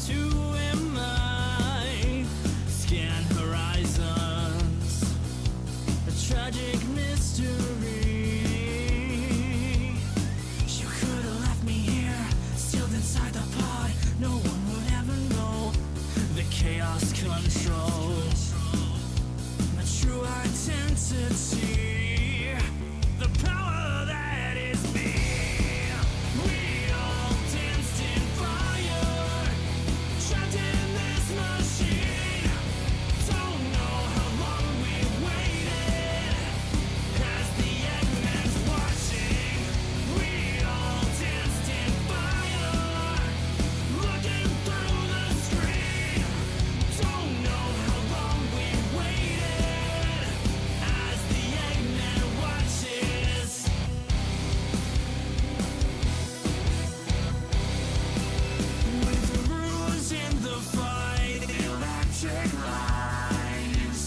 Who am I? Scan horizons. A tragic mystery. You could have left me here, sealed inside the pod. No one would ever know the chaos controls my true identity. The power that is me. We all danced in fire, trapped in this machine. Don't know how long we waited, as the Eggman's watching. We all danced in fire, looking through the screen. Don't know how long we waited, as the Eggman watches. With the rules in the fight, electric lines,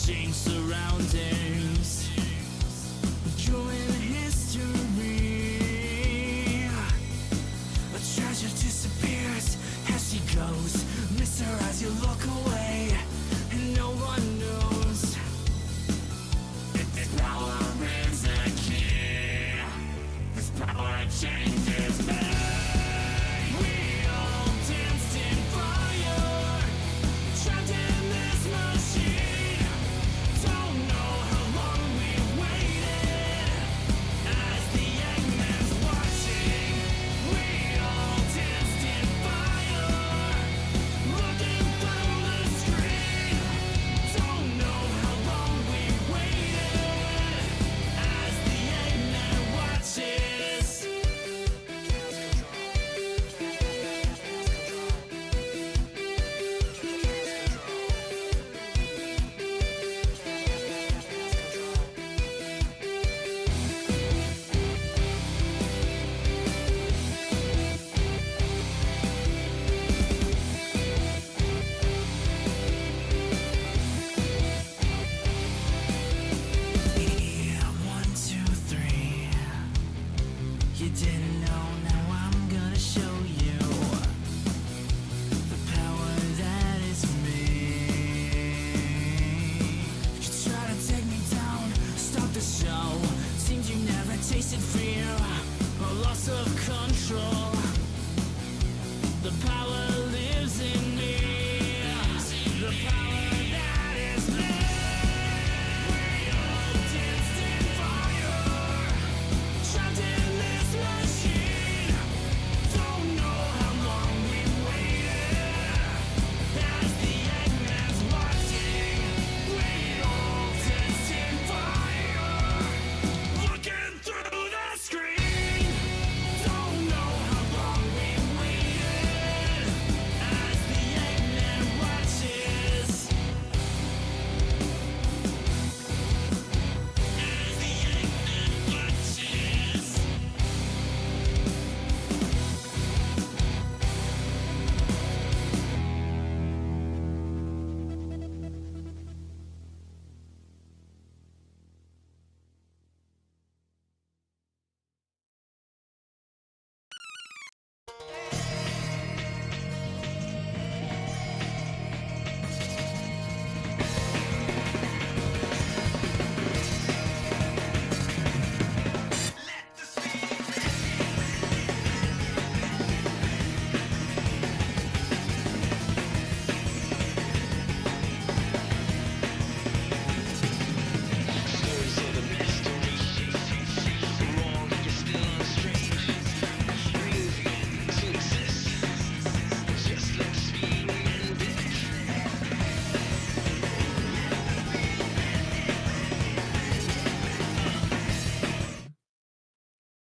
change surroundings, join history. A treasure disappears as she goes. Miss her as you look away, and no one knows if this power is a key. This power changes me. We all danced in fire, trapped in this machine. Don't know how long we waited, as the Eggman's watching. We all danced in fire, looking through the screen. Don't know how long we waited, as the Eggman watches. Yeah, 1, 2, 3. You didn't know, now I'm gonna show you the power that is me. You try to take me down, stop the show. Seems you never tasted fear or loss of control. The power lives in me. The power that is me. We all danced in fire, trapped in this machine. Don't know how long we waited, as the Eggman's watching. We all danced in fire, looking through the screen. Don't know how long we waited, as the Eggman watches. As the Eggman watches.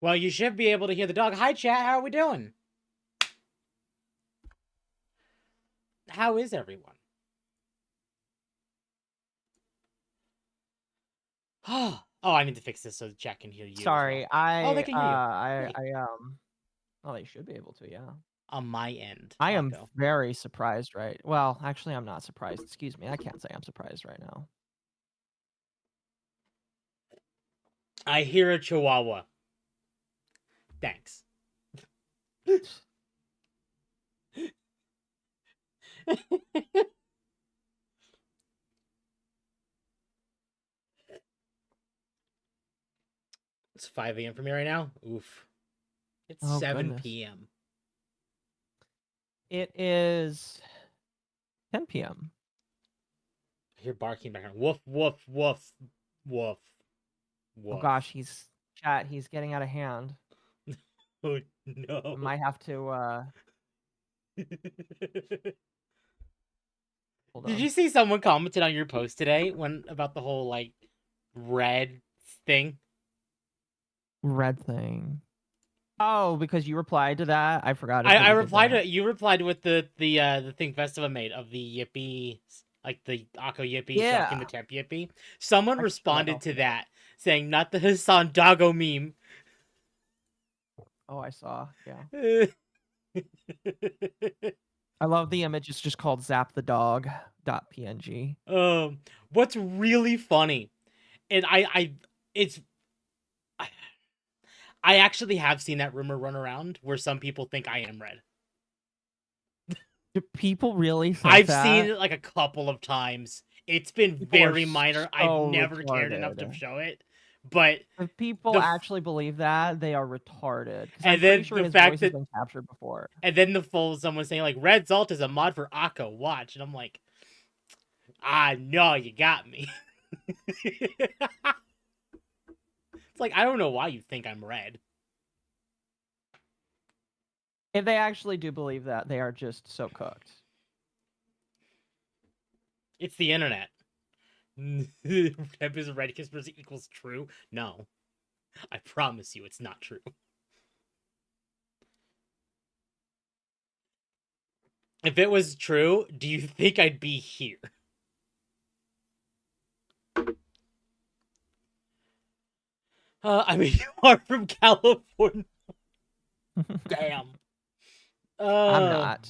Well, you should be able to hear the dog. Hi, chat. How are we doing? How is everyone? Oh, I need to fix this so the chat can hear you. Sorry, as well. Oh, they can hear you. Oh, they should be able to, yeah. On my end. I am Occo. very surprised, right? Well, actually, I'm not surprised. Excuse me. I can't say I'm surprised right now. I hear a chihuahua. Thanks. It's 5 a.m. for me right now. Oof. It's Oh, 7 goodness. p.m. It is 10 p.m. I hear barking back. Woof, woof, woof, woof, woof. Oh gosh, he's getting out of hand. Oh no. Might have to hold Did on. you see someone commented on your post today about the whole like red thing? Red thing. Oh, because you replied to that? I forgot. I replied to it. You replied with the thing Festiva made of the Yippee, like the Occo Yippee shocking the Temp Yippee. Someone responded to that saying, "Not the Hassan Doggo meme." Oh, I saw. Yeah. I love the image. It's just called zapthedog.png. What's really funny, and I actually have seen that rumor run around where some people think I am red. Do people really think I've that? seen it like a couple of times. It's been People very minor. so I've never cared enough to retarded. show it. But If people actually believe that, they are retarded. Because I'm and then pretty sure the his fact voice has that been captured before. and then the full someone saying like Red Zalt is a mod for Occo, watch. And I'm like, no, you got me. It's like I don't know why you think I'm red. If they actually do believe that, they are just so cooked. It's the internet. Temp is a red conspiracy equals true. No. I promise you it's not true. If it was true, do you think I'd be here? I mean, you are from California. Damn. I'm not.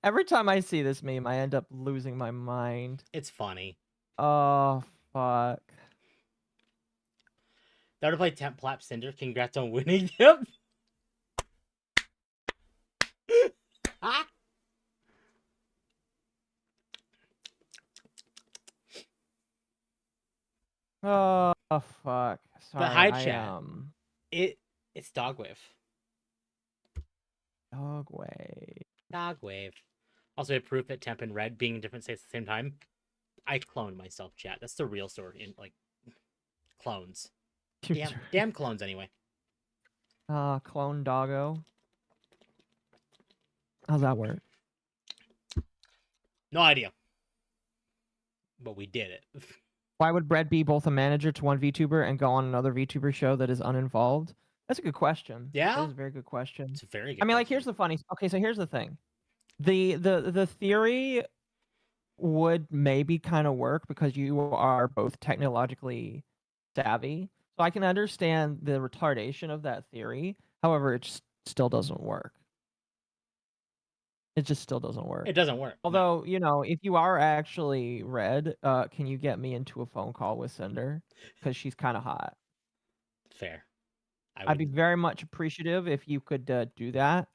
Every time I see this meme, I end up losing my mind. It's funny. Oh, fuck. Now to play Temp Plap Cinder. Congrats on winning. Yep. Oh, fuck. Sorry, But hi, chat. It's Dogwave. Dogwave. Also, a proof that Temp and Red being in different states at the same time. I cloned myself, chat. That's the real story. In like clones. Damn clones anyway. Clone Doggo. How's that work? No idea. But we did it. Why would Brett be both a manager to one VTuber and go on another VTuber show that is uninvolved? That's a good question. Yeah? That is a very good question. It's a very good I mean, like, question. here's the funny... Okay, so here's the thing. The theory would maybe kind of work because you are both technologically savvy. So I can understand the retardation of that theory. However, it still doesn't work. It just still doesn't work. It doesn't work. Although, you know, if you are actually red, can you get me into a phone call with Cinder? Because she's kind of hot. Fair. I'd be very much appreciative if you could do that.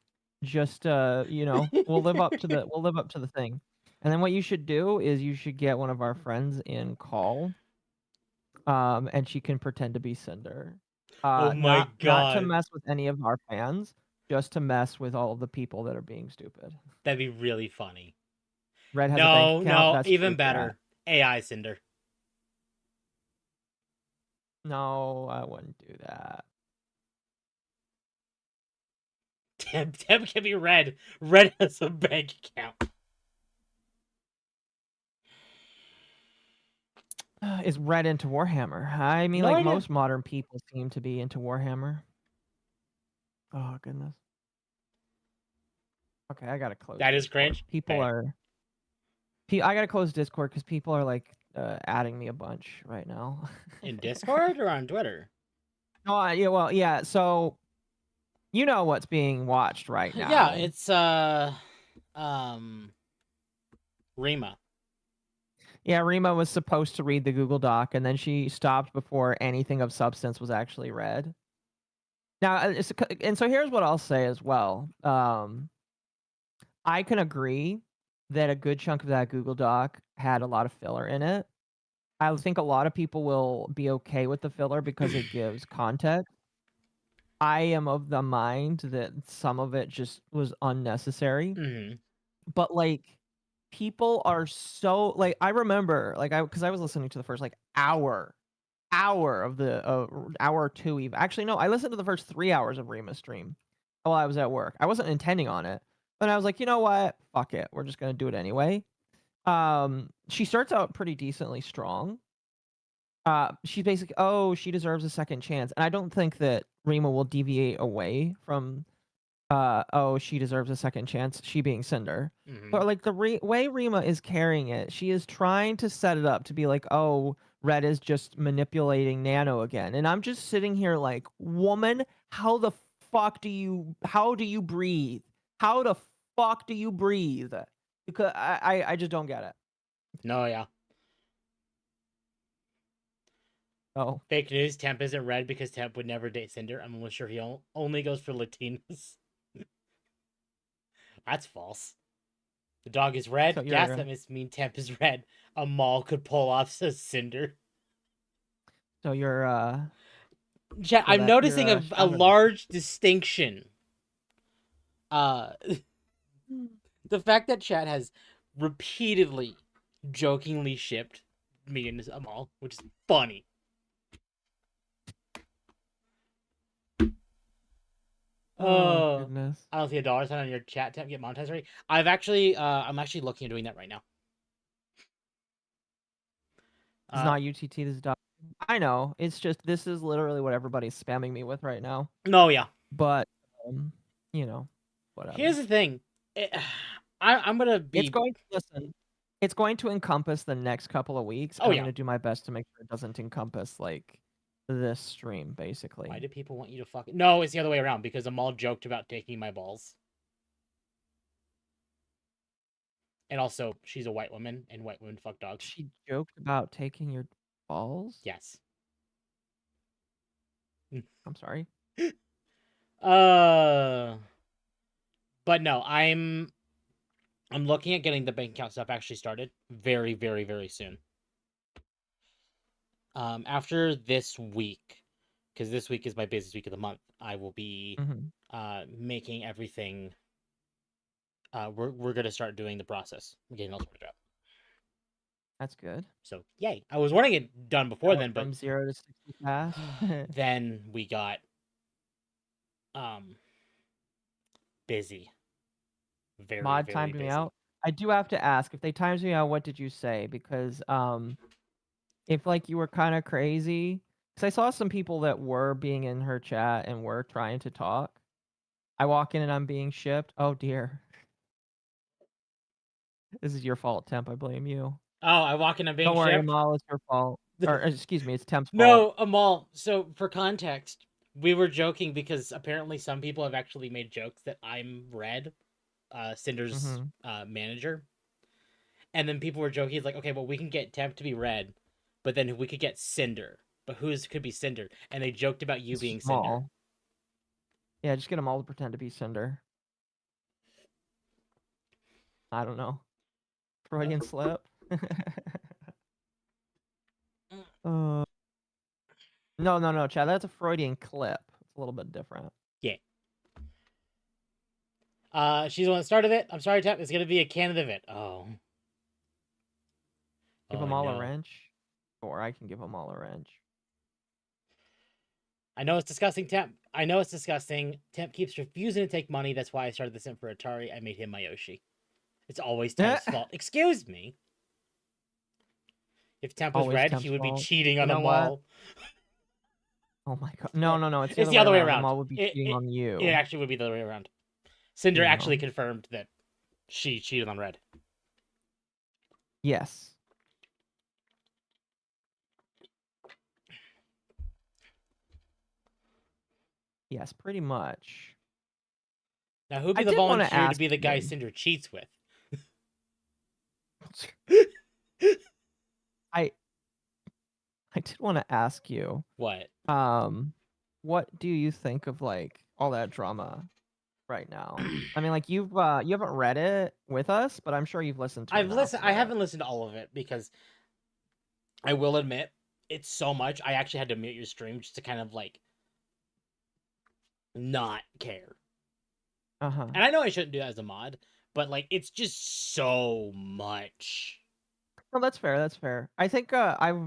Just you know, we'll live up to the thing. And then what you should do is you should get one of our friends in call. And she can pretend to be Cinder. Oh my god. Not to mess with any of our fans, just to mess with all of the people that are being stupid. That'd be really funny. Red has a bank account. No, That's even true, better. AI Cinder. No, I wouldn't do that. Temp can be Red. Red has a bank account. Is Red into Warhammer? I mean, like most modern people seem to be into Warhammer. Oh goodness. Okay, I gotta close. That is cringe. People are. I gotta close Discord because people are like adding me a bunch right now. In Discord or on Twitter? Oh yeah, well yeah. So, you know what's being watched right now? Yeah, it's Rima. Yeah, Rima was supposed to read the Google Doc, and then she stopped before anything of substance was actually read. Now, and so here's what I'll say as well. I can agree that a good chunk of that Google Doc had a lot of filler in it. I think a lot of people will be okay with the filler because it gives context. I am of the mind that some of it just was unnecessary. Mm-hmm. But like people are so like I remember like because I was listening to the first like hour of the hour or two even. Actually no, I listened to the first 3 hours of Rima's stream while I was at work. I wasn't intending on it, but I was like, you know what? Fuck it. We're just gonna do it anyway. She starts out pretty decently strong. She's basically, oh, she deserves a second chance, and I don't think that Rima will deviate away from oh, she deserves a second chance, she being Cinder. Mm-hmm. But like the way Rima is carrying it, she is trying to set it up to be like, oh, Red is just manipulating Nano again. And I'm just sitting here like, woman, how do you breathe? How the fuck do you breathe? Because I just don't get it. No, yeah. Oh. Fake news, Temp isn't red because Temp would never date Cinder. I'm almost sure he only goes for Latinas. That's false. The dog is red. So Yes, you're that must mean Temp is red. A mall could pull off says Cinder. so you're Chat, so I'm that noticing you're a shouting. large distinction. The fact that chat has repeatedly jokingly shipped me and Amal, which is funny. Oh goodness. I don't see a dollar sign on your chat tab. Get monetized already. I'm actually looking at doing that right now. It's not UTT, this is Dogwave. I know. It's just this is literally what everybody's spamming me with right now. No, yeah. But you know, whatever. Here's the thing. I'm gonna be. It's going to encompass the next couple of weeks. Oh, I'm yeah. gonna do my best to make sure it doesn't encompass like this stream, basically. Why do people want you to fuck? No, it's the other way around because Amal joked about taking my balls. And also, she's a white woman, and white women fuck dogs. She joked about taking your balls? Yes. I'm sorry. But no, I'm looking at getting the bank account stuff actually started very, very, very soon. After this week, because this week is my busiest week of the month, I will be making everything. We're gonna start doing the process, getting all sorted out. That's good. So yay! I was wanting it done before then, but from 0 to 60 fast. then we got busy. Very Mod very timed busy. me out. I do have to ask, if they timed me out, what did you say? Because if like you were kind of crazy, because I saw some people that were being in her chat and were trying to talk. I walk in and I'm being shipped. Oh dear. This is your fault, Temp. I blame you. Oh, I walk in and being Don't worry, shipped? Amal, it's your fault. Or excuse me, it's Temp's fault. No, Amal. So for context, we were joking because apparently some people have actually made jokes that I'm Red, Cinder's manager. And then people were joking, it's like, okay, well, we can get Temp to be Red, but then we could get Cinder. But who's could be Cinder? And they joked about you being Cinder. Small. Yeah, just get them all to pretend to be Cinder. I don't know. Freudian slip. No, Chad. That's a Freudian clip. It's a little bit different. Yeah. She's the one that started it. I'm sorry, Temp. It's gonna be a Canada event. Oh. Give them all a wrench, or I can give them all a wrench. I know it's disgusting, Temp. I know it's disgusting. Temp keeps refusing to take money. That's why I started the simp for Atari. I made him my Yoshi. It's always Temp's fault. Excuse me. If Temp was Red, he would be cheating on Amal. Oh my god. No. It's the other way around. Amal would be cheating on you. It actually would be the other way around. Cinder actually confirmed that she cheated on Red. Yes. Yes, pretty much. Now, who'd be the volunteer to be the guy Cinder cheats with? I did want to ask you. What? what do you think of like all that drama right now? I mean, like you haven't read it with us, but I'm sure you've listened to I've enough listened. I to. haven't listened to all of it because I will admit it's so much. I actually had to mute your stream just to kind of like not care. Uh-huh. And I know I shouldn't do that as a mod, but like it's just so much. No, that's fair. That's fair. I think I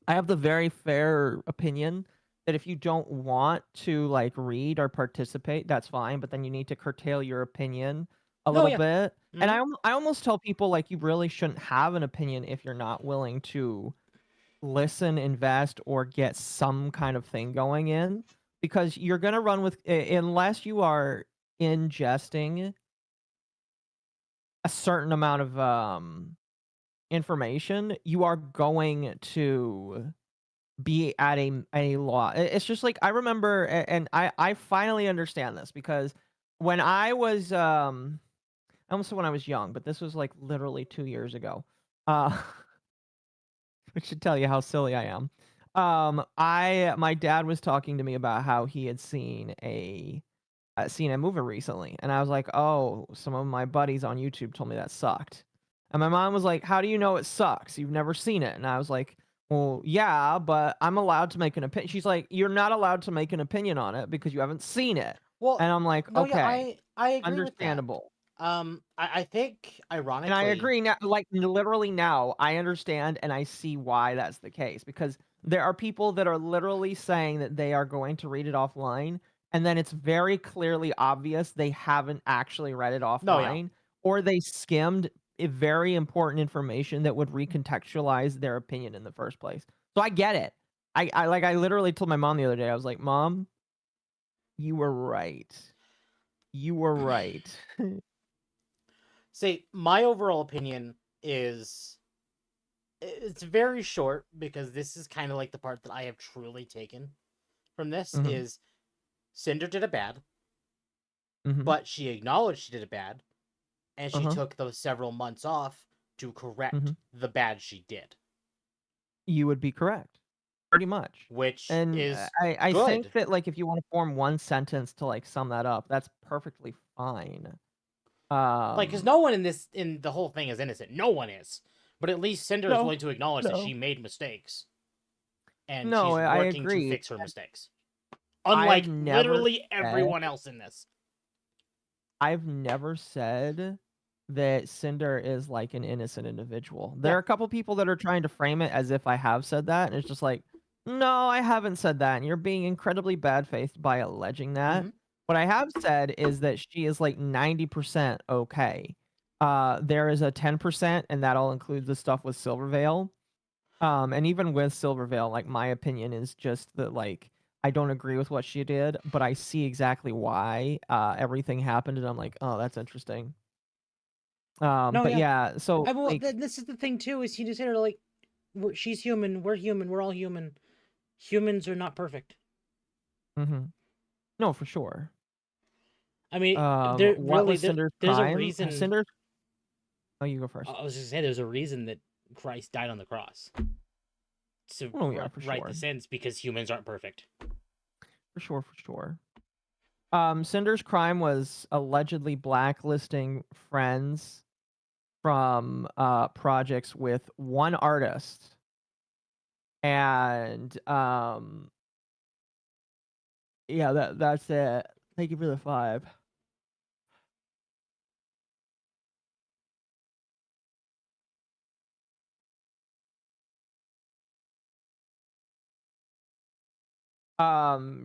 have the very fair opinion that if you don't want to like read or participate, that's fine, but then you need to curtail your opinion a No, little yeah. bit. And Mhm. I almost tell people like you really shouldn't have an opinion if you're not willing to listen, invest, or get some kind of thing going in, because you're gonna run with unless you are ingesting a certain amount of information, you are going to be at a law. It's just like I remember, and I finally understand this because when I was I almost said when I was young, but this was like literally 2 years ago. Which should tell you how silly I am. My dad was talking to me about how he had seen a movie recently, and I was like, "Oh, some of my buddies on YouTube told me that sucked." And my mom was like, "How do you know it sucks? You've never seen it." And I was like, "Well, yeah, but I'm allowed to make an opinion." She's like, "You're not allowed to make an opinion on it because you haven't seen it." Well, And I'm like, no, yeah, "Okay, I agree with that. understandable." I think And I ironically, agree now, like literally now, I understand and I see why that's the case, because there are people that are literally saying that they are going to read it offline, and then it's very clearly obvious they haven't actually read it no, yeah. offline, or they skimmed a very important information that would recontextualize their opinion in the first place. So I get it. I literally told my mom the other day, I was like, "Mom, you were right. You were right." See, my overall opinion is it's very short because this is kind of like the part that I have truly taken from this Mhm. is Cinder did it bad, Mhm. but she acknowledged she did it bad, and she Uh-huh. took those several months off to correct Mhm. the bad she did, You would be correct. Pretty much. which And, is I think good. that, like, if you wanna form one sentence to, like, sum that up, that's perfectly fine. Like, because Um no one in the whole thing is innocent. No one is. But at least Cinder is No, willing to acknowledge that no. she made mistakes, and No, she's I working to agree. fix her mistakes. I've Unlike never literally said everyone else in this. I've never said that Cinder is, like, an innocent individual. There Yeah. are a couple people that are trying to frame it as if I have said that, and it's just like, "No, I haven't said that, and you're being incredibly bad-faced by alleging that." Hmm. What I have said is that she is, like, 90% okay. There is a 10%, and that all includes the stuff with Silvervale. And even with Silvervale, like, my opinion is just that, like, I don't agree with what she did, but I see exactly why, everything happened, and I'm like, "Oh, that's interesting." No, But yeah. yeah, so, Well, like this is the thing too. Is he just said like, she's human. We're human. We're all human. Humans are not perfect. Mhm. No, for sure. I mean, there What really was Cinder's there's a crime? reason. Cinder's Oh, you go first. I was just saying, there's a reason that Christ died on the cross to Oh, yeah, for right the sure. sins because humans aren't perfect. For sure, for sure. Cinder's crime was allegedly blacklisting friends from, projects with one artist, and, yeah, that's it. Thank you for the 5.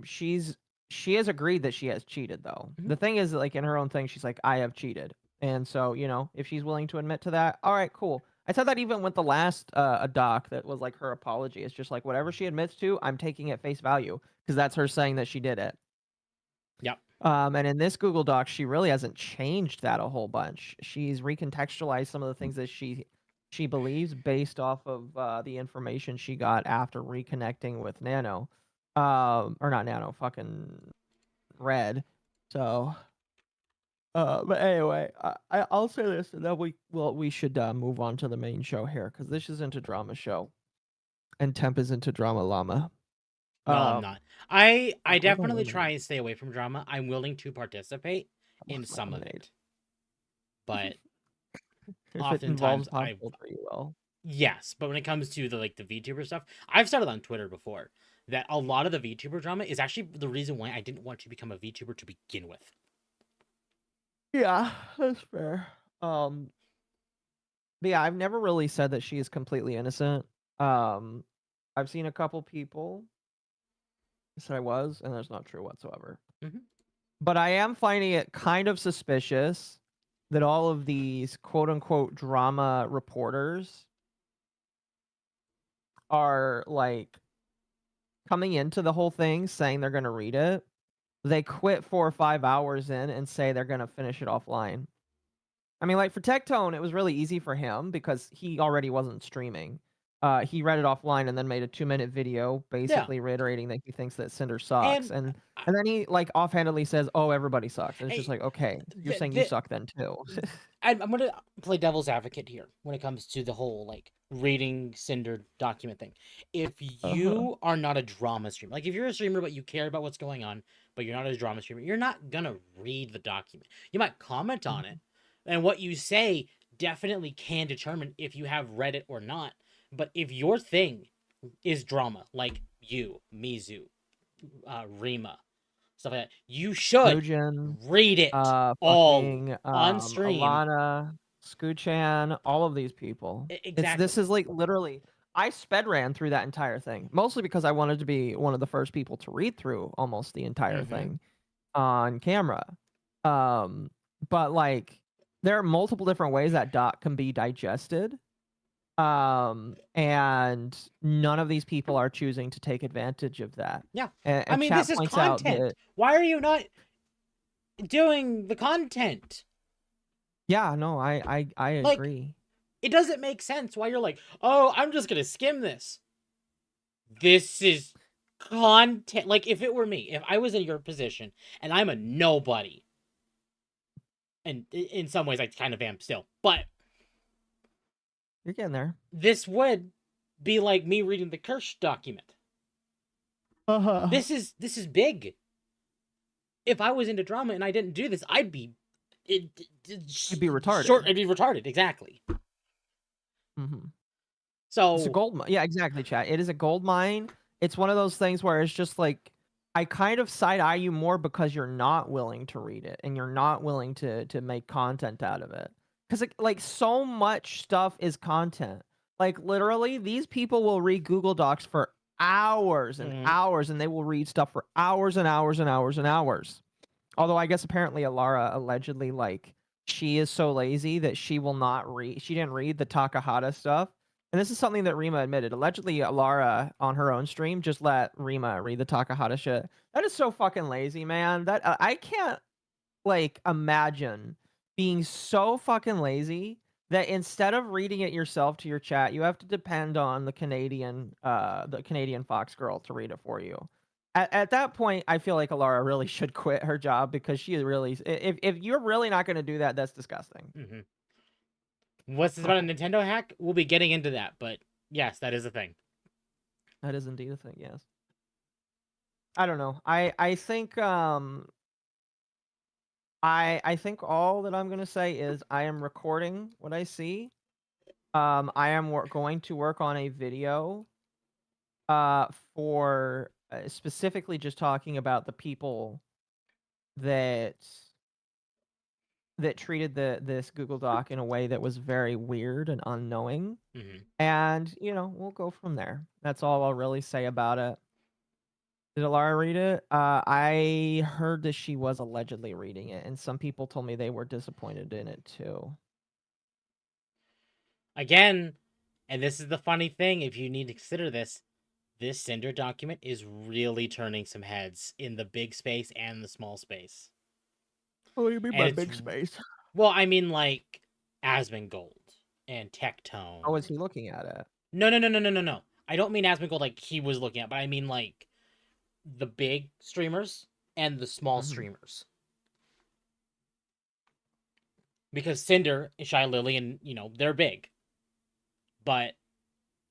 She has agreed that she has cheated, though. Mhm. The thing is, like, in her own thing, she's like, "I have cheated." And so, if she's willing to admit to that, alright, cool. I said that even with the last, a doc that was, like, her apology. It's just like, whatever she admits to, I'm taking at face value because that's her saying that she did it. Yep. And in this Google Doc, she really hasn't changed that a whole bunch. She's recontextualized some of the things that she believes based off of, the information she got after reconnecting with Nano. Or not Nano, fucking Red. So, but anyway, I'll say this, and then we should, move on to the main show here, because this isn't a drama show, and Temp isn't a drama llama. No, I'm not. I I'll definitely try eliminate. and stay away from drama. I'm willing to participate I'll in some of eliminate. it, but If it involves oftentimes possible free will. yes. But when it comes to the VTuber stuff, I've started on Twitter before that a lot of the VTuber drama is actually the reason why I didn't want to become a VTuber to begin with. Yeah, that's fair. But yeah, I've never really said that she is completely innocent. I've seen a couple people say I was, and that's not true whatsoever. Mhm. But I am finding it kind of suspicious that all of these quote unquote drama reporters are like coming into the whole thing saying they're going to read it. They quit 4 or 5 hours in and say they're going to finish it offline. I mean, like for Tectone, it was really easy for him because he already wasn't streaming. He read it offline and then made a 2-minute video Yeah, basically reiterating that he thinks that Cinder sucks. and And then he like offhandedly says, "Oh, everybody sucks." And it's just I, like, okay, you're saying you the, suck then too. I'm gonna play devil's advocate here when it comes to the whole reading Cinder document thing. If Uh-huh. you are not a drama streamer, like if you're a streamer but you care about what's going on, but you're not a drama streamer, you're not gonna read the document. You might comment on it, and what you say definitely can determine if you have read it or not. But if your thing is drama, like you, Mizu, Rima, stuff like that, you should Mugen, read it all fucking on stream. Alana, Scoochan, all of these people. This Exactly. is like literally I sped ran through that entire thing, mostly because I wanted to be one of the first people to read through almost the entire Mm-hmm. thing on camera. Um, but like there are multiple different ways that doc can be digested. And none of these people are choosing to take advantage of that. Yeah. And, I and mean, chat this is points out content. that Why are you not doing the content? yeah, no, I Like, agree. it doesn't make sense why you're like, oh, I'm just gonna skim this. This is content. Like, if it were me, if I was in your position and I'm a nobody, and in some ways I kind of am still, but You're getting there. this would be like me reading the Kirsch document. Uh-huh. This is big. If I was into drama and I didn't do this, I'd be You'd be retarded. Short, I'd be retarded. Exactly. Mm-hmm. So It's a gold mine. Yeah, exactly, chat. It is a gold mine. It's one of those things where it's just like I kind of side eye you more because you're not willing to read it and you're not willing to make content out of it. Because like so much stuff is content. Like literally, these people will read Google Docs for hours and hours, and they will read stuff for hours and hours and hours and hours. Although I guess apparently Alara allegedly like she is so lazy that she will not read. She didn't read the Takahata stuff. And this is something that Rima admitted. Allegedly, Alara on her own stream just let Rima read the Takahata shit. That is so fucking lazy, man. That I can't like imagine being so fucking lazy that instead of reading it yourself to your chat, you have to depend on the Canadian Fox girl to read it for you. At that point, I feel like Alara really should quit her job because she really, if you're really not going to do that, that's disgusting. What's this about a Nintendo hack? We'll be getting into that, but yes, that is a thing. That is indeed a thing. Yes. I don't know. I think I think all that I'm gonna say is I am recording what I see. I am going to work on a video for specifically just talking about the people that treated this Google Doc in a way that was very weird and unknowing. And, we'll go from there. That's all I'll really say about it. Did Alara read it? I heard that she was allegedly reading it, and some people told me they were disappointed in it too. Again, and this is the funny thing, if you need to consider this Cinder document is really turning some heads in the big space and the small space. What do you mean by big space? Well, I mean like Asmongold and Tectone. How was he looking at it? No. I don't mean Asmongold like he was looking at, but I mean like the big streamers and the small streamers. Because Cinder, Shy Lily, and they're big. But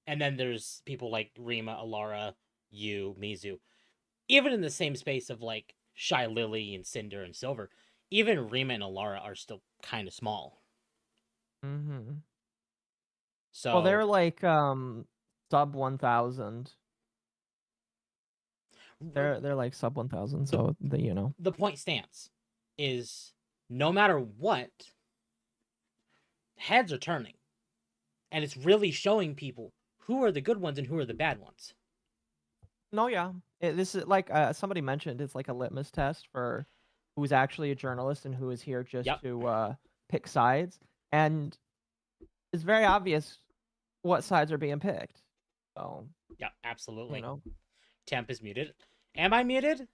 and then there's people like Rima, Alara, you, Mizu, even in the same space of like Shy Lily and Cinder and Silver, even Rima and Alara are still kind of small. Mm-hmm. So Well, they're like sub 1,000. They're like sub 1,000. So the point stands is no matter what, heads are turning, and it's really showing people who are the good ones and who are the bad ones. No, yeah. This is like somebody mentioned. It's like a litmus test for who's actually a journalist and who is here just Yep. to pick sides. And it's very obvious what sides are being picked. So Yeah, absolutely. you know, Temp is muted. Am I muted?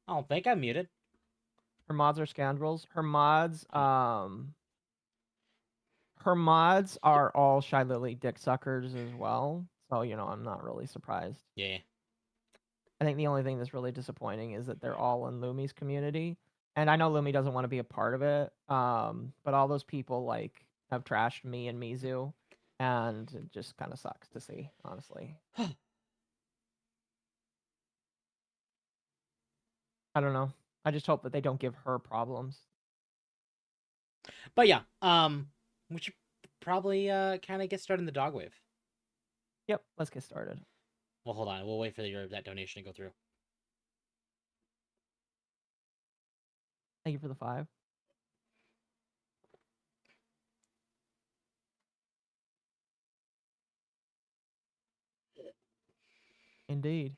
I don't think I'm muted. her mods are scoundrels. Her mods are all Shy Lily dick suckers as well. So I'm not really surprised. Yeah. I think the only thing that's really disappointing is that they're all in Lumi's community. And I know Lumi doesn't want to be a part of it. But all those people like have trashed me and Mizu, and it just kind of sucks to see, honestly. I don't know. I just hope that they don't give her problems. But yeah, we should probably kind of get started in the Dogwave. Yep, let's get started. Well, hold on. We'll wait for that donation to go through. Thank you for the 5. Indeed.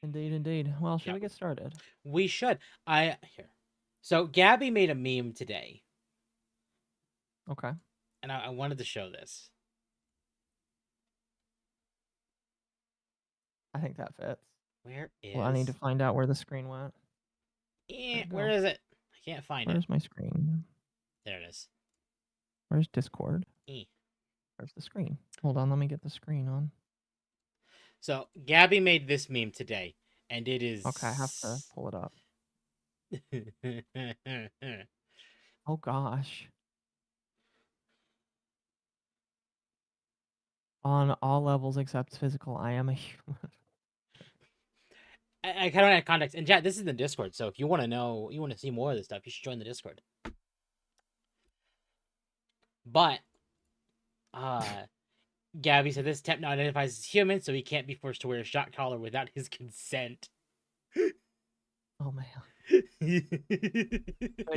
Indeed. Well, should we get started? We should. Here. So Gabby made a meme today. Okay. And I wanted to show this. I think that fits. Where is... Well, I need to find out where the screen went. Where is it? I can't find it. Where's my screen? There it is. Where's Discord? Where's the screen? Hold on, let me get the screen on. So Gabby made this meme today, and it is... Okay, I have to pull it up. Oh gosh. On all levels except physical, I am a human. I kind of want context. And chat, this is the Discord, so if you want to know, you want to see more of this stuff, you should join the Discord. But, Gabby said this temp now identifies as human, so he can't be forced to wear a shock collar without his consent. Oh man.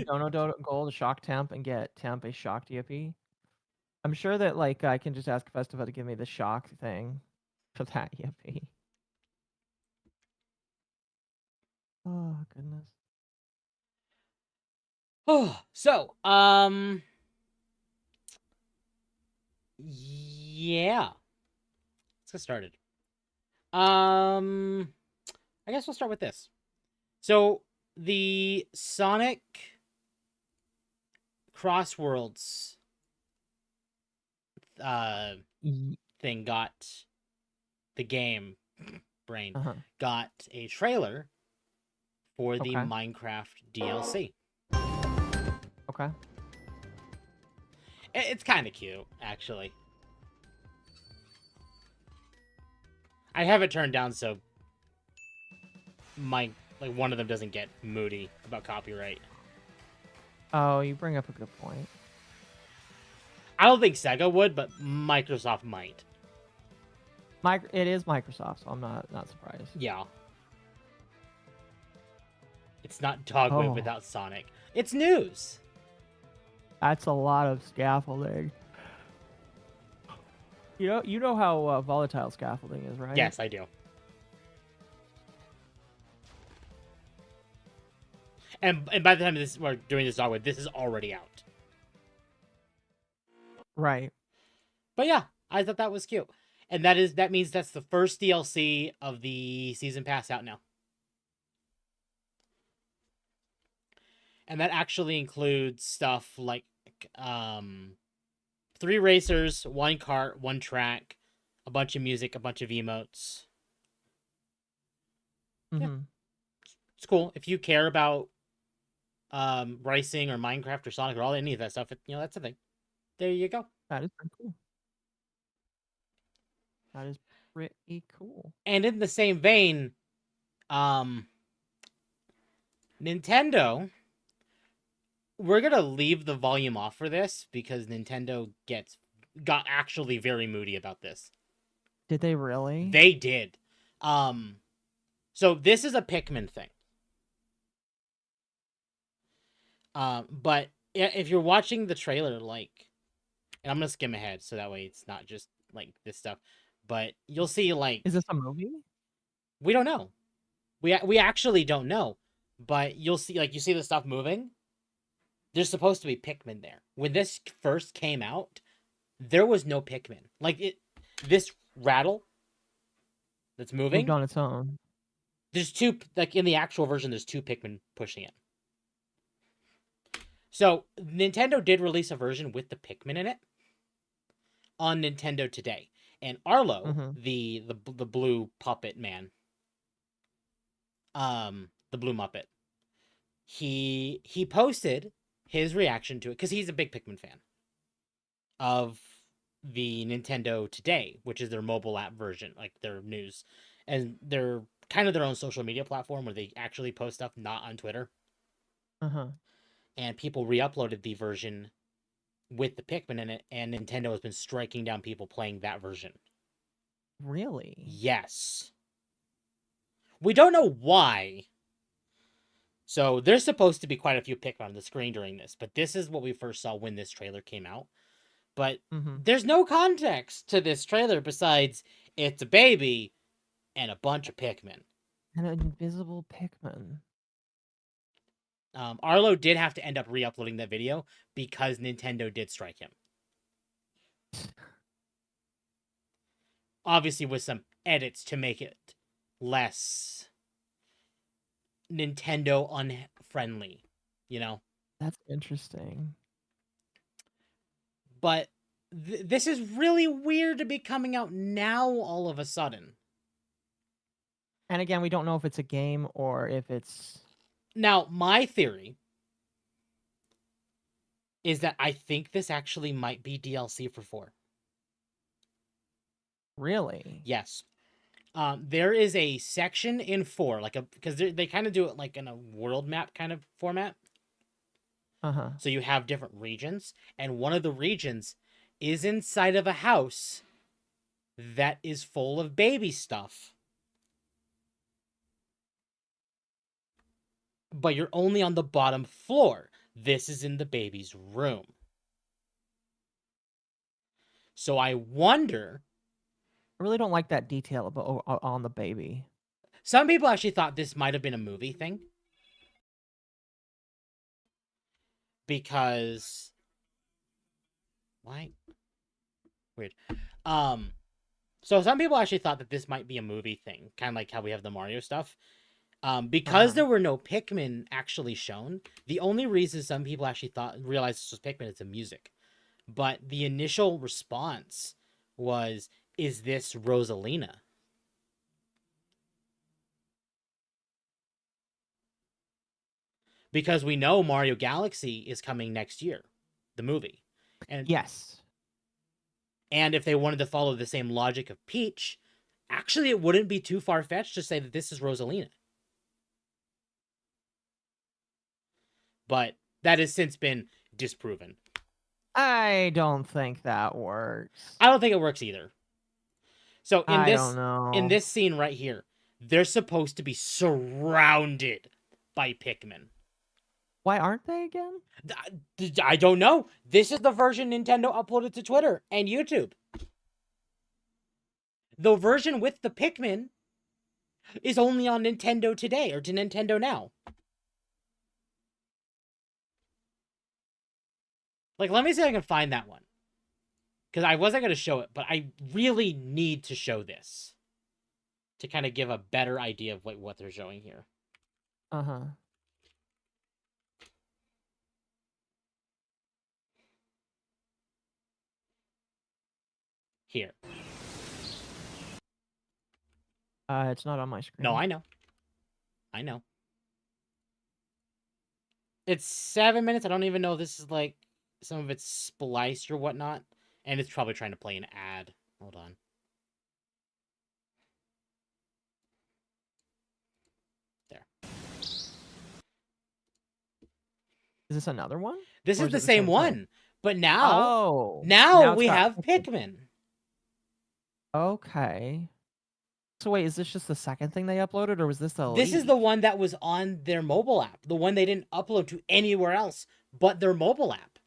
Dono gold a shock temp and get temp a shock DP. I'm sure that like I can just ask Festiva to give me the shock thing for that DP. Oh goodness. Oh, so yeah. Let's get started. I guess we'll start with this. So the Sonic Crossworlds thing got the game brain got a trailer for the Minecraft DLC. Okay. It's kind of cute, actually. I have it turned down so one of them doesn't get moody about copyright. Oh, you bring up a good point. I don't think Sega would, but Microsoft might. It is Microsoft, so I'm not surprised. Yeah. It's not Dogwave without Sonic. It's news. That's a lot of scaffolding. You know how volatile scaffolding is, right? Yes, I do. And by the time we're doing this Dogwave, this is already out. Right. But yeah, I thought that was cute. And that means that's the first DLC of the season pass out now. And that actually includes stuff like 3 racers, 1 cart, 1 track, a bunch of music, a bunch of emotes. Yeah. It's cool. If you care about racing or Minecraft or Sonic or any of that stuff, that's the thing. There you go. That is pretty cool. That is Pretty cool. And in the same vein, Nintendo, we're gonna leave the volume off for this because Nintendo got actually very moody about this. Did they really? They did. So this is a Pikmin thing. But if you're watching the trailer, like, and I'm gonna skim ahead so that way it's not just like this stuff, but you'll see like, Is this a movie? we don't know. We actually don't know, but you'll see like you see the stuff moving. There's supposed to be Pikmin there. When this first came out, there was no Pikmin. Like this rattle that's moving Moved on its own. There's two, like in the actual version, there's two Pikmin pushing it. So Nintendo did release a version with the Pikmin in it on Nintendo Today, and Arlo, the blue puppet man, the blue Muppet, he posted his reaction to it because he's a big Pikmin fan of the Nintendo Today, which is their mobile app version, like their news, and they're kind of their own social media platform where they actually post stuff not on Twitter. And people re-uploaded the version with the Pikmin in it, and Nintendo has been striking down people playing that version. Really? Yes. We don't know why. So there's supposed to be quite a few Pikmin on the screen during this, but this is what we first saw when this trailer came out. But there's no context to this trailer besides it's a baby and a bunch of Pikmin. An invisible Pikmin. Arlo did have to end up re-uploading that video because Nintendo did strike him. Obviously with some edits to make it less Nintendo unfriendly, you know? That's interesting. But this is really weird to be coming out now all of a sudden. And again, we don't know if it's a game or if it's... Now, my theory is that I think this actually might be DLC for 4. Really? Yes. There is a section in 4, because they kind of do it like in a world map kind of format. So you have different regions, and one of the regions is inside of a house that is full of baby stuff. But you're only on the bottom floor. This is in the baby's room. So I wonder... I really don't like that detail about on the baby. Some people actually thought this might have been a movie thing. Because... Why? Weird. So some people actually thought that this might be a movie thing. Kind of like how we have the Mario stuff. Because there were no Pikmin actually shown, the only reason some people actually realized this was Pikmin is the music. But the initial response was, is this Rosalina? Because we know Mario Galaxy is coming next year, the movie. And yes. And if they wanted to follow the same logic of Peach, actually it wouldn't be too far-fetched to say that this is Rosalina. But that has since been disproven. I don't think that works. I don't think it works either. So in this scene right here, they're supposed to be surrounded by Pikmin. Why aren't they again? I don't know. This is the version Nintendo uploaded to Twitter and YouTube. The version with the Pikmin is only on Nintendo Today or to Nintendo Now. Like, let me see if I can find that one. Because I wasn't going to show it, but I really need to show this. To kind of give a better idea of what they're showing here. Here. It's not on my screen. No, I know. I know. It's 7 minutes. I don't even know if this is like some of it's spliced or whatnot. And it's probably trying to play an ad. Hold on. Is this another one? This Or is is the it the same same one, thing? but now Oh, now it's we got have Pikmin. Pikmin. Okay. So wait, is this just the second thing they uploaded, or was this the This is leak? the one that was on their mobile app, the one they didn't upload to anywhere else but their mobile app.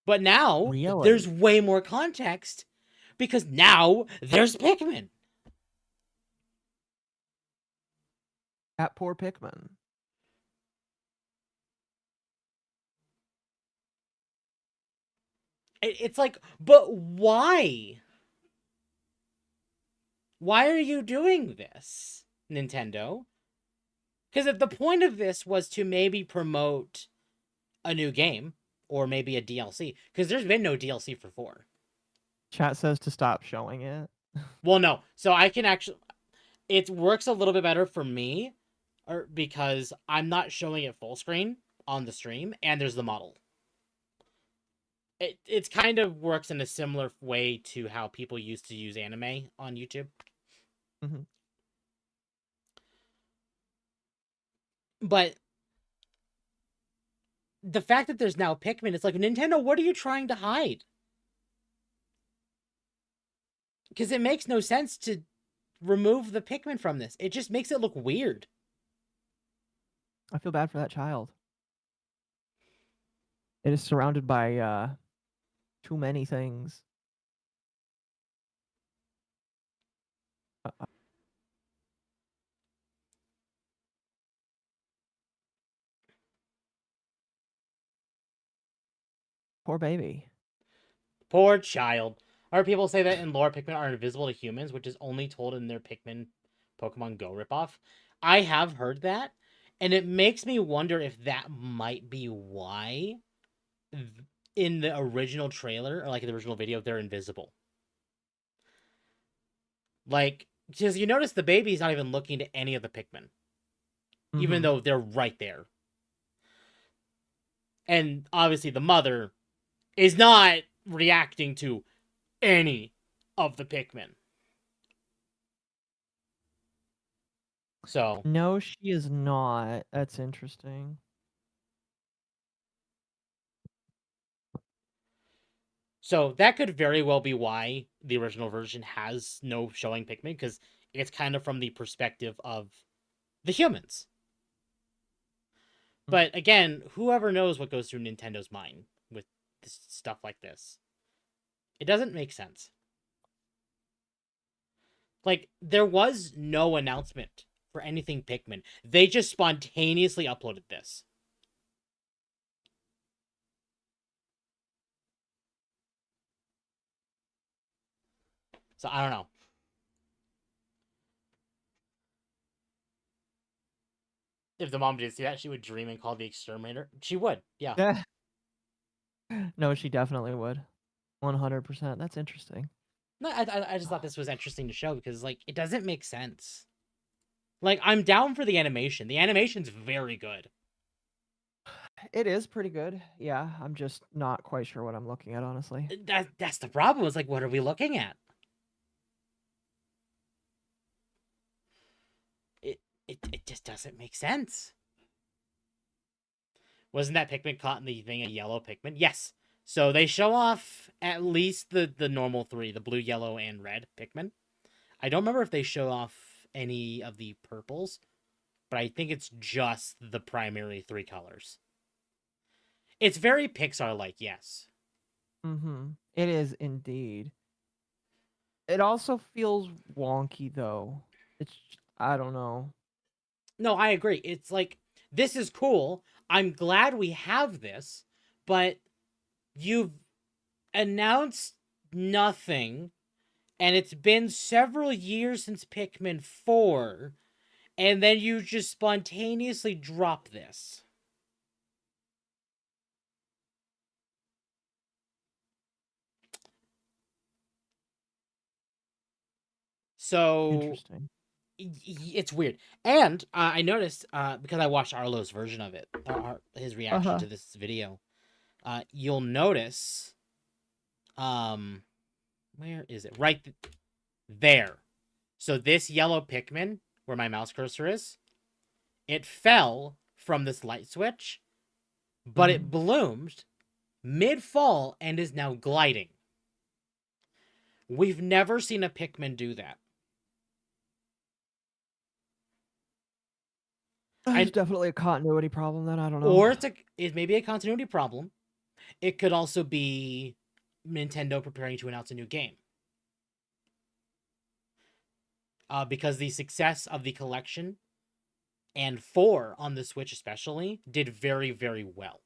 But now there's Really? way more context because now there's Pikmin. That poor Pikmin. It's like, but why? Why are you doing this, Nintendo? Because if the point of this was to maybe promote a new game or maybe a DLC, because there's been no DLC for 4. Chat says to stop showing it. Well, no. So I can actually, it works a little bit better for me, because I'm not showing it full screen on the stream, and there's the model. It's kind of works in a similar way to how people used to use anime on YouTube. Mhm. But the fact that there's now Pikmin, it's like, Nintendo, what are you trying to hide? Because it makes no sense to remove the Pikmin from this. It just makes it look weird. I feel bad for that child. It is surrounded by too many things. Uh, Poor baby. Poor child. I heard people say that in lore, Pikmin are invisible to humans, which is only told in their Pikmin Pokemon Go ripoff. I have heard that, and it makes me wonder if that might be why in the original trailer, or like in the original video, they're invisible. Like, because you notice the baby's not even looking to any of the Pikmin, even Mhm. though they're right there. And obviously the mother is not reacting to any of the Pikmin. So, No, she is not. That's interesting. so that could very well be why the original version has no showing Pikmin, because it's kind of from the perspective of the humans. But again, whoever knows what goes through Nintendo's mind with stuff like this. It doesn't make sense. Like, there was no announcement for anything Pikmin. They just spontaneously uploaded this. So I don't know. If the mom did see that, she would dream and call the exterminator. She would, yeah. Yeah. No, she definitely would. 100%. That's interesting. No, I just thought this was interesting to show because, like, it doesn't make sense. Like, I'm down for the animation. The animation's very good. It is pretty good. Yeah, I'm just not quite sure what I'm looking at, honestly. That's the problem. It's like, what are we looking at? It just doesn't make sense. Wasn't that Pikmin caught in the thing a yellow Pikmin? Yes. So they show off at least the normal 3, the blue, yellow, and red Pikmin. I don't remember if they show off any of the purples, but I think it's just the primary 3 colors. It's very Pixar-like, yes. Mm-hmm. It is indeed. It also feels wonky, though. It's, I don't know. No, I agree. It's like, this is cool. I'm glad we have this, but you've announced nothing, and it's been several years since Pikmin 4, and then you just spontaneously drop this. So Interesting. it's weird. And I noticed, because I watched Arlo's version of it, his reaction to this video, you'll notice, where is it? Right there. So this yellow Pikmin, where my mouse cursor is, it fell from this light switch, but it bloomed mid-fall and is now gliding. We've never seen a Pikmin do that. It's definitely a continuity problem then, I don't know. Or it may be a continuity problem. It could also be Nintendo preparing to announce a new game. Because the success of the collection and 4 on the Switch especially did very, very well.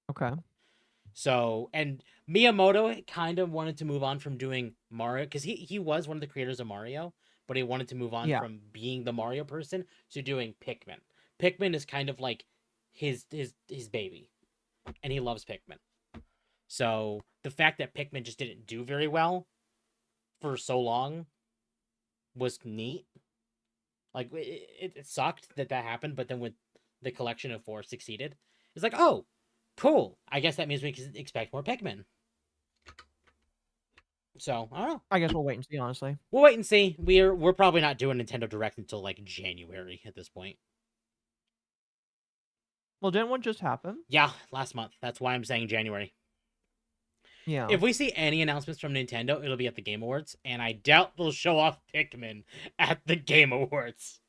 Okay. So, and Miyamoto kind of wanted to move on from doing Mario, because he was one of the creators of Mario, but he wanted to move on from being the Mario person to doing Pikmin. Pikmin is kind of like his baby, and he loves Pikmin. So the fact that Pikmin just didn't do very well for so long was neat. Like, it sucked that happened, but then when the collection of 4 succeeded, it's like, oh, cool. I guess that means we can expect more Pikmin. So, I don't know. I guess we'll wait and see, honestly. We'll wait and see. We're probably not doing Nintendo Direct until, like, January at this point. Well, didn't one just happen? Yeah, last month. That's why I'm saying January. Yeah. If we see any announcements from Nintendo, it'll be at the Game Awards, and I doubt they'll show off Pikmin at the Game Awards.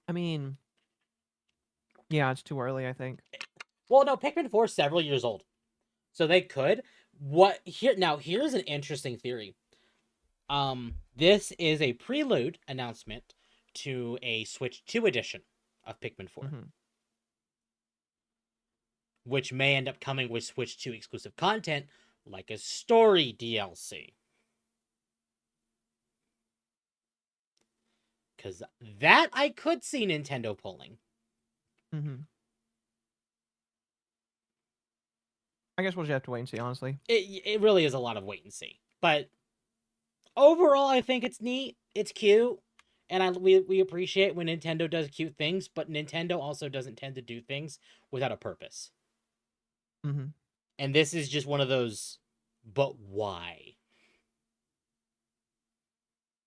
I mean, yeah, it's too early, I think. Well, no, Pikmin 4 is several years old. So they could. Here's an interesting theory. This is a prelude announcement to a Switch 2 edition of Pikmin 4. Which may end up coming with Switch 2 exclusive content, like a story DLC. Because that I could see Nintendo pulling. I guess we'll just have to wait and see, honestly. It really is a lot of wait and see. But overall, I think it's neat. It's cute. And we appreciate when Nintendo does cute things, but Nintendo also doesn't tend to do things without a purpose. And this is just one of those, but why?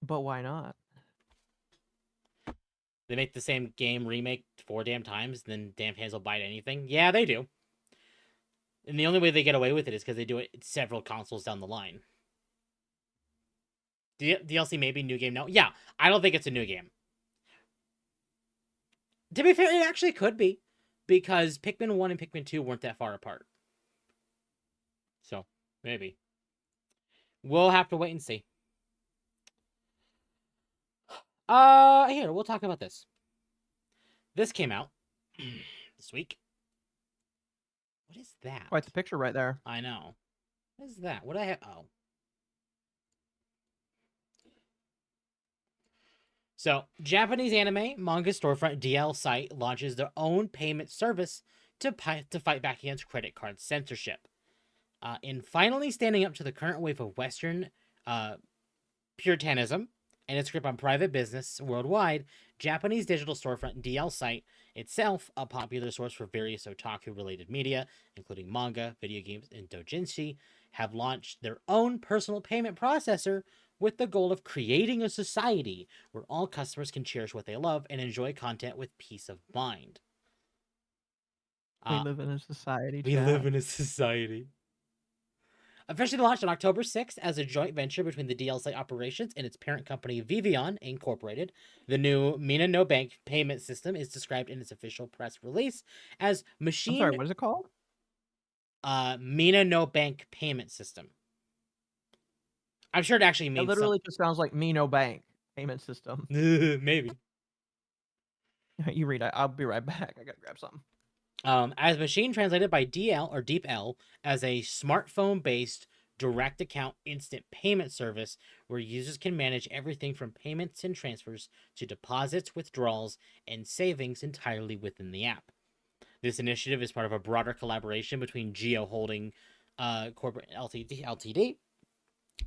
But why not? They make the same game remake 4 damn times, then damn hands will bite anything. Yeah, they do. And the only way they get away with it is because they do it several consoles down the line. DLC maybe, new game no. Yeah, I don't think it's a new game. To be fair, it actually could be. Because Pikmin 1 and Pikmin 2 weren't that far apart. So, maybe. We'll have to wait and see. Here, we'll talk about this. This came out this week. What is that? Oh, it's a picture right there. I know. What is that? What do I have? Oh. So, Japanese anime manga storefront DL site launches their own payment service to fight back against credit card censorship. In finally standing up to the current wave of Western puritanism and its grip on private business worldwide, Japanese digital storefront DL site, itself a popular source for various otaku-related media, including manga, video games, and doujinshi, have launched their own personal payment processor with the goal of creating a society where all customers can cherish what they love and enjoy content with peace of mind. We live in a society. We live in a society. Officially launched on October 6th as a joint venture between the DL site operations and its parent company Vivian Incorporated, the new Mina no Bank payment system is described in its official press release as machine. I'm sorry, what is it called? Mina no Bank payment system. I'm sure it actually means. It literally just sounds like Me No Bank payment system. Maybe. You read it. I'll be right back. I gotta grab something. As machine translated by DL or DeepL as a smartphone-based direct account instant payment service where users can manage everything from payments and transfers to deposits, withdrawals, and savings entirely within the app. This initiative is part of a broader collaboration between Geo Holding Corporate Ltd.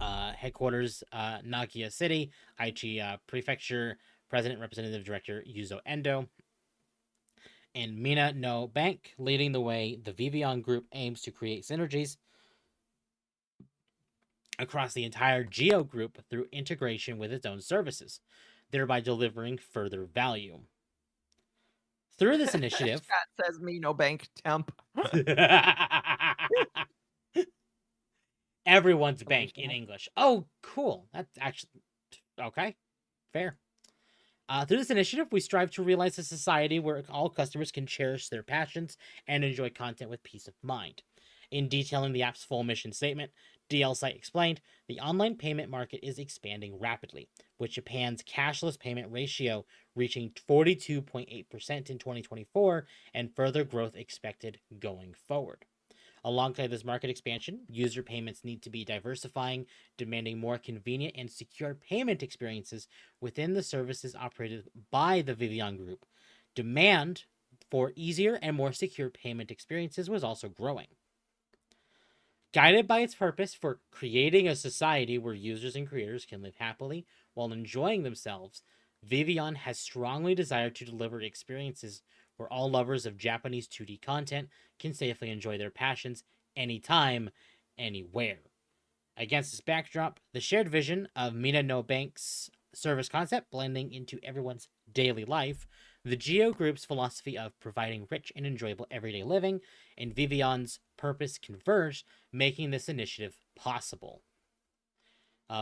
Headquarters Nagoya City, Aichi Prefecture, President Representative Director Yuzo Endo, and Mina no Bank. Leading the way, the Vivian Group aims to create synergies across the entire Geo Group through integration with its own services. thereby delivering further value. Through this initiative, Chat says me no bank temp. everyone's bank in English. Oh, cool. That's actually okay. Fair. Through this initiative, we strive to realize a society where all customers can cherish their passions and enjoy content with peace of mind. In detailing the app's full mission statement, DL Site explained, the online payment market is expanding rapidly, with Japan's cashless payment ratio reaching 42.8% in 2024 and further growth expected going forward. Alongside this market expansion, user payments need to be diversifying, demanding more convenient and secure payment experiences within the services operated by the Vivian Group. Demand for easier and more secure payment experiences was also growing. Guided by its purpose for creating a society where users and creators can live happily while enjoying themselves, Vivian has strongly desired to deliver experiences where all lovers of Japanese 2D content can safely enjoy their passions anytime, anywhere. Against this backdrop, the shared vision of Mina no Bank's service concept blending into everyone's daily life, the Geo Group's philosophy of providing rich and enjoyable everyday living, and Vivian's purpose converge, making this initiative possible.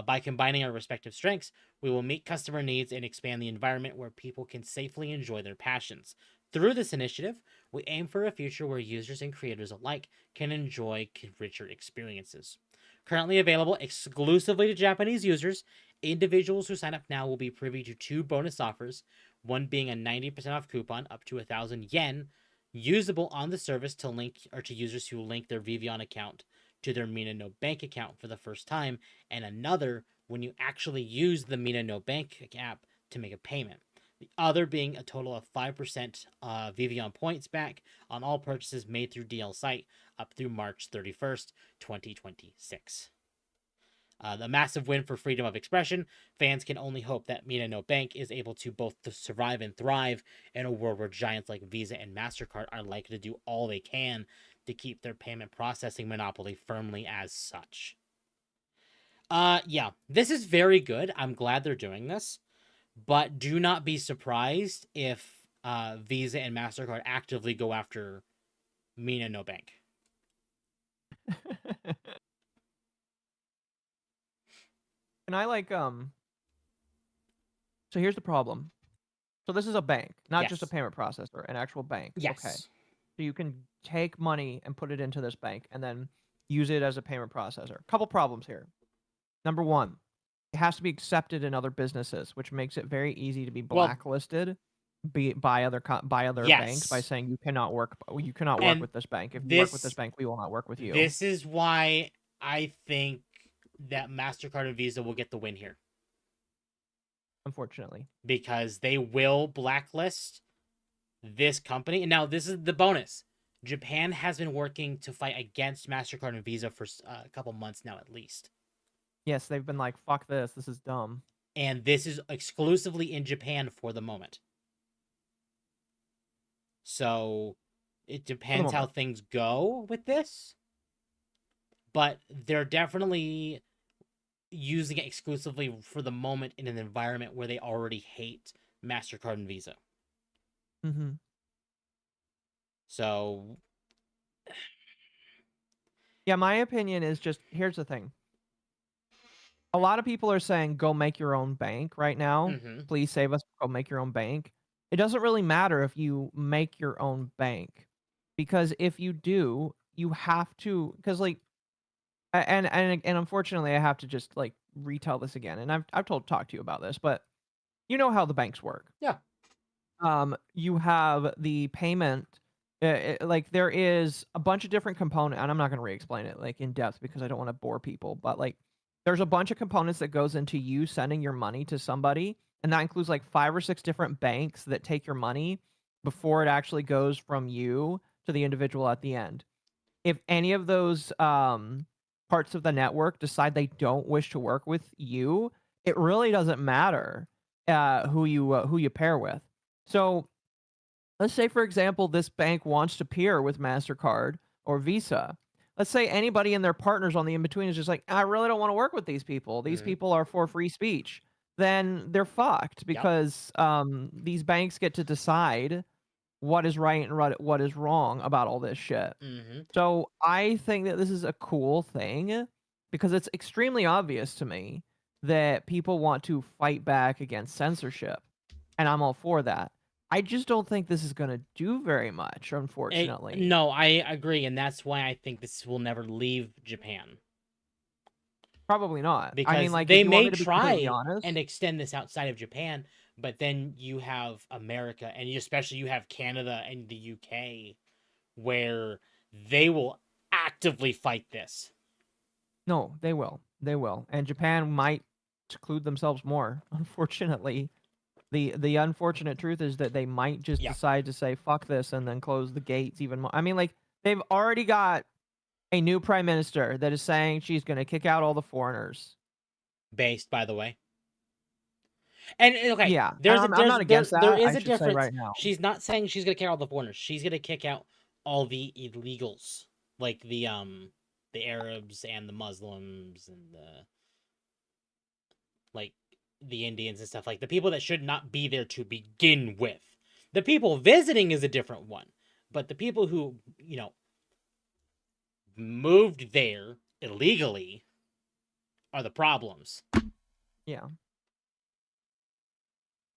By combining our respective strengths, we will meet customer needs and expand the environment where people can safely enjoy their passions. Through this initiative, we aim for a future where users and creators alike can enjoy richer experiences. Currently available exclusively to Japanese users, individuals who sign up now will be privy to 2 bonus offers, one being a 90% off coupon up to 1,000 yen, usable on the service to link or to users who link their Vivian account to their Mina no Bank account for the first time, and another when you actually use the Mina no Bank app to make a payment. The other being a total of 5% Vivian points back on all purchases made through DL Site up through March 31st, 2026. The massive win for freedom of expression, fans can only hope that Mina no Bank is able to both survive and thrive in a world where giants like Visa and MasterCard are likely to do all they can to keep their payment processing monopoly firmly as such. Yeah, this is very good. I'm glad they're doing this, but do not be surprised if Visa and MasterCard actively go after Mina no Bank. And I like so here's the problem. So this is a bank, not just a Yes. payment processor, an actual bank. Yes. Okay. So you can take money and put it into this bank and then use it as a payment processor. Couple problems here. Number one, it has to be accepted in other businesses, which makes it very easy to be Well, blacklisted by other banks by Yes. saying you cannot work And with this bank. If you work with this this bank, we will not work with you. this is why I think that MasterCard and Visa will get the win here. Unfortunately. Because they will blacklist this company. And now this is the bonus. Japan has been working to fight against MasterCard and Visa for a couple months now at least. Yes, they've been like, fuck this is dumb. And this is exclusively in Japan for the moment. So it depends how things go with this. But they're definitely using it exclusively for the moment in an environment where they already hate MasterCard and Visa. Mm-hmm. So yeah, my opinion is just, here's the thing. A lot of people are saying, go make your own bank right now. Mhm. Please save us, go make your own bank. It doesn't really matter if you make your own bank, because if you do, you have to, because like, and unfortunately, I have to just like retell this again. And I've talked to you about this, but you know how the banks work. Yeah. You have the payment. Like there is a bunch of different components, and I'm not going to re-explain it like in depth because I don't want to bore people. But like, there's a bunch of components that goes into you sending your money to somebody, and that includes like 5 or 6 different banks that take your money before it actually goes from you to the individual at the end. If any of those parts of the network decide they don't wish to work with you, it really doesn't matter who you pair with. So let's say, for example, this bank wants to peer with MasterCard or Visa. Let's say anybody and their partners on the in-between is just like, I really don't want to work with these people. These people are for free speech. then they're fucked because these banks get to decide what is right and what is wrong about all this shit. Mm-hmm. So I think that this is a cool thing because it's extremely obvious to me that people want to fight back against censorship, and I'm all for that. I just don't think this is going to do very much, unfortunately. No, I agree, and that's why I think this will never leave Japan. Probably not. Because I mean, like, they if you want may me to be completely try honest, and extend this outside of Japan, but then you have America, and especially you have Canada and the UK, where they will actively fight this. no, they will. They will. And Japan might seclude themselves more, unfortunately. The unfortunate truth is that they might just decide to say fuck this and then close the gates even more. I mean, like, they've already got a new prime minister that is saying she's going to kick out all the foreigners. Based, by the way. And okay, yeah, I'm not against that. There is I a should say difference. right now. She's not saying she's gonna kick out all the foreigners. She's gonna kick out all the illegals, like the Arabs and the Muslims and the Indians and stuff, like the people that should not be there to begin with. The people visiting is a different one, but the people who, moved there illegally are the problems. Yeah.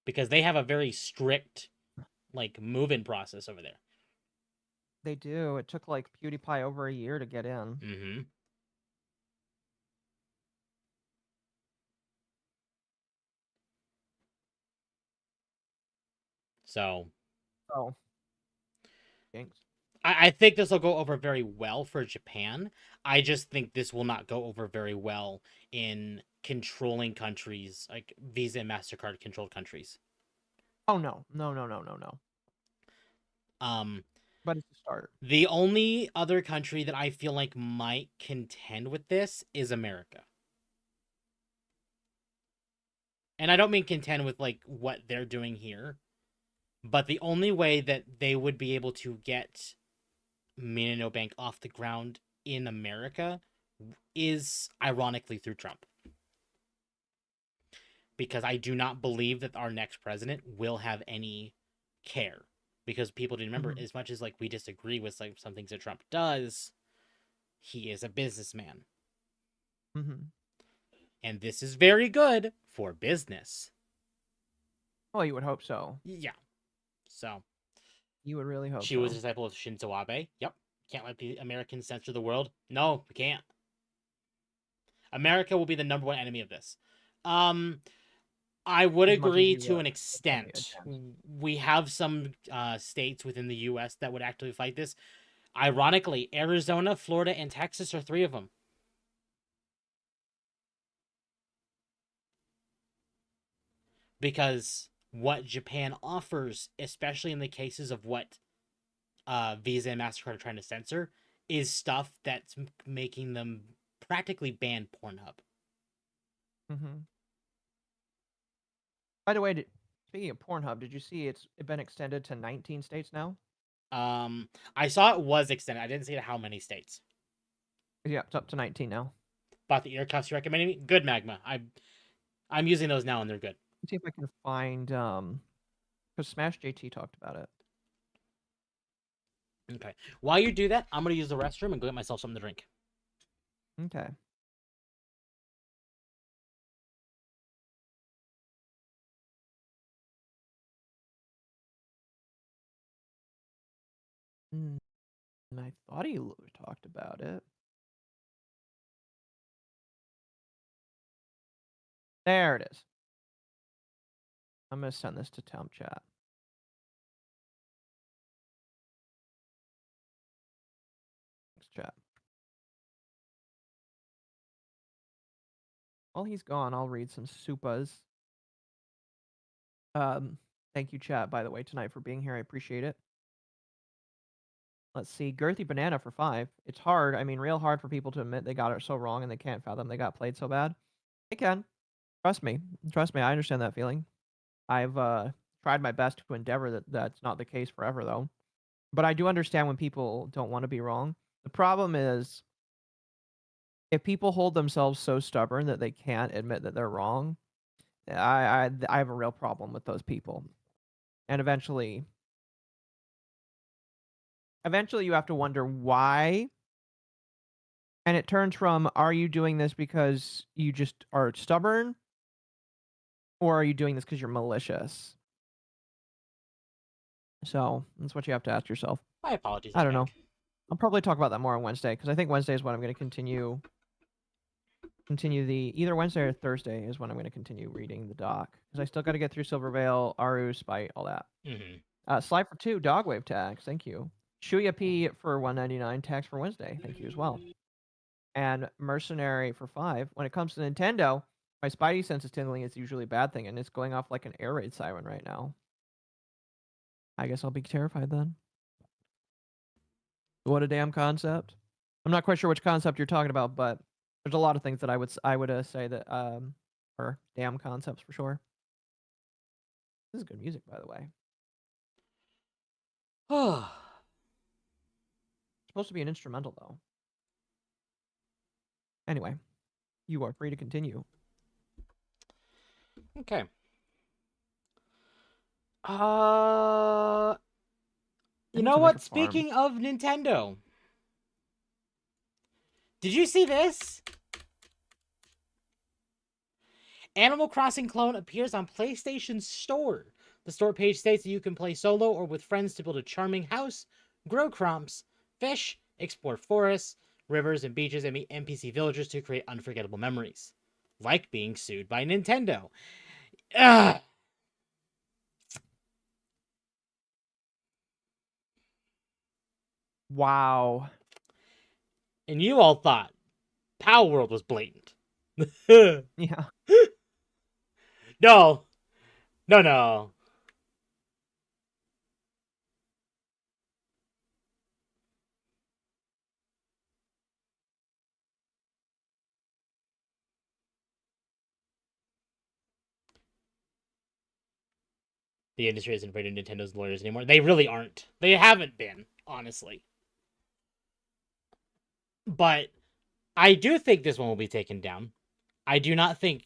Because they have a very strict, move-in process over there. They do. It took, like, PewDiePie over a year to get in. Mm-hmm. So. Oh. Thanks. I think this will go over very well for Japan. I just think this will not go over very well in controlling countries, like Visa and MasterCard controlled countries. Oh, no. No. But it's a start. The only other country that I feel like might contend with this is America. And I don't mean contend with, what they're doing here. But the only way that they would be able to get MommaOcco Bank off the ground in America is ironically through Trump. Because I do not believe that our next president will have any care. Because people do remember, as much as we disagree with some things that Trump does, he is a businessman. Mm-hmm. And this is very good for business. Well, you would hope so. Yeah. So. You would really hope She was a disciple of Shinzo Abe. Yep. Can't let the Americans censor the world. No, we can't. America will be the number one enemy of this. I would agree to an extent. We have some states within the U.S. that would actively fight this. Ironically, Arizona, Florida, and Texas are 3 of them. Because what Japan offers, especially in the cases of what Visa and MasterCard are trying to censor, is stuff that's making them practically ban Pornhub. Mm-hmm. By the way, speaking of Pornhub, did you see it's been extended to 19 states now? I saw it was extended. I didn't see how many states. Yeah, it's up to 19 now. Bought the ear cuffs you recommended me. Good, Magma. I'm using those now and they're good. Let's see if I can find because Smash JT talked about it. Okay. While you do that, I'm gonna use the restroom and go get myself something to drink. Okay. I thought he talked about it. There it is. I'm going to send this to TempChat. Chat. While he's gone, I'll read some supas. Thank you, chat, by the way, tonight for being here. I appreciate it. Let's see. Girthy Banana for 5. It's hard. I mean, real hard for people to admit they got it so wrong and they can't fathom they got played so bad. They can. Trust me. Trust me. I understand that feeling. I've tried my best to endeavor that that's not the case forever, though. But I do understand when people don't want to be wrong. The problem is, if people hold themselves so stubborn that they can't admit that they're wrong, I have a real problem with those people. And eventually you have to wonder why. And it turns from, are you doing this because you just are stubborn? Or are you doing this because you're malicious? So that's what you have to ask yourself. My apologies. I don't know. I'll probably talk about that more on Wednesday, because I think Wednesday is when I'm going to continue either Wednesday or Thursday is when I'm going to continue reading the doc, because I still got to get through Silvervale, Aru, Spite, all that. Slide for 2, Dogwave tags, thank you. Shuya P for 199 tags for Wednesday, thank you as well. And Mercenary for 5. When it comes to Nintendo, my Spidey sense is tingling. It's usually a bad thing, and it's going off like an air raid siren right now. I guess I'll be terrified then. What a damn concept. I'm not quite sure which concept you're talking about, but there's a lot of things that I would say that are damn concepts for sure. This is good music, by the way. It's supposed to be an instrumental, though. Anyway, you are free to continue. Okay. You know what? Speaking of Nintendo, did you see this? Animal Crossing clone appears on PlayStation Store. The store page states that you can play solo or with friends to build a charming house, grow crops, fish, explore forests, rivers, and beaches, and meet NPC villagers to create unforgettable memories. Like being sued by Nintendo. Ugh. Wow. And you all thought Power World was blatant. Yeah. No. No. The industry isn't afraid of Nintendo's lawyers anymore. They really aren't. They haven't been, honestly. But I do think this one will be taken down. I do not think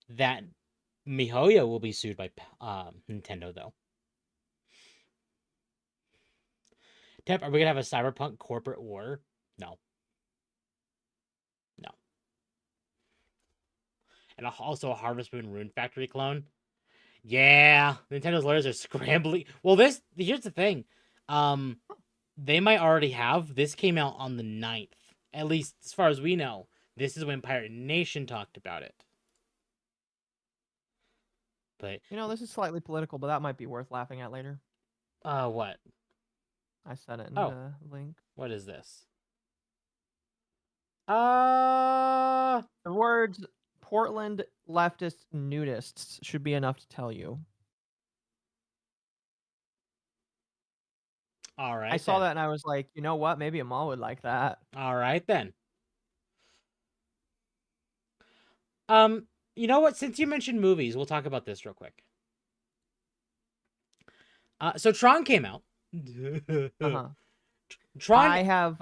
that MiHoYo will be sued by Nintendo, though. Temp, are we going to have a cyberpunk corporate war? No. And also a Harvest Moon Rune Factory clone? Yeah, Nintendo's lawyers are scrambling. Well, here's the thing. They might already have. This came out on the 9th. At least, as far as we know. This is when Pirate Nation talked about it. But this is slightly political, but that might be worth laughing at later. What? I sent it in the link. What is this? The words Portland leftist nudists should be enough to tell you. All right. I saw that and I was like, you know what? Maybe Amal would like that. All right then. You know what? Since you mentioned movies, we'll talk about this real quick. So Tron came out. Tron. I have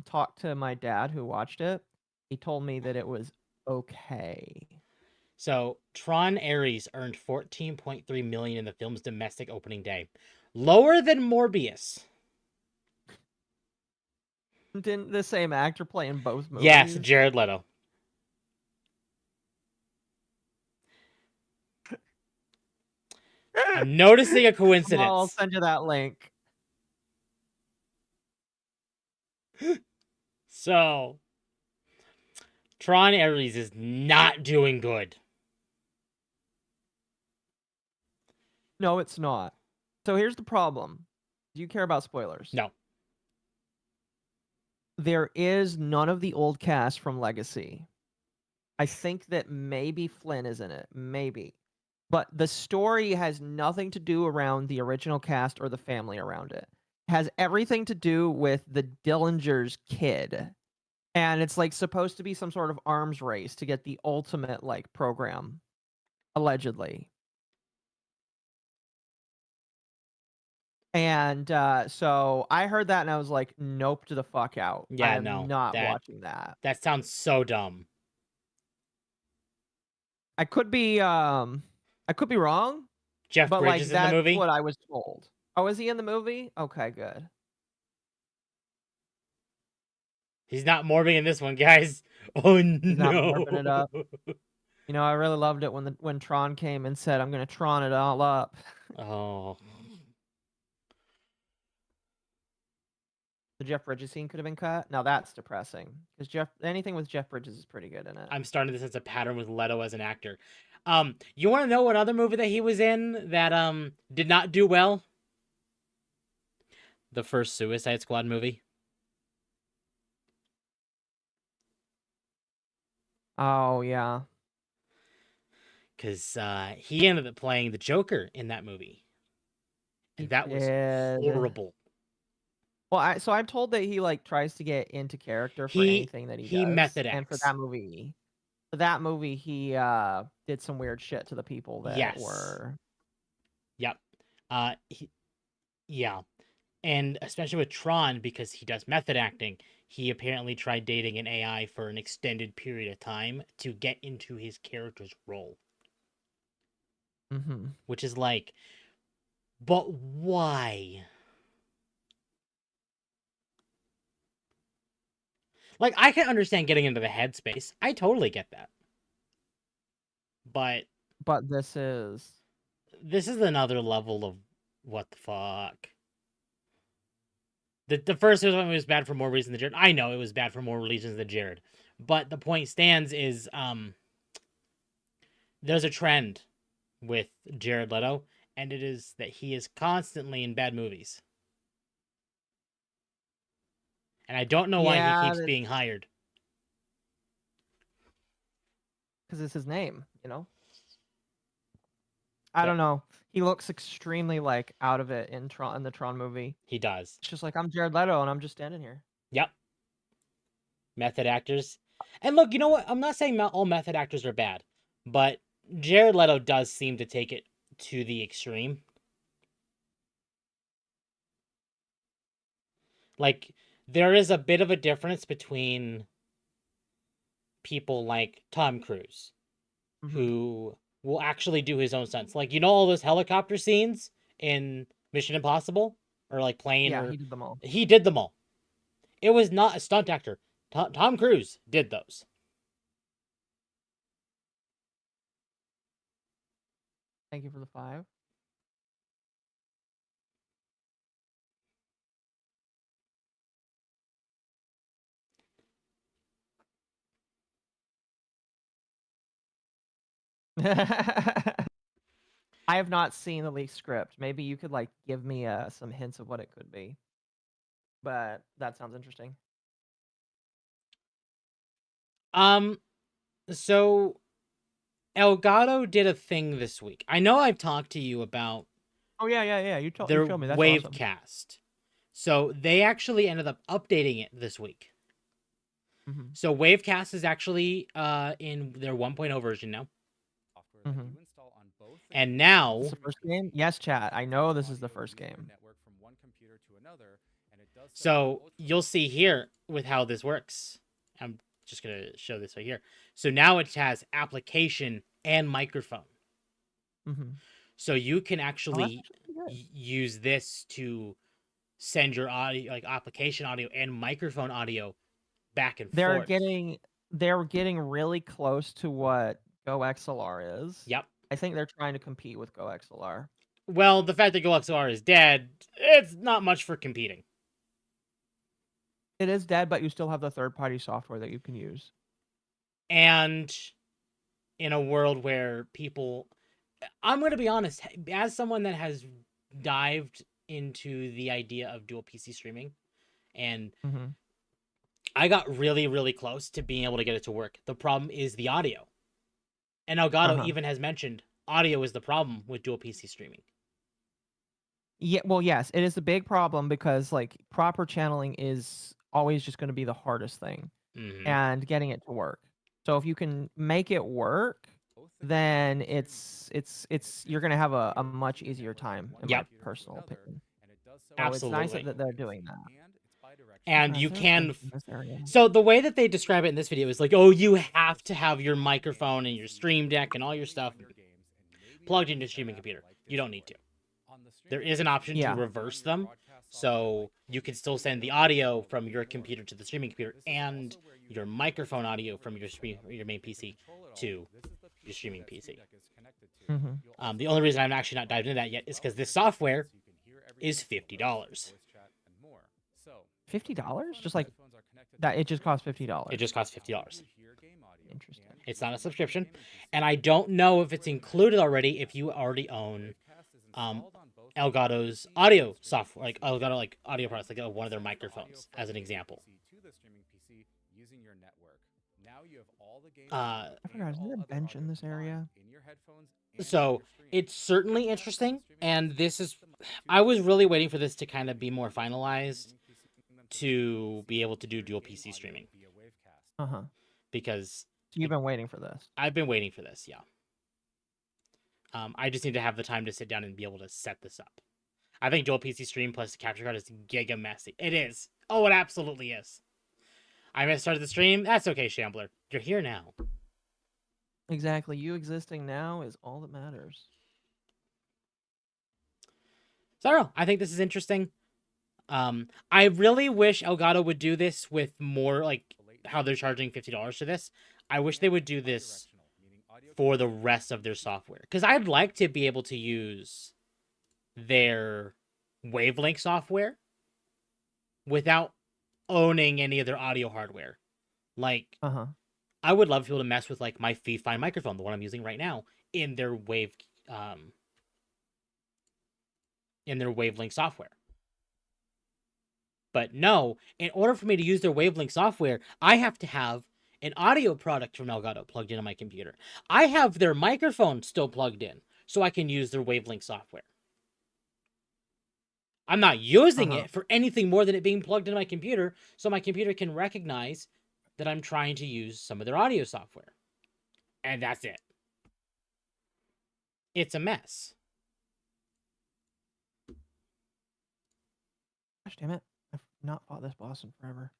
talked to my dad who watched it. He told me that it was okay. So Tron Ares earned $14.3 million in the film's domestic opening day, lower than Morbius. Didn't the same actor play in both movies? Yes, Jared Leto. I'm noticing a coincidence. I'll send you that link. So, Tron Ares is not doing good. No, it's not. So here's the problem. Do you care about spoilers? No. There is none of the old cast from Legacy. I think that maybe Flynn is in it. Maybe. But the story has nothing to do around the original cast or the family around it. It has everything to do with the Dillinger's kid. And it's like supposed to be some sort of arms race to get the ultimate like program. Allegedly. And so I heard that and I was like, nope to the fuck out. Yeah, I'm not watching that. That sounds so dumb. I could be wrong, Jeff but like Bridges in the that's movie. what I was told. Oh, is he in the movie? Okay, good. He's not morbing in this one, guys. Oh He's not no! warping it up. You know, I really loved it when Tron came and said, "I'm gonna Tron it all up." Oh, The Jeff Bridges scene could have been cut. Now that's depressing because anything with Jeff Bridges is pretty good in it. I'm starting to sense a pattern with Leto as an actor. You want to know what other movie that he was in that did not do well? The first Suicide Squad movie. Oh yeah. Because he ended up playing the Joker in that movie. And that was horrible. Well, so I'm told that he like tries to get into character for anything that he does. Method and for acts. that movie, he did some weird shit to the people that were. Yep. Yeah. And especially with Tron, because he does method acting, he apparently tried dating an AI for an extended period of time to get into his character's role. Mm-hmm. Which is like, but why? Like, I can understand getting into the headspace. I totally get that. But this is another level of what the fuck. The first one was bad for more reasons than Jared. I know it was bad for more reasons than Jared. But the point stands is there's a trend with Jared Leto, and it is that he is constantly in bad movies. And I don't know why he keeps being hired. Because it's his name, you know? I don't know. He looks extremely like out of it in the Tron movie. He does. It's just like, I'm Jared Leto and I'm just standing here. Yep. Method actors. And look, you know what? I'm not saying all method actors are bad, but Jared Leto does seem to take it to the extreme. Like, there is a bit of a difference between people like Tom Cruise, who will actually do his own stunts. Like, you know all those helicopter scenes in Mission Impossible? Or like plane? Yeah, he did them all. He did them all. It was not a stunt actor. Tom Cruise did those. Thank you for the 5. I have not seen the leaked script. Maybe you could like give me some hints of what it could be. But that sounds interesting. So Elgato did a thing this week. I know I've talked to you about. Oh yeah. You showed me. That's Wavecast. Awesome. So they actually ended up updating it this week. So Wavecast is actually in their 1.0 version now. And now this is the first game? Yes, chat. I know this is the first game. So you'll see here with how this works. I'm just going to show this right here. So now it has application and microphone. So you can actually use this to send your audio, like application audio and microphone audio, back and forth. They're getting really close to what GoXLR is. Yep. I think they're trying to compete with GoXLR. Well, the fact that GoXLR is dead, it's not much for competing. It is dead, but you still have the third-party software that you can use. And in a world where people... I'm going to be honest, as someone that has dived into the idea of dual PC streaming, and I got really, really close to being able to get it to work. The problem is the audio. And Elgato even has mentioned audio is the problem with dual PC streaming. Yeah, well, yes, it is a big problem because like proper channeling is always just going to be the hardest thing, and getting it to work. So if you can make it work, then it's you're going to have a much easier time, in my personal opinion. So Absolutely. it's nice that they're doing that. And you there's can. things in this area. So the way that they describe it in this video is like, oh, you have to have your microphone and your stream deck and all your stuff plugged into your streaming computer. You don't need to. There is an option to reverse them, so you can still send the audio from your computer to the streaming computer and your microphone audio from your main PC to your streaming PC. The only reason I'm actually not diving into that yet is because this software is $50. $50? Just like that? It just costs $50. It just costs $50. Interesting. It's not a subscription, and I don't know if it's included already if you already own Elgato's audio software, like Elgato like audio products, like one of their microphones, as an example. I forgot, is there a bench in this area? So it's certainly interesting, and this is, I was really waiting for this to kind of be more finalized to be able to do dual PC streaming. Because you've been waiting for this. I've been waiting for this, yeah. I just need to have the time to sit down and be able to set this up. I think dual PC stream plus the capture card is giga messy. It is. Oh, it absolutely is. I missed started the stream. That's okay, Shambler. You're here now. Exactly. You existing now is all that matters. So I don't know. I think this is interesting. I really wish Elgato would do this with more, like, how they're charging $50 for this. I wish they would do this for the rest of their software. Because I'd like to be able to use their Wavelink software without owning any of their audio hardware. Like, I would love to be able to mess with, like, my Fee-Fi microphone, the one I'm using right now, in their Wavelink software. But no, in order for me to use their Wavelink software, I have to have an audio product from Elgato plugged into my computer. I have their microphone still plugged in, so I can use their Wavelink software. I'm not using it for anything more than it being plugged into my computer, so my computer can recognize that I'm trying to use some of their audio software. And that's it. It's a mess. Gosh damn it. I've not fought this boss in forever.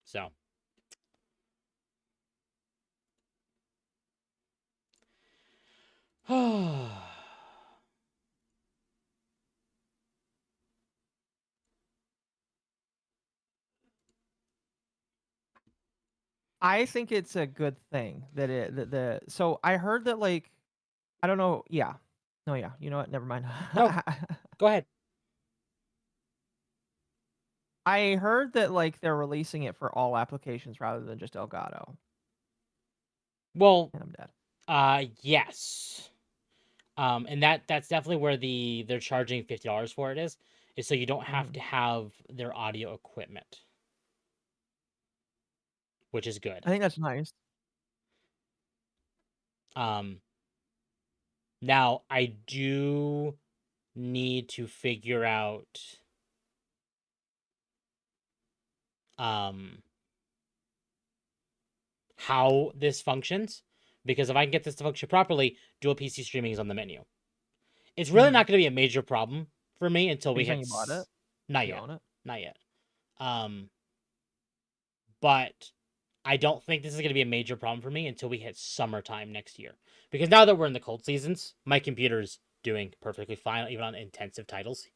So. I think it's a good thing that so I heard that, like, I don't know, you know what, never mind. No, go ahead. I heard that, like, they're releasing it for all applications rather than just Elgato. Well, and I'm dead. Yes. And that's definitely where they're charging $50 for it is so you don't have to have their audio equipment, which is good. I think that's nice. Now I do need to figure out how this functions, because if I can get this to function properly, dual PC streaming is on the menu. It's really not going to be a major problem for me until we hit. You bought it? Not You yet. own it? Not yet. But I don't think this is going to be a major problem for me until we hit summertime next year. Because now that we're in the cold seasons, my computer's doing perfectly fine, even on intensive titles.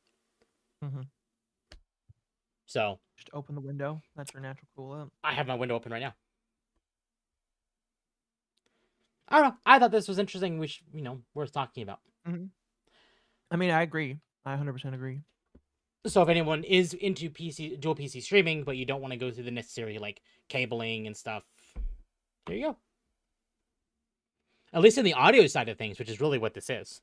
So just open the window. That's your natural cool up. I have my window open right now. I don't know. I thought this was interesting. Worth talking about. I mean, I agree. I 100% agree. So if anyone is into dual PC streaming, but you don't want to go through the necessary, like, cabling and stuff, there you go. At least in the audio side of things, which is really what this is.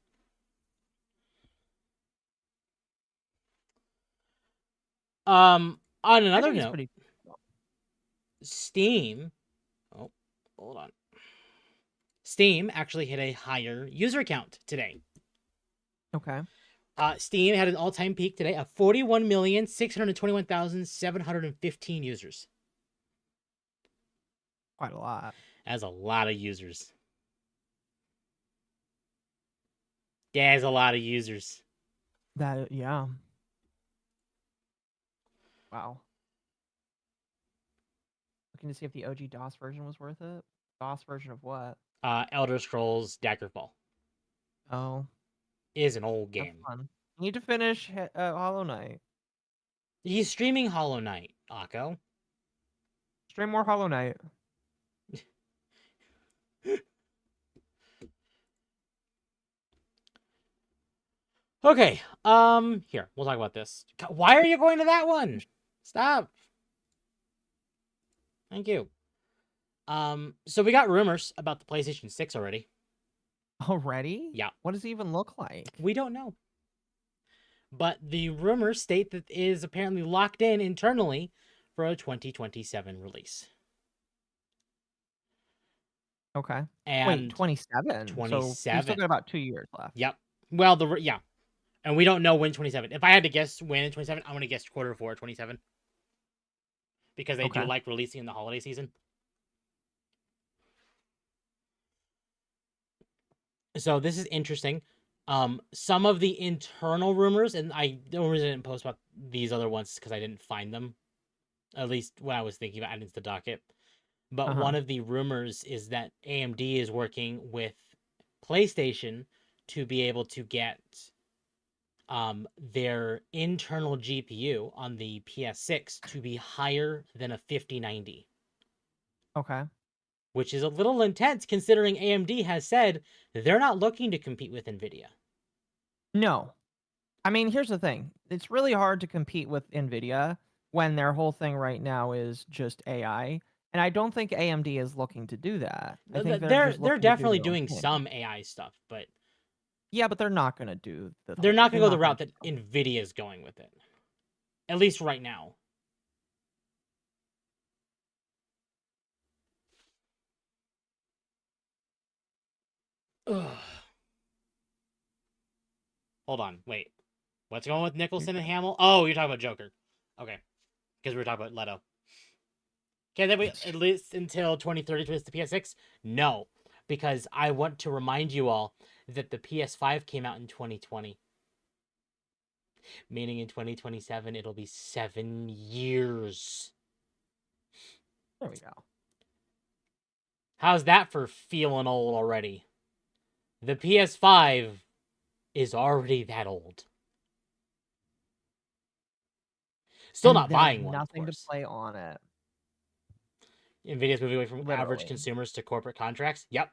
On another note, Steam. Oh, hold on. Steam actually hit a higher user count today. Okay. Steam had an all-time peak today of 41,621,715 users. Quite a lot. That's a lot of users. That's a lot of users. Yeah. Wow. Looking to see if the OG DOS version was worth it. DOS version of what? Elder Scrolls Daggerfall Oh, is an old have game. fun. You need to finish Hollow Knight. He's streaming Hollow Knight, Akko. Stream more Hollow Knight. Okay, here, we'll talk about this. Why are you going to that one? Stop. Thank you. So we got rumors about the PlayStation 6 already. Already? Yeah. What does it even look like? We don't know. But the rumors state that it is apparently locked in internally for a 2027 release. Okay. And Wait, 27? So we 27. still got about 2 years left. Yep. Well, yeah. And we don't know when 27. If I had to guess when in 27, I'm going to guess Q4 27. Because they do like releasing in the holiday season. So this is interesting. Some of the internal rumors, and I didn't post about these other ones because I didn't find them. At least when I was thinking about adding to the docket. But one of the rumors is that AMD is working with PlayStation to be able to get their internal GPU on the PS6 to be higher than a 5090. Okay. Which is a little intense considering AMD has said they're not looking to compete with NVIDIA. No. I mean, here's the thing. It's really hard to compete with NVIDIA when their whole thing right now is just AI. And I don't think AMD is looking to do that. I think they're definitely doing some AI stuff, but yeah, but they're not going to do they're not going to go the route that NVIDIA is going with it. At least right now. Ugh. Hold on, wait. What's going on with Nicholson and Hamill? Oh, you're talking about Joker. Okay. Because we were talking about Leto. Can they wait at least until 2030 to the PS6? No. Because I want to remind you all that the PS5 came out in 2020. Meaning in 2027, it'll be 7 years. There we go. How's that for feeling old already? The PS5 is already that old. Still not buying one. Nothing to play on it. NVIDIA's moving away from average consumers to corporate contracts. Yep.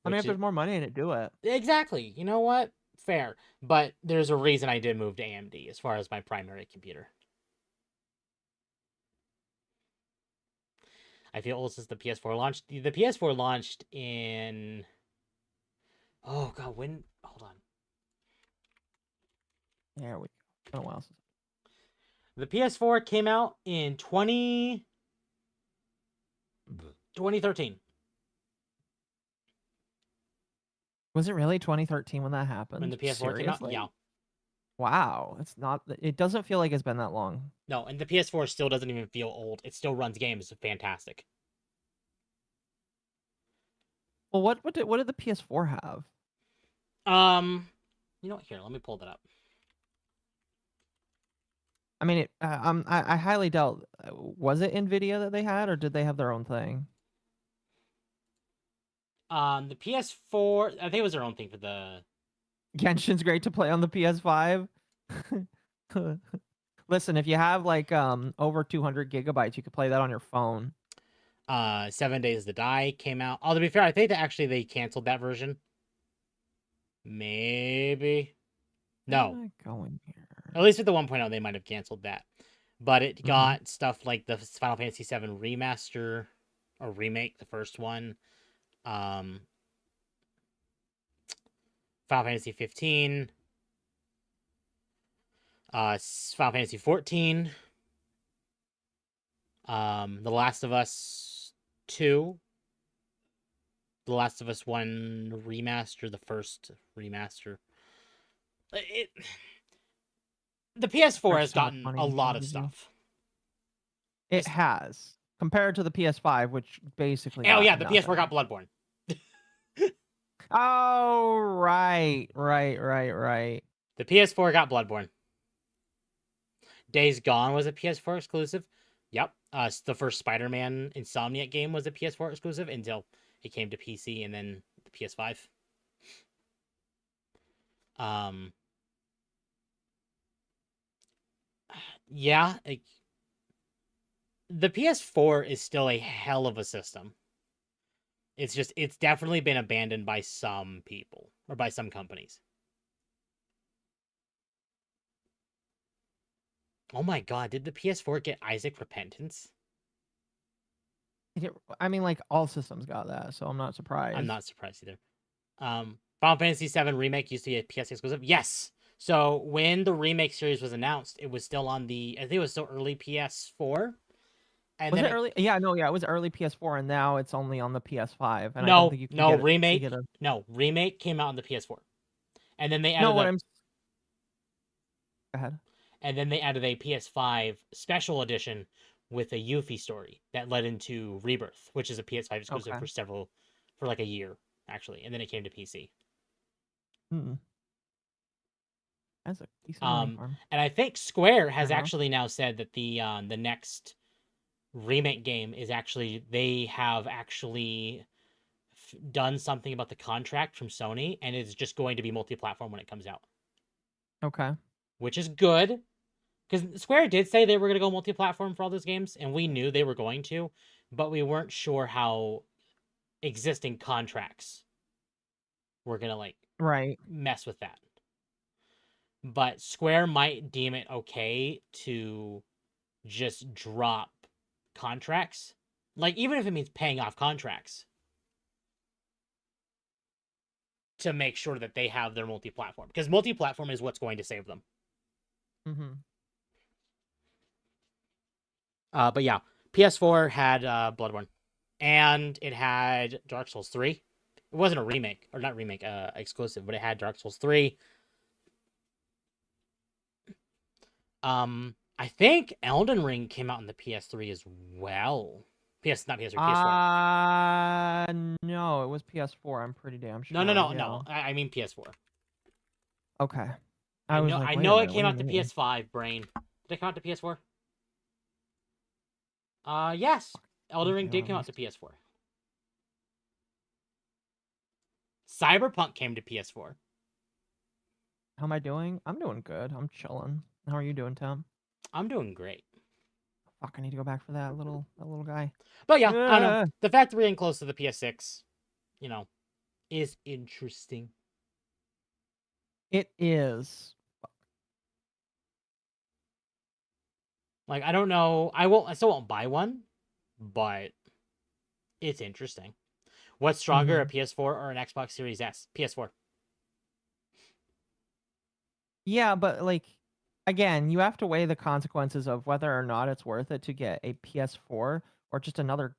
I mean, if there's more money in it, do it. Exactly. You know what? Fair. But there's a reason I did move to AMD as far as my primary computer. I feel old since the PS4 launched. The PS4 launched in... Oh, God, when... Hold on. There we go. It's been a while since... The PS4 came out in 2013. Was it really 2013 when that happened? When the PS4 came out? Yeah. Wow. It's not... It doesn't feel like it's been that long. No, and the PS4 still doesn't even feel old. It still runs games. It's fantastic. Well, what did the PS4 have? You know what? Here, let me pull that up. I mean, I highly doubt. Was it NVIDIA that they had, or did they have their own thing? The PS4, I think it was their own thing for the... Genshin's great to play on the PS5. Listen, if you have like over 200 gigabytes, you could play that on your phone. 7 Days to Die came out. Oh, to be fair, I think that actually they canceled that version. Maybe. No. Where am I going here? At least with the 1.0, they might have canceled that. But it got stuff like the Final Fantasy VII remaster or remake, the first one. Final Fantasy 15. Final Fantasy 14. The Last of Us 2. The Last of Us 1 remaster, the first remaster. The PS4 has gotten a lot of stuff. It has. Compared to the PS5, which basically... Oh, yeah, the PS4 got Bloodborne. Oh, right. The PS4 got Bloodborne. Days Gone was a PS4 exclusive. Yep. The first Spider-Man Insomniac game was a PS4 exclusive until it came to PC and then the PS5. Yeah, like, the PS4 is still a hell of a system. It's definitely been abandoned by some people or by some companies. Oh my god, did the PS4 get Isaac Repentance? I mean, like, all systems got that, so I'm not surprised. I'm not surprised either. Final Fantasy VII Remake used to be a PS exclusive. Yes. So when the remake series was announced, it was still on I think it was still early PS4. And was then it early? Yeah, no, yeah, it was early PS4, and now it's only on the PS5. And I No, don't think you can no, get it, remake. get a... No, remake came out on the PS4, and then they added No, what I'm... Go ahead. and then they added a PS5 special edition with a Yuffie story that led into Rebirth, which is a PS5 exclusive Okay. for like a year actually, and then it came to PC. That's a decent money farm. And I think Square has actually now said that the next remake game is actually they have actually done something about the contract from Sony, and it's just going to be multi-platform when it comes out. Okay. Which is good, because Square did say they were going to go multi-platform for all those games, and we knew they were going to, but we weren't sure how existing contracts were going to like mess with that. But Square might deem it okay to just drop contracts, like even if it means paying off contracts, to make sure that they have their multi-platform, because multi-platform is what's going to save them. But yeah, PS4 had Bloodborne, and it had Dark Souls 3. It wasn't a remake, or not remake, exclusive, but it had Dark Souls 3. I think Elden Ring came out on the PS3 as well. Not PS3, PS4. No, it was PS4. I'm pretty damn sure. No. I mean PS4. Okay. I know it came out to PS5, brain. Did it come out to PS4? Yes. Elden Ring did come out to PS4. Cyberpunk came to PS4. How am I doing? I'm doing good. I'm chilling. How are you doing, Tom? I'm doing great. Fuck, I need to go back for that little guy. But yeah, I don't know. The fact that we're getting close to the PS6, is interesting. It is. Like, I don't know. I still won't buy one, but it's interesting. What's stronger, a PS4 or an Xbox Series S? PS4. Yeah, but like, again, you have to weigh the consequences of whether or not it's worth it to get a PS4 or just another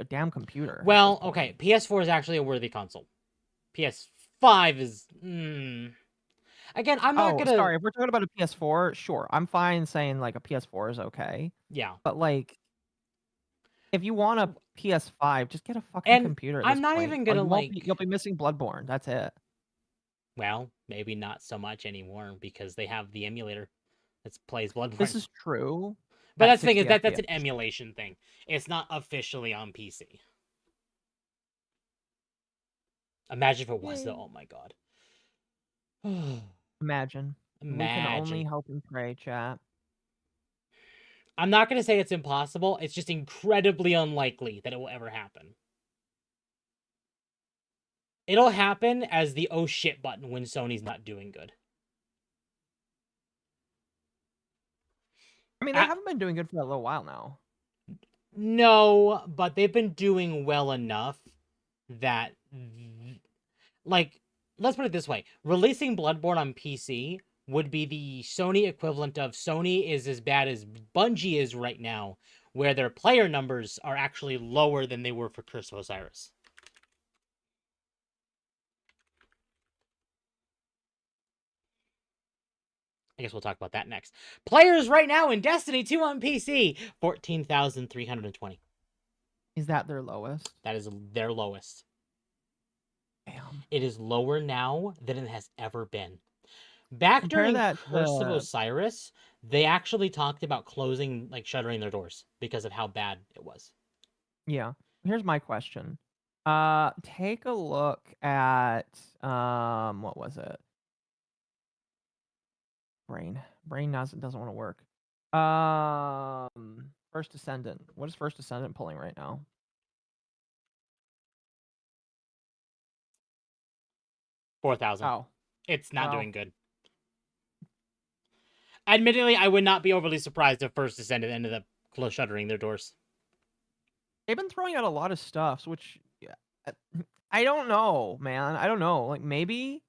damn computer. Well, okay, PS4 is actually a worthy console. PS5 is... Again, I'm not gonna... sorry, if we're talking about a PS4, sure. I'm fine saying, like, a PS4 is okay. Yeah. But, like, if you want a PS5, just get a fucking computer at this I'm not point. even gonna, You'll be missing Bloodborne. That's it. Well, maybe not so much anymore, because they have the emulator that plays Bloodborne. This is true. But that's the thing, is that's an emulation thing. It's not officially on PC. Imagine if it was, though. Oh, my God. Imagine. We can only hope and pray, chat. I'm not going to say it's impossible. It's just incredibly unlikely that it will ever happen. It'll happen as the oh shit button when Sony's not doing good. I mean, they haven't been doing good for a little while now. No, but they've been doing well enough that, like, let's put it this way. Releasing Bloodborne on PC would be the Sony equivalent of Sony is as bad as Bungie is right now, where their player numbers are actually lower than they were for Curse of Osiris. I guess we'll talk about that next. Players right now in Destiny 2 on PC, 14,320. Is that their lowest? That is their lowest. Damn. It is lower now than it has ever been. Back Compare during that Curse of to Osiris, they actually talked about closing, like shuttering their doors because of how bad it was. yeah. Here's my question. Take a look at what was it? Brain doesn't want to work. First Descendant. What is First Descendant pulling right now? $4,000. Oh, It's not well, doing good. Admittedly, I would not be overly surprised if First Descendant ended up shuttering their doors. they've been throwing out a lot of stuff, which I don't know, man. I don't know. Like maybe,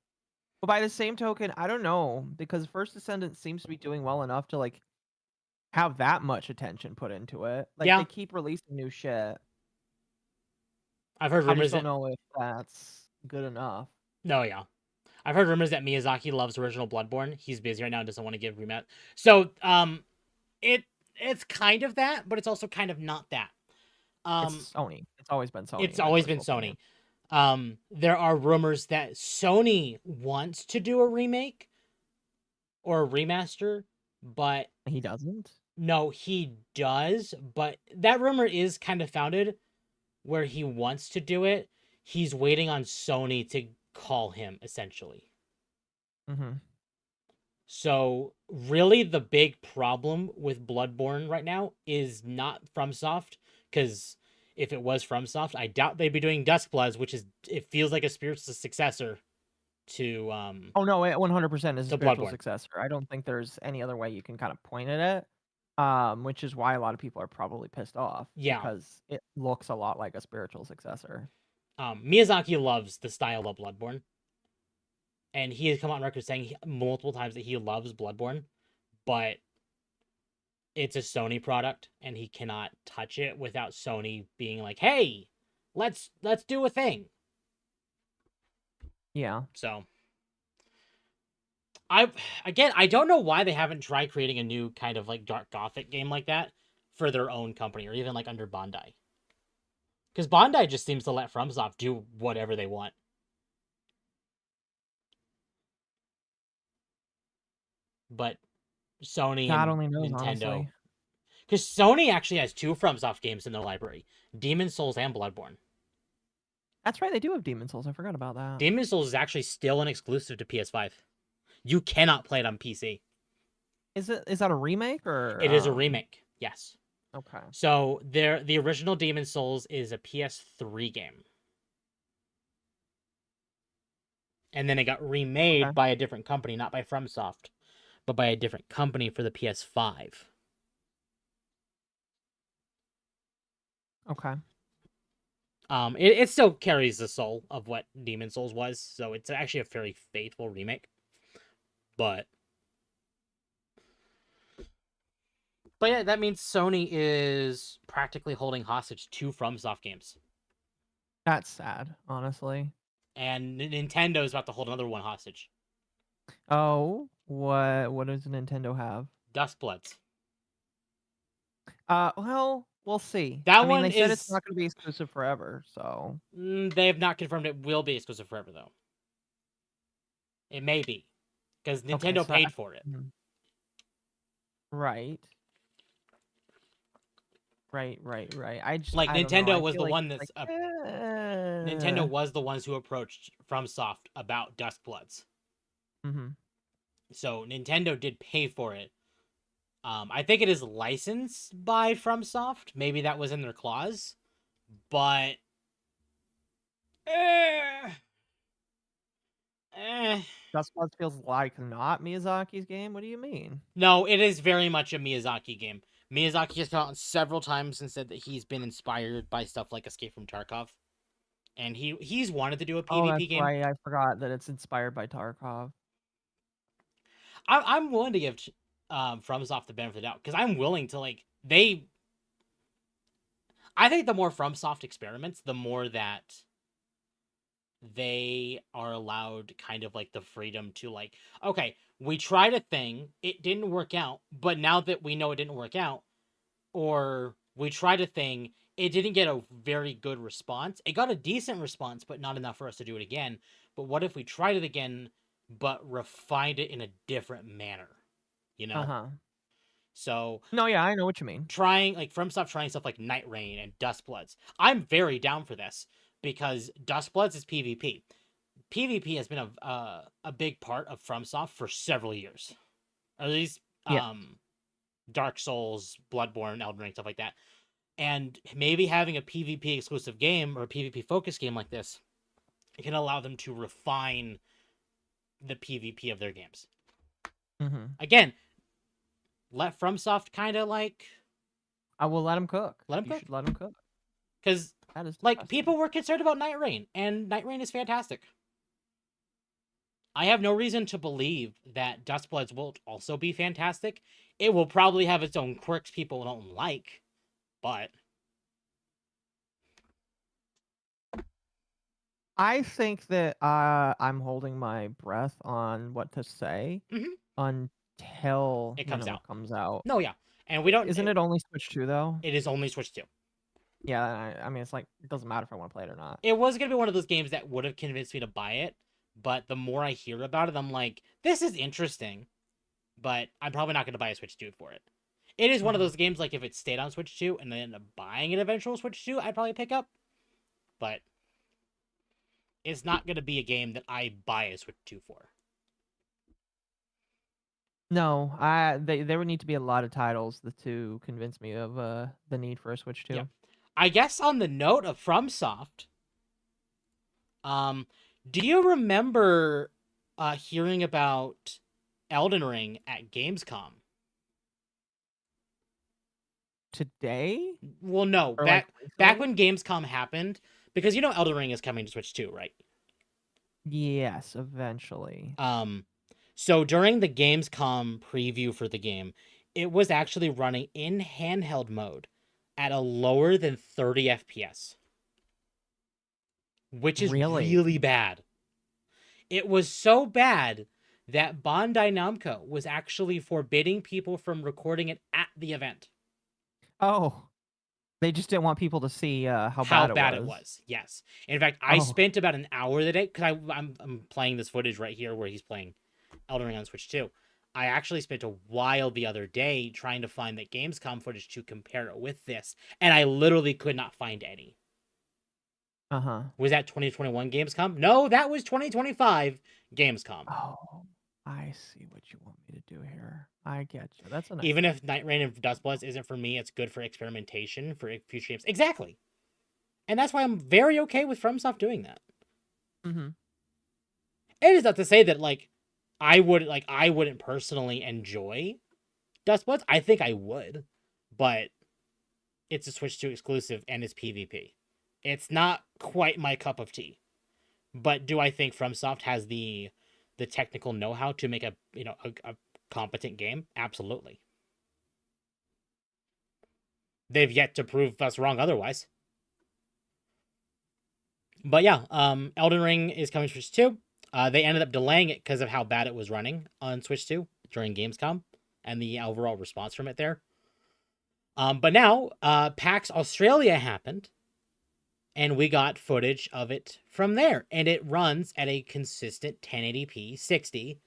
but by the same token, I don't know because First Descendant seems to be doing well enough to like have that much attention put into it. Like Yeah. they keep releasing new shit. I've heard I just rumors don't that know if that's good enough. no, yeah. I've heard rumors that Miyazaki loves original Bloodborne. He's busy right now and doesn't want to give rematch. So, it's kind of that, but it's also kind of not that. It's Sony. It's always been Sony. It's in my always been personal Sony. opinion. There are rumors that Sony wants to do a remake or a remaster, but He doesn't. no, he does. But that rumor is kind of founded where he wants to do it. He's waiting on Sony to call him, essentially. Mm-hmm. So, really, the big problem with Bloodborne right now is not FromSoft, because if it was FromSoft, I doubt they'd be doing Duskbloods, which is, it feels like a spiritual successor to Oh no, it 100% is a to spiritual Bloodborne. successor. I don't think there's any other way you can kind of point at it. Which is why a lot of people are probably pissed off. Yeah. Because it looks a lot like a spiritual successor. Miyazaki loves the style of Bloodborne, and he has come on record saying multiple times that he loves Bloodborne, but it's a Sony product, and he cannot touch it without Sony being like, "Hey, let's do a thing." Yeah. So, I don't know why they haven't tried creating a new kind of like dark gothic game like that for their own company or even like under Bandai. Because Bandai just seems to let FromSoft do whatever they want. But Sony God and only knows, Nintendo. honestly. Because Sony actually has 2 FromSoft games in their library: Demon Souls and Bloodborne. That's right, they do have Demon Souls. I forgot about that. Demon Souls is actually still an exclusive to PS5. You cannot play it on PC. Is that a remake or? It is a remake, yes. Okay. So the original Demon Souls is a PS3 game. And then it got remade by a different company, not by FromSoft, but by a different company for the PS5. Okay. It still carries the soul of what Demon Souls was, so it's actually a fairly faithful remake. But yeah, that means Sony is practically holding hostage 2 FromSoft games. That's sad, honestly. And Nintendo is about to hold another one hostage. Oh, what does Nintendo have? Duskbloods. Well, we'll see. That I mean, one they said is it's not going to be exclusive forever, so. They have not confirmed it will be exclusive forever, though. It may be, because Nintendo so paid for it. Right. I just Like I don't know. Nintendo I was feel the like one it's that's like, Nintendo was the ones who approached FromSoft about Duskbloods. Mm-hmm. So Nintendo did pay for it. I think it is licensed by FromSoft. Maybe that was in their clause, but Duskbloods feels like not Miyazaki's game. What do you mean? No, it is very much a Miyazaki game. Miyazaki has come out several times and said that he's been inspired by stuff like Escape from Tarkov, and he's wanted to do a PvP that's game. right. I forgot that it's inspired by Tarkov. I'm willing to give FromSoft the benefit of the doubt, because I'm willing to I think the more FromSoft experiments, the more that they are allowed kind of like the freedom to like, okay, we tried a thing, it didn't work out, but now that we know it didn't work out, or we tried a thing, it didn't get a very good response. It got a decent response, but not enough for us to do it again. But what if we tried it again but refined it in a different manner. You know? So No, yeah, I know what you mean. FromSoft trying stuff like Night Rain and Dustbloods. I'm very down for this because Dustbloods is PvP. PvP has been a big part of FromSoft for several years. Or at least Yeah. Dark Souls, Bloodborne, Elden Ring, stuff like that. And maybe having a PvP exclusive game or a PvP focused game like this can allow them to refine the PvP of their games. Again, let FromSoft kind of like... I will let them cook. Let them You cook. should let them cook. Because, That is like, disgusting. people were concerned about Night Rain, and Night Rain is fantastic. I have no reason to believe that Dustbloods won't also be fantastic. It will probably have its own quirks people don't like, but... I think that I'm holding my breath on what to say until It comes out. comes out. No, yeah. And we don't... Isn't it only Switch 2, though? It is only Switch 2. Yeah, I mean, it's like, it doesn't matter if I want to play it or not. It was going to be one of those games that would have convinced me to buy it, but the more I hear about it, I'm like, this is interesting, but I'm probably not going to buy a Switch 2 for it. It is one of those games, like, if it stayed on Switch 2 and then end up buying an eventual Switch 2, I'd probably pick up. But it's not going to be a game that I buy a Switch 2 for. No, there would need to be a lot of titles to convince me of the need for a Switch 2. Yeah. I guess on the note of FromSoft, do you remember hearing about Elden Ring at Gamescom? Today? Well, no, Or, back like, when Gamescom happened, because you know Elden Ring is coming to Switch 2, right? Yes, eventually. So during the Gamescom preview for the game, it was actually running in handheld mode at a lower than 30 FPS. Which is really bad. It was so bad that Bandai Namco was actually forbidding people from recording it at the event. Oh. They just didn't want people to see how bad it was. Yes. In fact, I spent about an hour the day, because I'm playing this footage right here where he's playing Elden Ring on Switch 2. I actually spent a while the other day trying to find that Gamescom footage to compare it with this, and I literally could not find any. Was that 2021 Gamescom? No, that was 2025 Gamescom. Oh, I see what you want me to do here. I get you. That's a nice Even if Night Rain and Dustbloods isn't for me, it's good for experimentation for future games. Exactly. And that's why I'm very okay with FromSoft doing that. It is not to say that I wouldn't personally enjoy Dustbloods. I think I would, but it's a Switch 2 exclusive and it's PvP. It's not quite my cup of tea. But do I think FromSoft has the technical know-how to make a competent game? Absolutely. They've yet to prove us wrong otherwise. But yeah, Elden Ring is coming to Switch 2. They ended up delaying it because of how bad it was running on Switch 2 during Gamescom and the overall response from it there. But now, PAX Australia happened, and we got footage of it from there. And it runs at a consistent 1080p 60,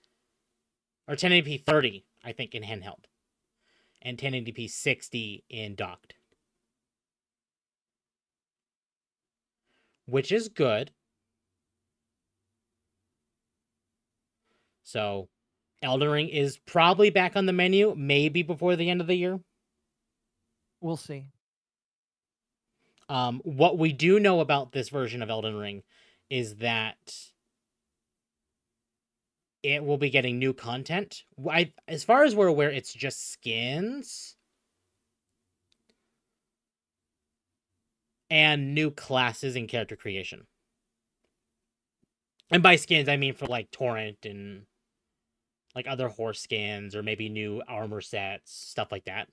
or 1080p 30, I think, in handheld, and 1080p 60 in docked. Which is good. So, Elden Ring is probably back on the menu, maybe before the end of the year. We'll see. What we do know about this version of Elden Ring is that it will be getting new content. As far as we're aware, it's just skins and new classes and character creation. And by skins, I mean for Torrent and other horse skins, or maybe new armor sets, stuff like that.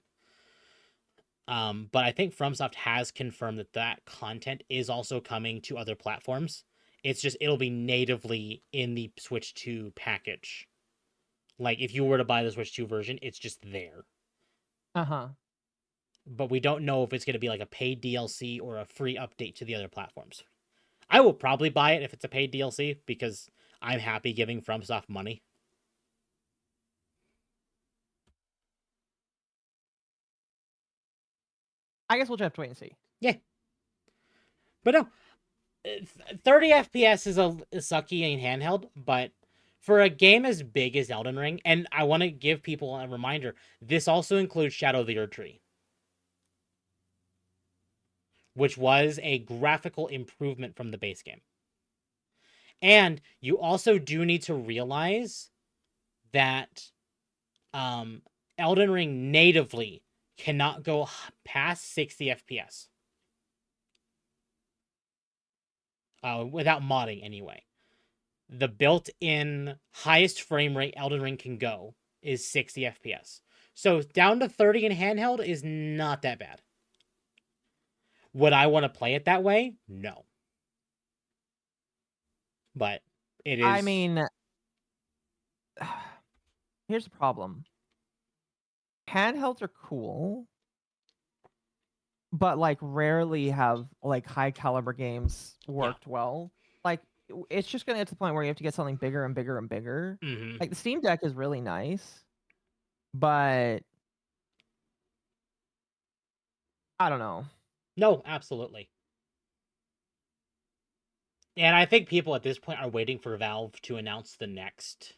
But I think FromSoft has confirmed that content is also coming to other platforms. It's just, it'll be natively in the Switch 2 package. If you were to buy the Switch 2 version, it's just there. But we don't know if it's going to be a paid DLC or a free update to the other platforms. I will probably buy it if it's a paid DLC, because I'm happy giving FromSoft money. I guess we'll just have to wait and see. Yeah. But no, 30 FPS is a sucky in handheld, but for a game as big as Elden Ring, and I want to give people a reminder, this also includes Shadow of the Erdtree, which was a graphical improvement from the base game. And you also do need to realize that Elden Ring natively cannot go past 60 FPS. Without modding, anyway. The built-in highest frame rate Elden Ring can go is 60 FPS. So down to 30 in handheld is not that bad. Would I want to play it that way? No. But it is... I mean, here's the problem. Handhelds are cool, but like rarely have like high caliber games worked well. Like it's just gonna get to the point where you have to get something bigger and bigger and bigger. Mm-hmm. Like the Steam Deck is really nice, but I don't know. No, absolutely. And I think people at this point are waiting for Valve to announce the next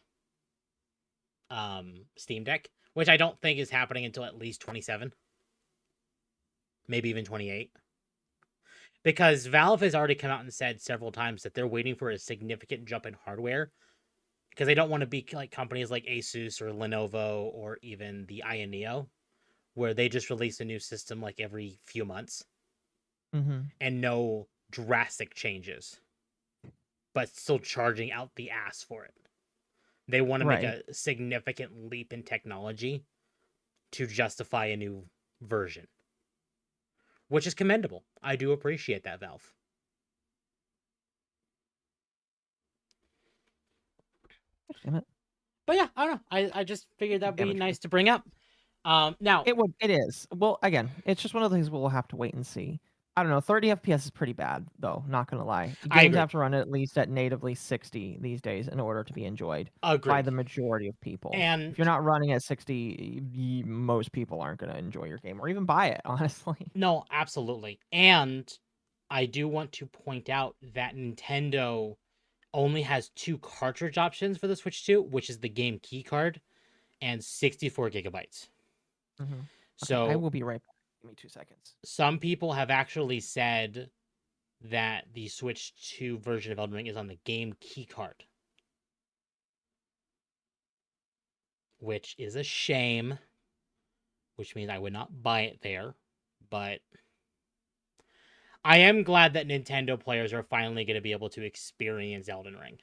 Steam Deck, which I don't think is happening until at least 27. Maybe even 28. Because Valve has already come out and said several times that they're waiting for a significant jump in hardware. Because they don't want to be like companies like Asus or Lenovo or even the Aya Neo, where they just release a new system like every few months. Mm-hmm. And no drastic changes. But still charging out the ass for it. They want to make a significant leap in technology to justify a new version. Which is commendable. I do appreciate that, Valve. Damn it. But yeah, I don't know. I just figured that'd be nice to bring up. Now it is. Well, again, it's just one of the things we'll have to wait and see. I don't know. 30 FPS is pretty bad, though. Not gonna lie. Games have to run at least at natively 60 these days in order to be enjoyed by the majority of people. And if you're not running at 60, most people aren't gonna enjoy your game or even buy it. Honestly. No, absolutely. And I do want to point out that Nintendo only has 2 cartridge options for the Switch 2, which is the game key card and 64 gigabytes. Mm-hmm. So I will be right back. Give me 2 seconds. Some people have actually said that the Switch 2 version of Elden Ring is on the game key card. Which is a shame. Which means I would not buy it there. But I am glad that Nintendo players are finally going to be able to experience Elden Ring.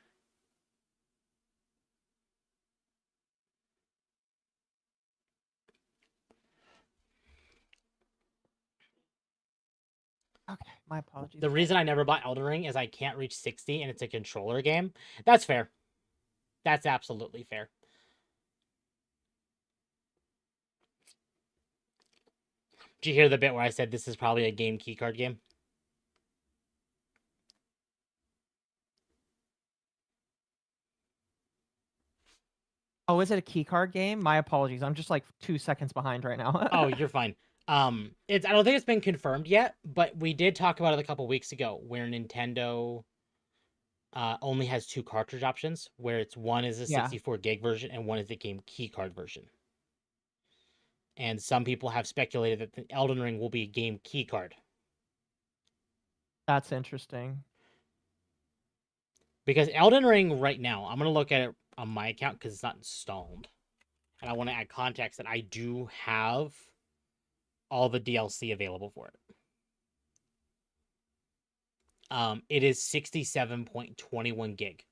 Okay, my apologies. The reason I never bought Elden Ring is I can't reach 60 and it's a controller game. That's fair. That's absolutely fair. Did you hear the bit where I said this is probably a game keycard game? Oh, is it a keycard game? My apologies. I'm just like 2 seconds behind right now. Oh, you're fine. I don't think it's been confirmed yet, but we did talk about it a couple weeks ago where Nintendo only has 2 cartridge options, where it's one is a 64 gig version and one is the game keycard version. And some people have speculated that the Elden Ring will be a game keycard. That's interesting. Because Elden Ring right now, I'm going to look at it on my account because it's not installed. And I want to add context that I do have all the DLC available for it. It is 67.21 gig.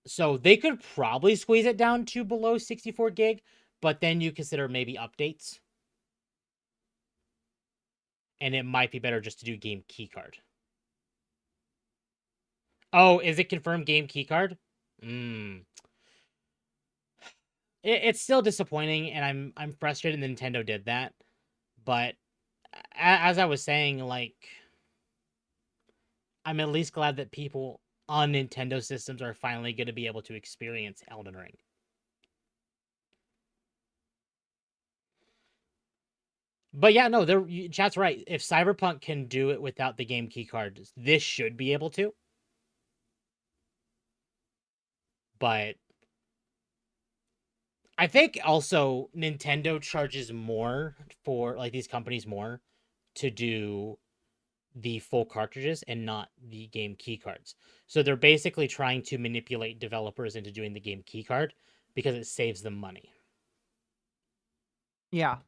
So they could probably squeeze it down to below 64 gig, but then you consider maybe updates. And it might be better just to do game keycard. Oh, is it confirmed game keycard? It's still disappointing, and I'm frustrated Nintendo did that. But as I was saying, like, I'm at least glad that people on Nintendo systems are finally going to be able to experience Elden Ring. But yeah, no, chat's right. If Cyberpunk can do it without the game keycard, this should be able to. But I think also Nintendo charges more for, like, these companies more to do the full cartridges and not the game keycards. So they're basically trying to manipulate developers into doing the game keycard because it saves them money. Yeah.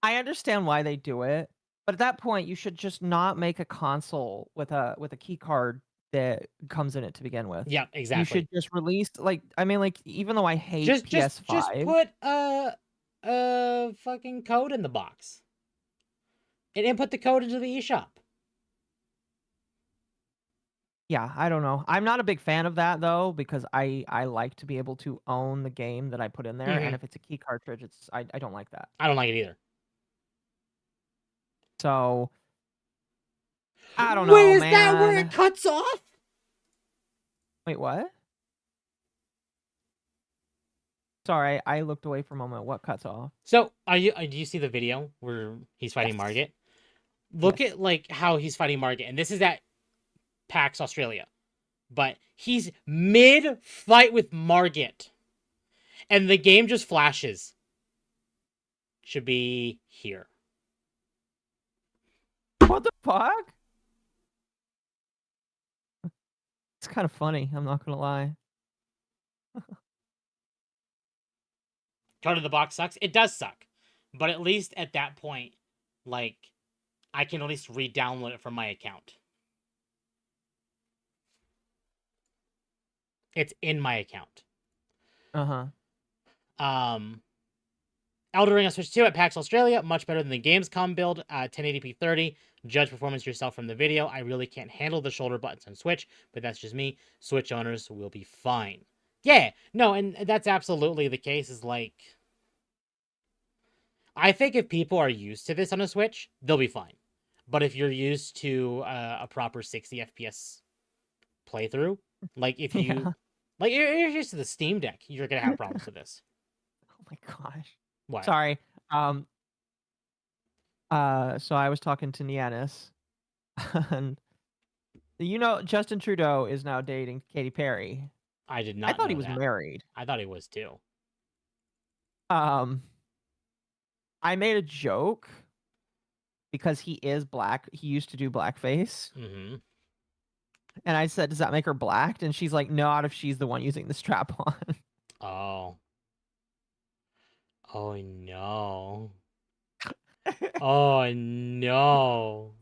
I understand why they do it, but at that point you should just not make a console with a key card that comes in it to begin with. Yeah, You exactly. should just release, like, I mean, like, even though I hate Just PS5, put a fucking code in the box and input the code into the eShop. yeah, I don't know. I'm not a big fan of that though, because I like to be able to own the game that I put in there, and if it's a key cartridge, I don't like that. I don't like it either. So I don't know, Wait, is man. that where it cuts off? Wait, what? Sorry, I looked away for a moment. What cuts off? So, do you see the video where he's fighting Yes. Margit? Look at, like, how he's fighting Margit, and this is at PAX Australia. But he's mid-fight with Margit, and the game just flashes. Should be here. What the fuck? It's kind of funny, I'm not gonna lie. Code in the box sucks. It does suck. But at least at that point, like, I can at least re-download it from my account. It's in my account. Uh-huh. Elden Ring on Switch 2 at PAX Australia, much better than the Gamescom build, 1080p 30. Judge performance yourself from the video. I really can't handle the shoulder buttons on Switch, but that's just me. Switch owners will be fine. Yeah, no, and that's absolutely the case, is like, I think if people are used to this on a Switch, they'll be fine. But if you're used to a proper 60 FPS playthrough, like, if you, Yeah. like, you're used to the Steam Deck, you're going to have problems with this. Oh my gosh. What? Sorry. So I was talking to Nianis, and you know Justin Trudeau is now dating Katy Perry. I did not I thought know he was that. married. I thought he was too. I made a joke because he is black. He used to do blackface. Mm-hmm. And I said, does that make her black? And she's like, no, not if she's the one using the strap on. Oh. Oh no. Oh no.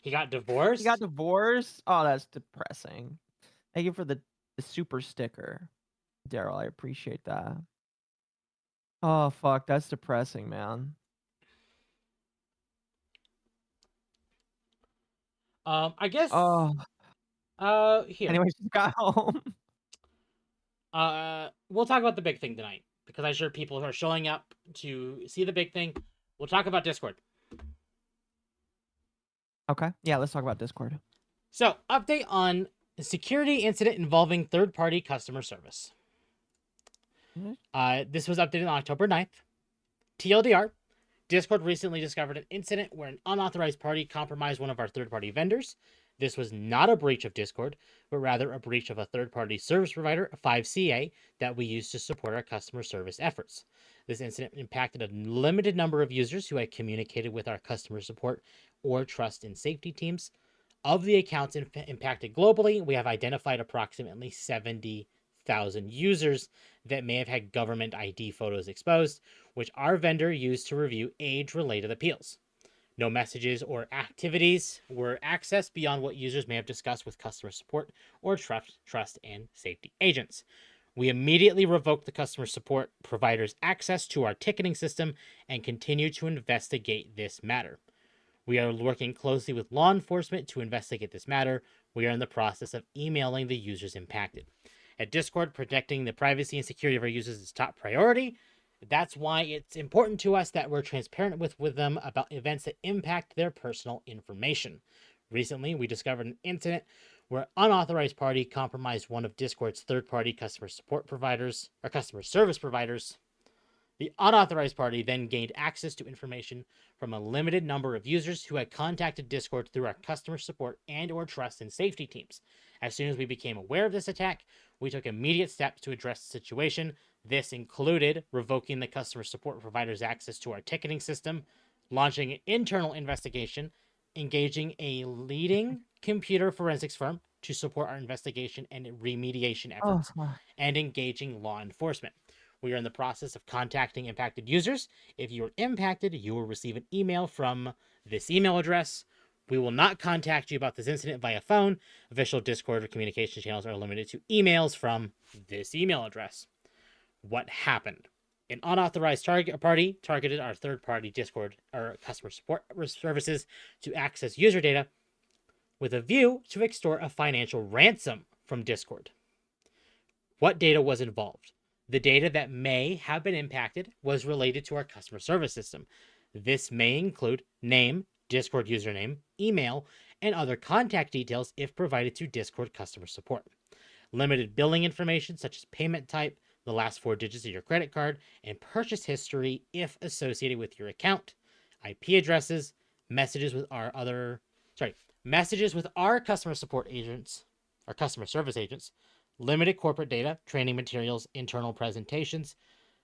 He got divorced? He got divorced? Oh, that's depressing. Thank you for the super sticker, Daryl. I appreciate that. Oh, fuck. That's depressing, man. I guess. Oh. Here. Anyway, she got home. We'll talk about the big thing tonight, because I'm sure people are showing up to see the big thing. We'll talk about Discord. Okay. Yeah, let's talk about Discord. So, update on a security incident involving third-party customer service. This was updated on October 9th. TLDR, Discord recently discovered an incident where an unauthorized party compromised one of our third-party vendors. This was not a breach of Discord, but rather a breach of a third-party service provider, 5CA, that we use to support our customer service efforts. This incident impacted a limited number of users who had communicated with our customer support or trust and safety teams. Of the accounts impacted globally, we have identified approximately 70,000 users that may have had government ID photos exposed, which our vendor used to review age-related appeals. No messages or activities were accessed beyond what users may have discussed with customer support or trust and safety agents. We immediately revoked the customer support provider's access to our ticketing system and continue to investigate this matter. We are working closely with law enforcement to investigate this matter. We are in the process of emailing the users impacted. At Discord, protecting the privacy and security of our users is top priority. That's why it's important to us that we're transparent with them about events that impact their personal information. Recently, we discovered an incident where an unauthorized party compromised one of Discord's third-party customer support providers or customer service providers. The unauthorized party then gained access to information from a limited number of users who had contacted Discord through our customer support and/or trust and safety teams. As soon as we became aware of this attack, we took immediate steps to address the situation. This included revoking the customer support provider's access to our ticketing system, launching an internal investigation, engaging a leading computer forensics firm to support our investigation and remediation efforts, and engaging law enforcement. We are in the process of contacting impacted users. If you are impacted, you will receive an email from this email address. We will not contact you about this incident via phone. Official Discord or communication channels are limited to emails from this email address. What happened? An unauthorized party targeted our third-party Discord or customer support services to access user data with a view to extort a financial ransom from Discord. What data was involved? The data that may have been impacted was related to our customer service system. This may include name, Discord username, email, and other contact details if provided to Discord customer support. Limited billing information such as payment type, the last 4 digits of your credit card, and purchase history if associated with your account. IP addresses, messages with our customer support agents, our customer service agents, limited corporate data, training materials, internal presentations.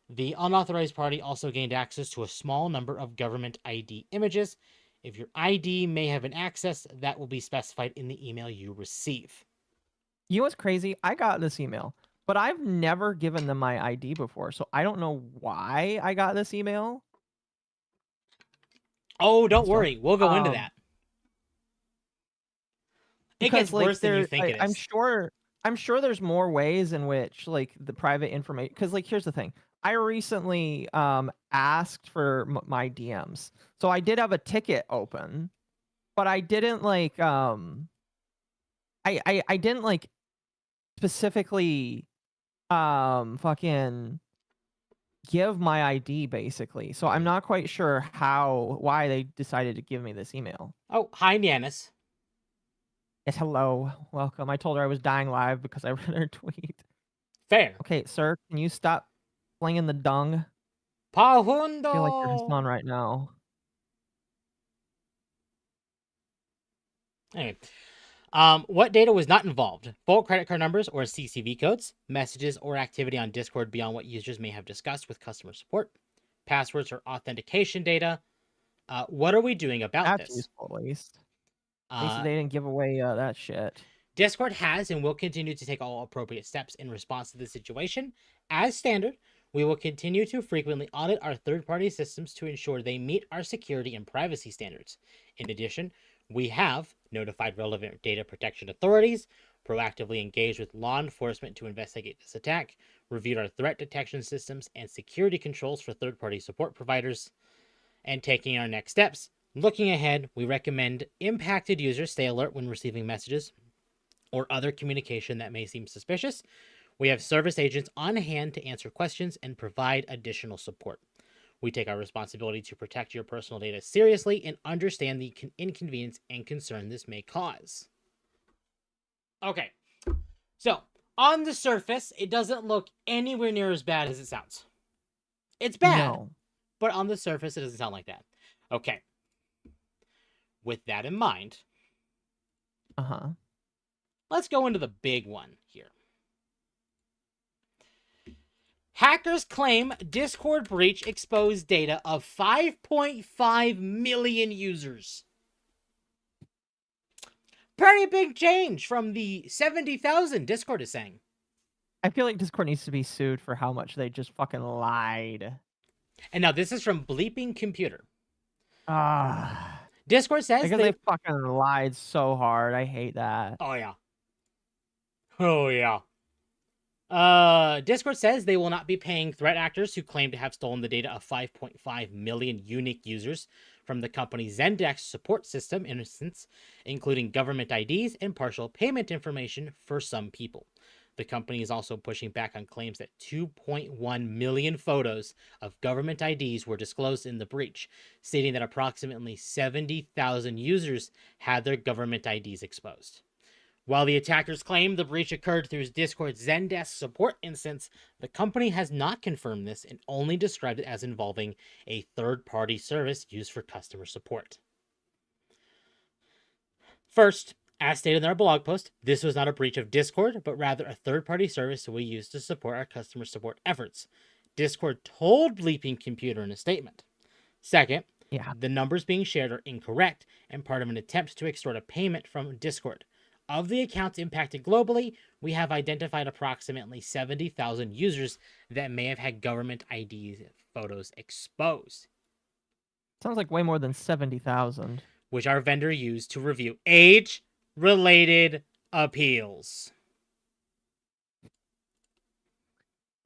The unauthorized party also gained access to a small number of government ID images. If your ID may have been accessed, that will be specified in the email you receive. You know what's crazy? I got this email, but I've never given them my ID before, so I don't know why I got this email. Oh, don't worry. We'll go into that. It gets worse than you think it is. I'm sure there's more ways in which like the private information, because like here's the thing. I recently asked for my DMs. So I did have a ticket open, but I didn't like I didn't like specifically fucking give my ID basically. So I'm not quite sure why they decided to give me this email. Oh, hi Nianis. Yes, hello. Welcome. I told her I was dying live because I read her tweet. Fair. Okay, sir, can you stop flinging the dung? Pahundo! I feel like you're just on right now. Anyway, what data was not involved? Full credit card numbers or CCV codes, messages or activity on Discord beyond what users may have discussed with customer support, passwords or authentication data. What are we doing about this? That's useful, at least. At least they didn't give away that shit. Discord has and will continue to take all appropriate steps in response to the situation. As standard, we will continue to frequently audit our third-party systems to ensure they meet our security and privacy standards. In addition, we have notified relevant data protection authorities, proactively engaged with law enforcement to investigate this attack, reviewed our threat detection systems and security controls for third-party support providers, and taking our next steps. Looking ahead, we recommend impacted users stay alert when receiving messages or other communication that may seem suspicious. We have service agents on hand to answer questions and provide additional support. We take our responsibility to protect your personal data seriously and understand the inconvenience and concern this may cause. Okay, so on the surface, it doesn't look anywhere near as bad as it sounds. It's bad, but on the surface, it doesn't sound like that. Okay. With that in mind, let's go into the big one here. Hackers claim Discord breach exposed data of 5.5 million users. Pretty big change from the 70,000 Discord is saying. I feel like Discord needs to be sued for how much they just fucking lied. And now this is from Bleeping Computer. Discord says because they fucking lied so hard. I hate that. Oh, yeah. Oh, yeah. Discord says they will not be paying threat actors who claim to have stolen the data of 5.5 million unique users from the company's Zendesk support system instance, including government IDs and partial payment information for some people. The company is also pushing back on claims that 2.1 million photos of government IDs were disclosed in the breach, stating that approximately 70,000 users had their government IDs exposed. While the attackers claim the breach occurred through Discord's Zendesk support instance, the company has not confirmed this and only described it as involving a third-party service used for customer support. First, as stated in our blog post, this was not a breach of Discord, but rather a third-party service we use to support our customer support efforts. Discord told Bleeping Computer in a statement. Second, the numbers being shared are incorrect and part of an attempt to extort a payment from Discord. Of the accounts impacted globally, we have identified approximately 70,000 users that may have had government ID photos exposed. Sounds like way more than 70,000. Which our vendor used to review age-related appeals.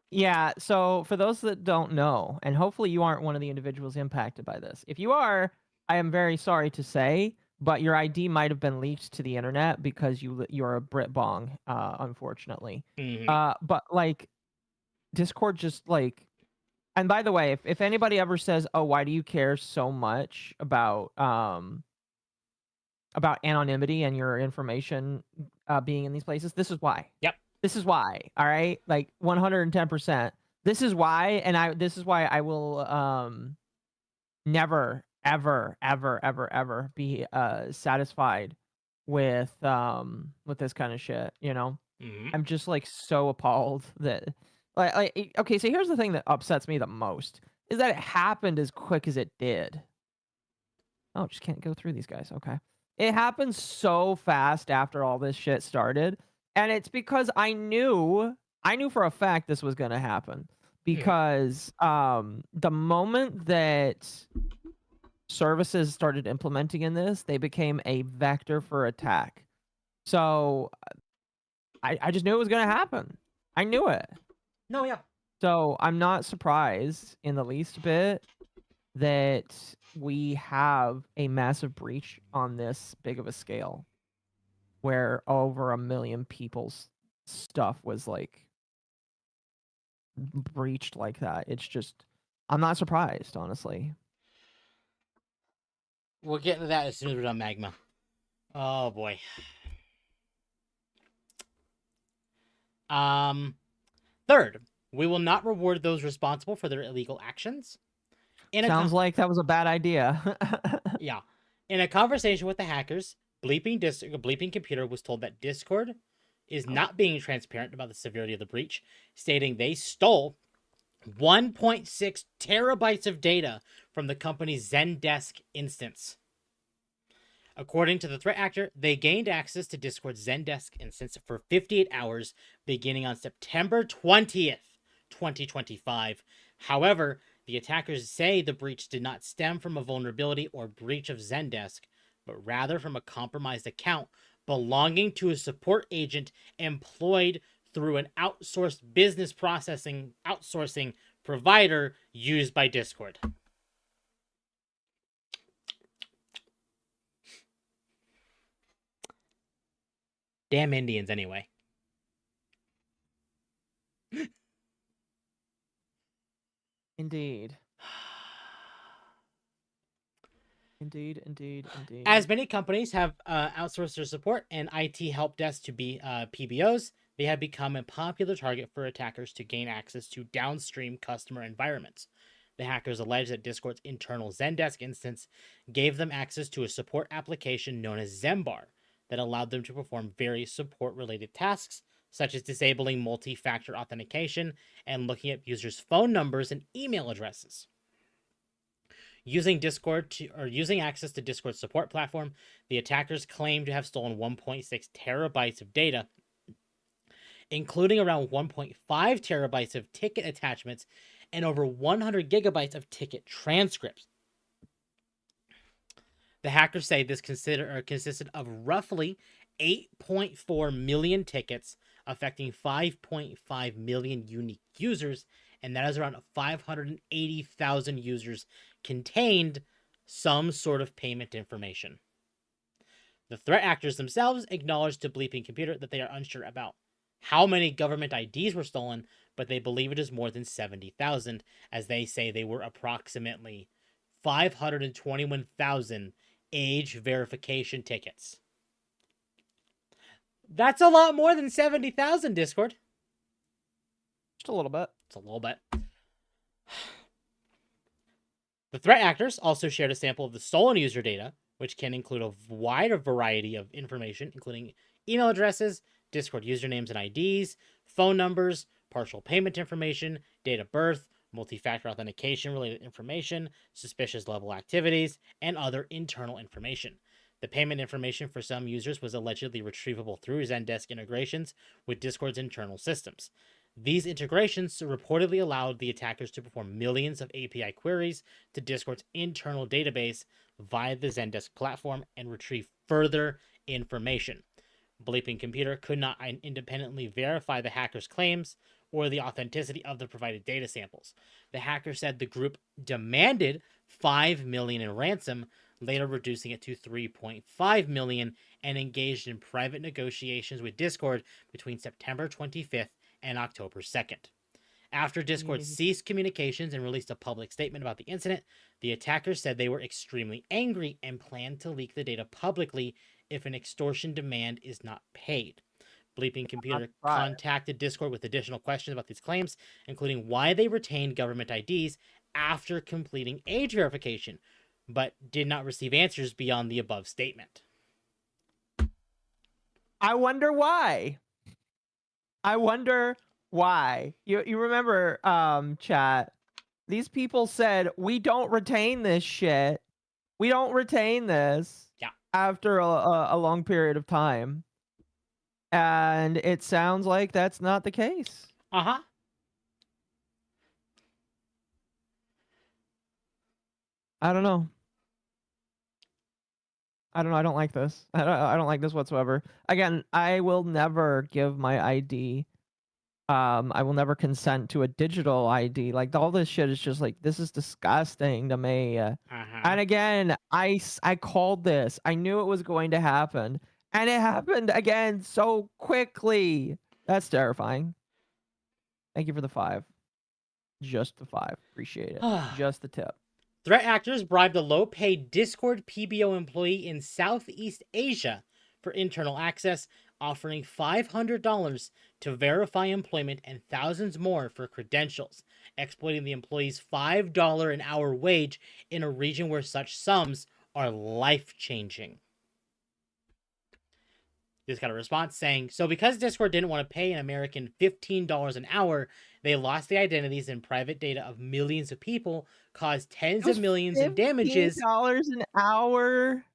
Yeah, so for those that don't know, and hopefully you aren't one of the individuals impacted by this. If you are, I am very sorry to say, but your ID might have been leaked to the internet because you're a Brit Bong, unfortunately. But like, Discord just like, and by the way, if anybody ever says, "Oh, why do you care so much about anonymity and your information being in these places?" This is why. Yep. This is why. All right, like 110%. This is why, and this is why I will never, ever, ever, ever, ever be satisfied with this kind of shit. You know, I'm just like so appalled that like okay. So here's the thing that upsets me the most is that it happened as quick as it did. Oh, just can't go through these guys. Okay. It happened so fast after all this shit started, and it's because I knew for a fact this was going to happen because the moment that services started implementing in this, they became a vector for attack. So I just knew it was going to happen. I knew it. No, yeah. So I'm not surprised in the least bit that we have a massive breach on this big of a scale where over 1 million people's stuff was like breached like that. It's just, I'm not surprised, honestly. We'll get into that as soon as we're done Magma. Oh boy. Third, we will not reward those responsible for their illegal actions. Sounds like that was a bad idea. Yeah. In a conversation with the hackers, Bleeping Computer was told that Discord is not being transparent about the severity of the breach, stating they stole 1.6 terabytes of data from the company's Zendesk instance. According to the threat actor, they gained access to Discord's Zendesk instance for 58 hours beginning on September 20th, 2025. However, the attackers say the breach did not stem from a vulnerability or breach of Zendesk, but rather from a compromised account belonging to a support agent employed through an outsourced business processing outsourcing provider used by Discord. Damn Indians, anyway. Indeed. Indeed. As many companies have outsourced their support and IT help desk to be PBOs, they have become a popular target for attackers to gain access to downstream customer environments. The hackers allege that Discord's internal Zendesk instance gave them access to a support application known as Zembar that allowed them to perform various support-related tasks, such as disabling multi-factor authentication and looking at users' phone numbers and email addresses. Using access to Discord's support platform, the attackers claim to have stolen 1.6 terabytes of data, including around 1.5 terabytes of ticket attachments and over 100 gigabytes of ticket transcripts. The hackers say this consisted of roughly 8.4 million tickets affecting 5.5 million unique users, and that is around 580,000 users contained some sort of payment information. The threat actors themselves acknowledged to Bleeping Computer that they are unsure about how many government IDs were stolen, but they believe it is more than 70,000, as they say they were approximately 521,000 age verification tickets. That's a lot more than 70,000, Discord. Just a little bit. It's a little bit. The threat actors also shared a sample of the stolen user data, which can include a wider variety of information, including email addresses, Discord usernames and IDs, phone numbers, partial payment information, date of birth, multi-factor authentication related information, suspicious level activities, and other internal information. The payment information for some users was allegedly retrievable through Zendesk integrations with Discord's internal systems. These integrations reportedly allowed the attackers to perform millions of API queries to Discord's internal database via the Zendesk platform and retrieve further information. Bleeping Computer could not independently verify the hackers' claims or the authenticity of the provided data samples. The hacker said the group demanded $5 million in ransom, later reducing it to $3.5 million, and engaged in private negotiations with Discord between September 25th and October 2nd. After Discord ceased communications and released a public statement about the incident, the attackers said they were extremely angry and planned to leak the data publicly if an extortion demand is not paid. Bleeping Computer contacted Discord with additional questions about these claims, including why they retained government IDs after completing age verification, but did not receive answers beyond the above statement. I wonder why. I wonder why. You remember, chat, these people said, we don't retain this shit. We don't retain this. Yeah. After a long period of time. And it sounds like that's not the case. Uh-huh. I don't know. I don't like this. I don't like this whatsoever. Again, I will never give my ID. I will never consent to a digital ID. Like, all this shit is just like, this is disgusting to me. And again, I called this. I knew it was going to happen. And it happened again so quickly. That's terrifying. Thank you for the 5. Just the 5. Appreciate it. Just the tip. Threat actors bribed a low-paid Discord PBO employee in Southeast Asia for internal access, offering $500 to verify employment and thousands more for credentials, exploiting the employee's $5 an hour wage in a region where such sums are life-changing. Just got a response saying, so because Discord didn't want to pay an American $15 an hour, they lost the identities and private data of millions of people, caused tens of millions in damages. $15 an hour?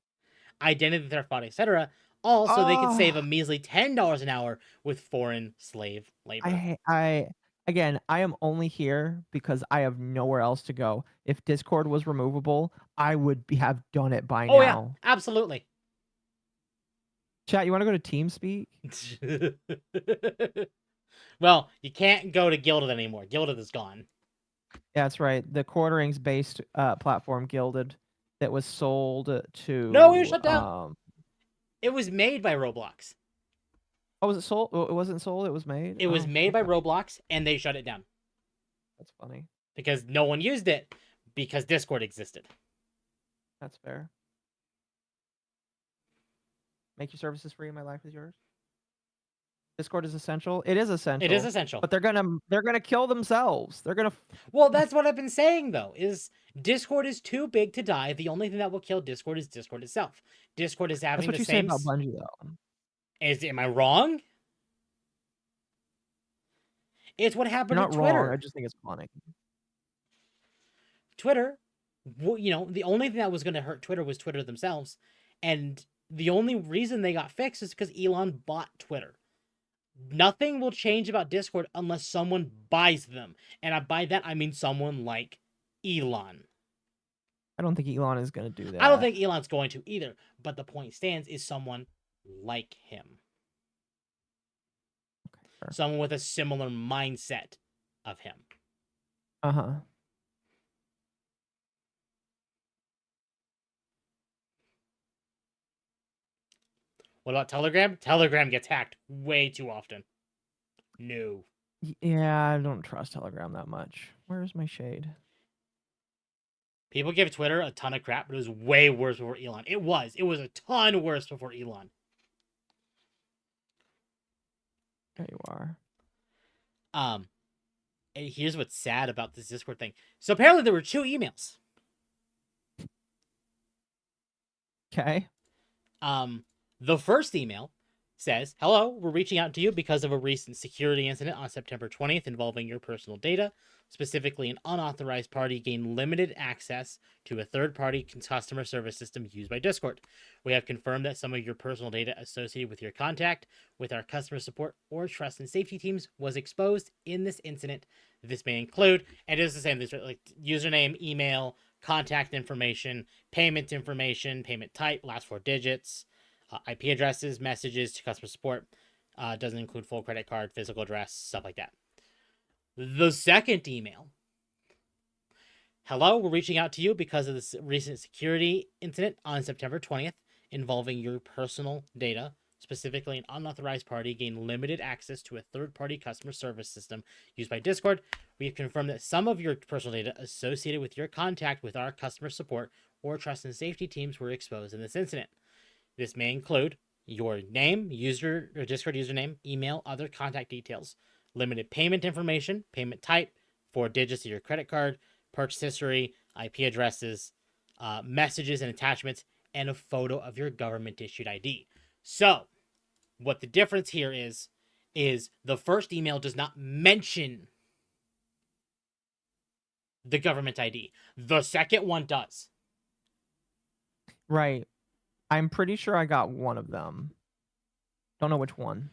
Identity theft fraud, etc. All so they could save a measly $10 an hour with foreign slave labor. Again, I am only here because I have nowhere else to go. If Discord was removable, I would have done it by now. Oh yeah, absolutely. Chat, you want to go to TeamSpeak? Well, you can't go to Gilded anymore. Gilded is gone. Yeah, that's right. The Quarterings based platform Gilded that was sold to... No, it was shut down. It was made by Roblox. Oh, was it sold? It wasn't sold, it was made? It was made by Roblox, and they shut it down. That's funny. Because no one used it, because Discord existed. That's fair. Make your services free and my life is yours. Discord is essential. It is essential. It is essential. But they're gonna kill themselves. They're gonna. Well, that's what I've been saying though. Is Discord is too big to die. The only thing that will kill Discord is Discord itself. Discord is having That's what the you same. say about Bungie though. Am I wrong? It's what happened You're to not Twitter. wrong. I just think it's funny. Twitter, you know, the only thing that was going to hurt Twitter was Twitter themselves, and the only reason they got fixed is because Elon bought Twitter. Nothing will change about Discord unless someone buys them. And by that, I mean someone like Elon. I don't think Elon is going to do that. I don't think Elon's going to either. But the point stands is someone like him. Okay, sure. Someone with a similar mindset of him. Uh-huh. What about Telegram? Telegram gets hacked way too often. No. Yeah, I don't trust Telegram that much. Where's my shade? People give Twitter a ton of crap, but it was way worse before Elon. It was a ton worse before Elon. There you are. And here's what's sad about this Discord thing. So apparently there were 2 emails. Okay. The first email says, "Hello, we're reaching out to you because of a recent security incident on September 20th involving your personal data. Specifically, an unauthorized party gained limited access to a third-party customer service system used by Discord. We have confirmed that some of your personal data associated with your contact with our customer support or trust and safety teams was exposed in this incident. This may include," and it is the same, this like username, email, contact information, payment type, last 4 digits, IP addresses, messages to customer support. Doesn't include full credit card, physical address, stuff like that. The second email. "Hello, we're reaching out to you because of this recent security incident on September 20th involving your personal data. Specifically, an unauthorized party gained limited access to a third-party customer service system used by Discord. We have confirmed that some of your personal data associated with your contact with our customer support or trust and safety teams were exposed in this incident. This may include your name, user or Discord username, email, other contact details, limited payment information, payment type, 4 digits of your credit card, purchase history, IP addresses, messages and attachments, and a photo of your government-issued ID." So, what the difference here is the first email does not mention the government ID. The second one does. Right. I'm pretty sure I got one of them. Don't know which one.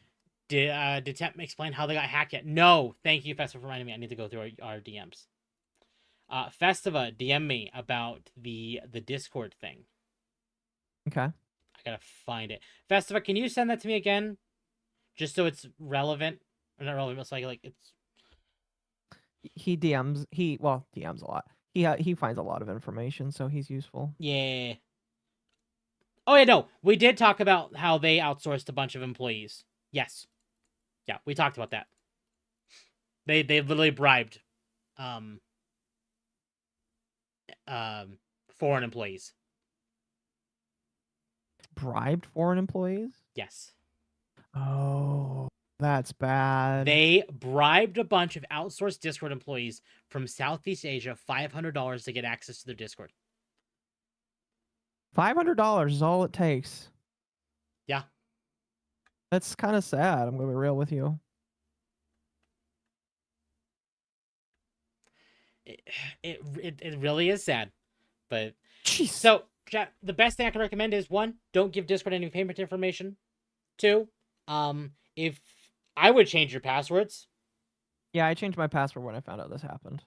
Did Temp explain how they got hacked yet? No. Thank you, Festiva, for reminding me. I need to go through our DMs. Festiva DM me about the Discord thing. Okay. I gotta find it. Festiva, can you send that to me again? Just so it's relevant. Or not relevant, but like it's... He DMs a lot. He finds a lot of information, so he's useful. Yeah. Oh, yeah, no. We did talk about how they outsourced a bunch of employees. Yes. Yeah, we talked about that. They literally bribed foreign employees. Bribed foreign employees? Yes. Oh, that's bad. They bribed a bunch of outsourced Discord employees from Southeast Asia $500 to get access to their Discord. $500 is all it takes. Yeah. That's kind of sad. I'm gonna be real with you. It really is sad, but Jeez. So chat, the best thing I can recommend is 1, don't give Discord any payment information. 2, if I would change your passwords. Yeah, I changed my password when I found out this happened.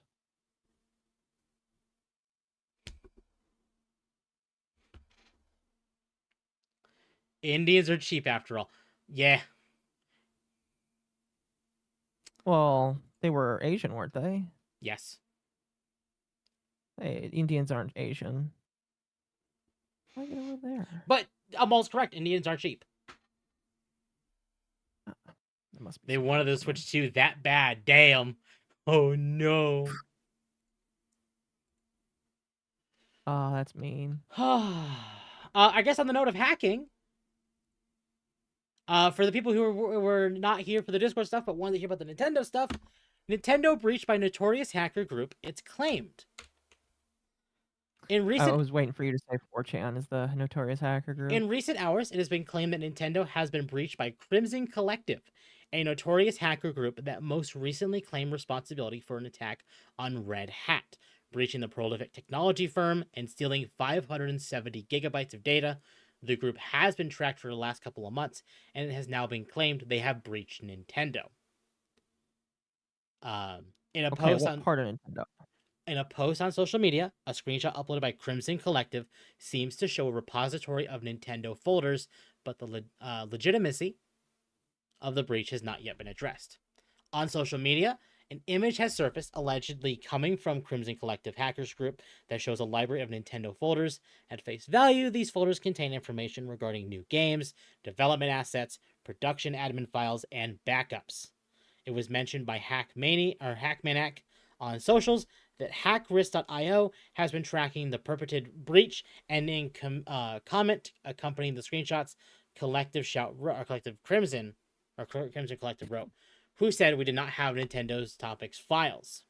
Indians are cheap after all. Yeah. Well, they were Asian, weren't they? Yes. Hey, Indians aren't Asian. Why get over there? But Amal's correct. Indians are cheap. It must be They wanted to switch to that bad. Damn. Oh no. Oh, that's mean. I guess on the note of hacking, for the people who were not here for the Discord stuff but wanted to hear about the Nintendo stuff, Nintendo breached by notorious hacker group, it's claimed. I was waiting for you to say 4chan is the notorious hacker group. In recent hours, it has been claimed that Nintendo has been breached by Crimson Collective, a notorious hacker group that most recently claimed responsibility for an attack on Red Hat, breaching the prolific technology firm and stealing 570 gigabytes of data. The group has been tracked for the last couple of months, and it has now been claimed they have breached Nintendo. In a post on part of Nintendo. In a post on social media, a screenshot uploaded by Crimson Collective seems to show a repository of Nintendo folders, but the legitimacy of the breach has not yet been addressed. On social media, an image has surfaced allegedly coming from Crimson Collective hackers group that shows a library of Nintendo folders. At face value, these folders contain information regarding new games, development assets, production admin files, and backups. It was mentioned by Hackmaniac on socials that HackRisk.io has been tracking the perpetrated breach, and in comment accompanying the screenshots, Collective Crimson Collective wrote, who said we did not have Nintendo's topics files.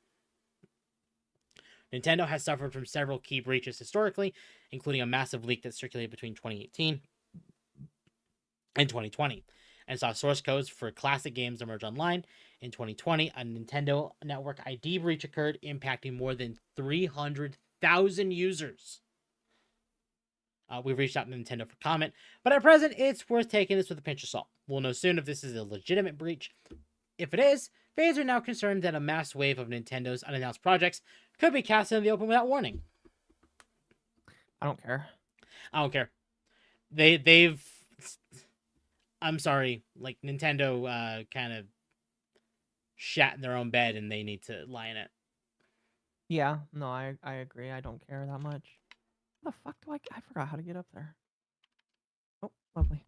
Nintendo has suffered from several key breaches historically, including a massive leak that circulated between 2018 and 2020, and saw source codes for classic games emerge online. In 2020, a Nintendo Network ID breach occurred, impacting more than 300,000 users. We've reached out to Nintendo for comment, but at present, it's worth taking this with a pinch of salt. We'll know soon if this is a legitimate breach. If it is, fans are now concerned that a mass wave of Nintendo's unannounced projects could be cast into the open without warning. I don't care. I don't care. They've... I'm sorry, like, Nintendo kind of shat in their own bed and they need to lie in it. Yeah, no, I agree. I don't care that much. How the fuck do I forgot how to get up there. Oh, lovely.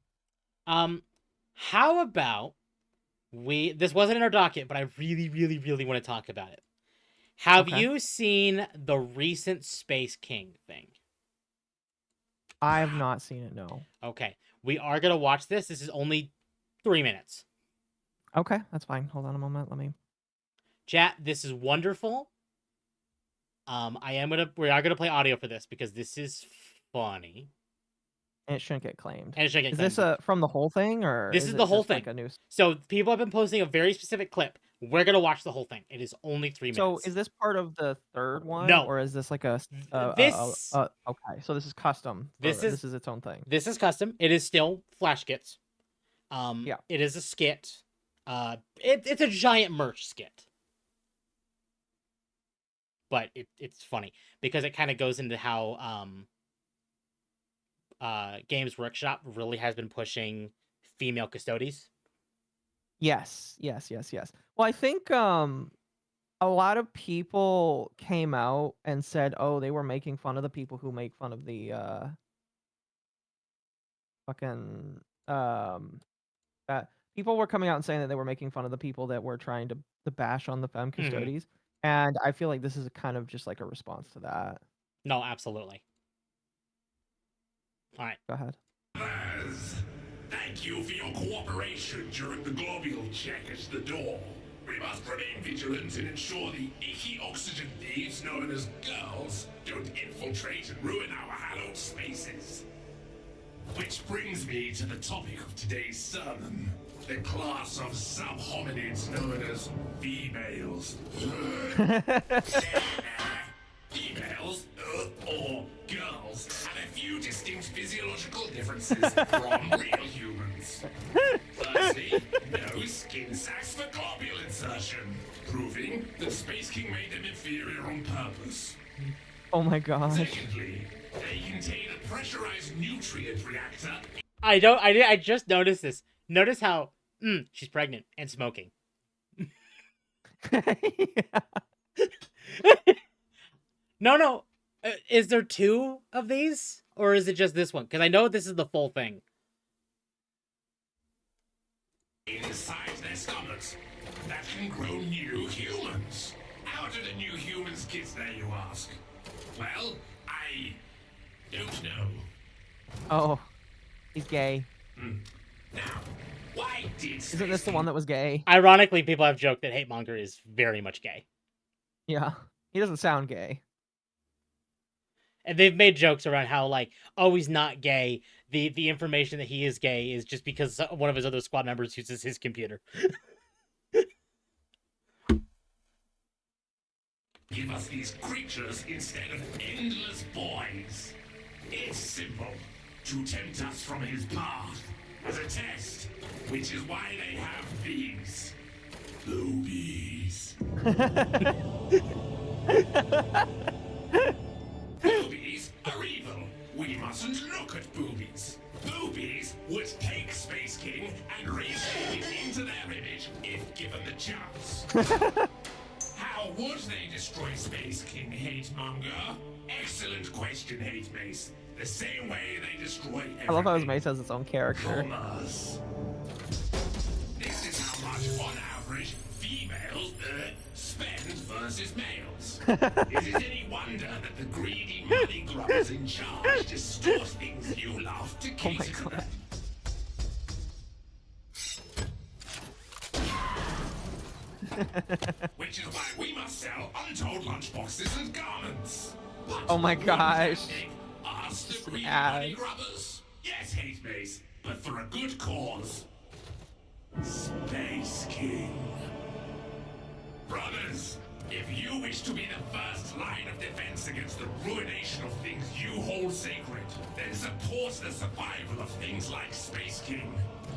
How about this wasn't in our docket, but I really, really, really want to talk about it. Have you seen the recent Space King thing? I have not seen it, no. Okay. We are going to watch this. This is only 3 minutes. Okay, that's fine. Hold on a moment. Let me... Chat, this is wonderful. We are gonna play audio for this because this is funny. And it shouldn't get claimed. And it shouldn't get claimed. Is this from the whole thing, or this is the whole thing? Like a new... So people have been posting a very specific clip. We're gonna watch the whole thing. It is only 3 minutes. So is this part of the third one? No. Or is this like a this? Okay, so this is custom. This is its own thing. This is custom. It is still flash skits. Yeah. It is a skit. It's a giant merch skit. But it's funny because it kind of goes into how Games Workshop really has been pushing female custodies. Yes. Well, I think a lot of people came out and said, "Oh, they were making fun of the people who make fun of the people were coming out and saying that they were making fun of the people that were trying to bash on the femme custodies." And I feel like this is kind of just like a response to that. No, absolutely. All right. Go ahead. Thank you for your cooperation during the globule check at the door. We must remain vigilant and ensure the icky oxygen thieves known as girls don't infiltrate and ruin our hallowed spaces. Which brings me to the topic of today's sermon. The class of sub-hominids known as females. Females, or girls, have a few distinct physiological differences from real humans. Firstly, no skin sacs for globule insertion, proving that Space King made them inferior on purpose. Oh my gosh. Secondly, they contain a pressurized nutrient reactor. I just noticed this. Notice how she's pregnant and smoking. No. Is there two of these? Or is it just this one? Because I know this is the full thing. Inside their stomachs that can grow new humans. How do the new humans get there, you ask? Well, I don't know. Oh, he's gay. Now, why did Isn't this the one that was gay? Ironically, people have joked that Hate Monger is very much gay. Yeah, he doesn't sound gay. And they've made jokes around how, like, oh, he's not gay. The information that he is gay is just because one of his other squad members uses his computer. Give us these creatures instead of endless boys. It's simple. To tempt us from his path. As a test. Which is why they have these. Boobies. Boobies are evil. We mustn't look at boobies. Boobies would take Space King and reshape it into their image if given the chance. How would they destroy Space King, Hate Monger? Excellent question, Hate Mace. The same way they destroy everything. I love how his mace has its own character. Commas. This is how much, on average, versus males. Is it any wonder that the greedy money grubbers in charge distort things you love to cater to them? Which is why we must sell untold lunchboxes and garments. But Oh my gosh. Us the Just an greedy ad. money grubbers? Yes, hate base, but for a good cause. Space King. Brothers, if you wish to be the first line of defense against the ruination of things you hold sacred, then support the survival of things like Space King,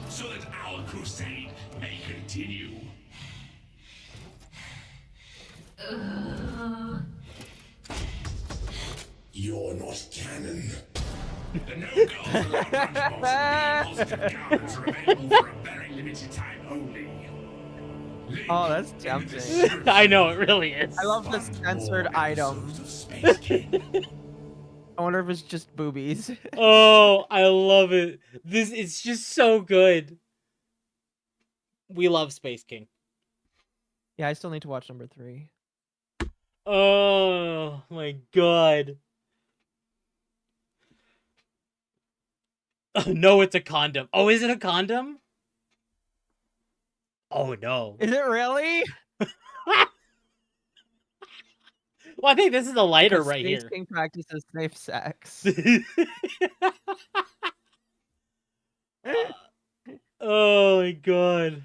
so that our crusade may continue. You're not canon. The no girls allowed lunchbox and positive garments are available for a very limited time only. Link Oh, that's in the tempting. description. I know it really is. I love this Find censored more item. episodes of Space King. I wonder if it's just boobies. Oh, I love it. It's just so good. We love Space King. Yeah, I still need to watch number 3. Oh my god. Oh, no, it's a condom. Oh, is it a condom? Oh no. Is it really? Well, I think this is a lighter Because right Space here. King practices safe sex. Oh my god.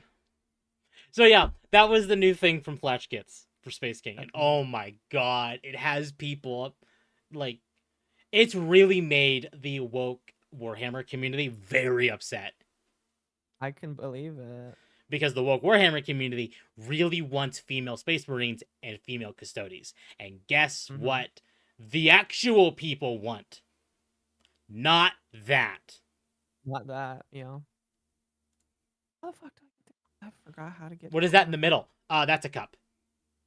So yeah, that was the new thing from Flash Kits for Space King. And oh my god, it has people like it's really made the woke Warhammer community very upset. I can believe it. Because the woke Warhammer community really wants female Space Marines and female Custodes. And guess what? The actual people want. Not that. Not that, you know. How the fuck do I forgot how to get. What is that in the middle? That's a cup.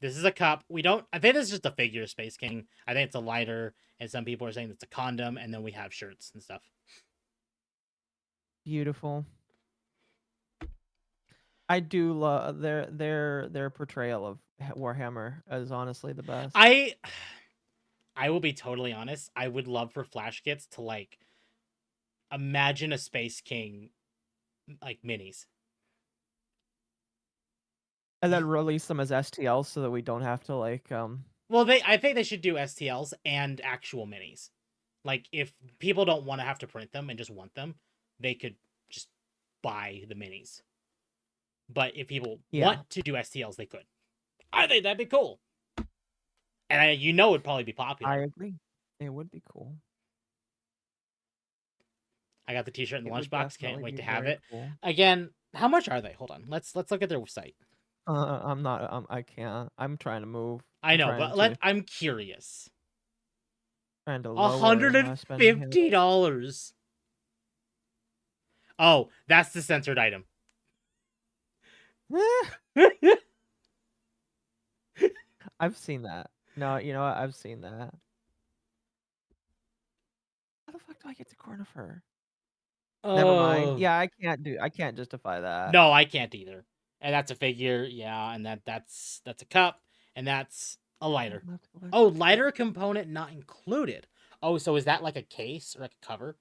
This is a cup. I think this is just a figure of Space King. I think it's a lighter, and some people are saying it's a condom, and then we have shirts and stuff. Beautiful. I do love their portrayal of Warhammer is honestly the best. I will be totally honest. I would love for Flash Kits to like imagine a Space King like minis. And then release them as STLs so that we don't have to like Well, I think they should do STLs and actual minis. Like if people don't want to have to print them and just want them, they could just buy the minis. But if people want to do STLs, they could. I think that'd be cool. And it'd probably be popular. I agree. It would be cool. I got the t-shirt in the It would lunchbox. Can't definitely wait be to have very it. cool. Again, how much are they? Hold on. Let's look at their site. I'm not. I can't. I'm trying to move. I know, trying but to- I'm curious. Trying to lower my spending habits. $150. Oh, that's the censored item. I've seen that. No, you know what? I've seen that. How the fuck do I get to corner fur? Never mind. Yeah, I can't justify that. No, I can't either. And that's a figure, yeah, and that's a cup, and that's a lighter. Oh, lighter component not included. Oh, so is that like a case or like a cover?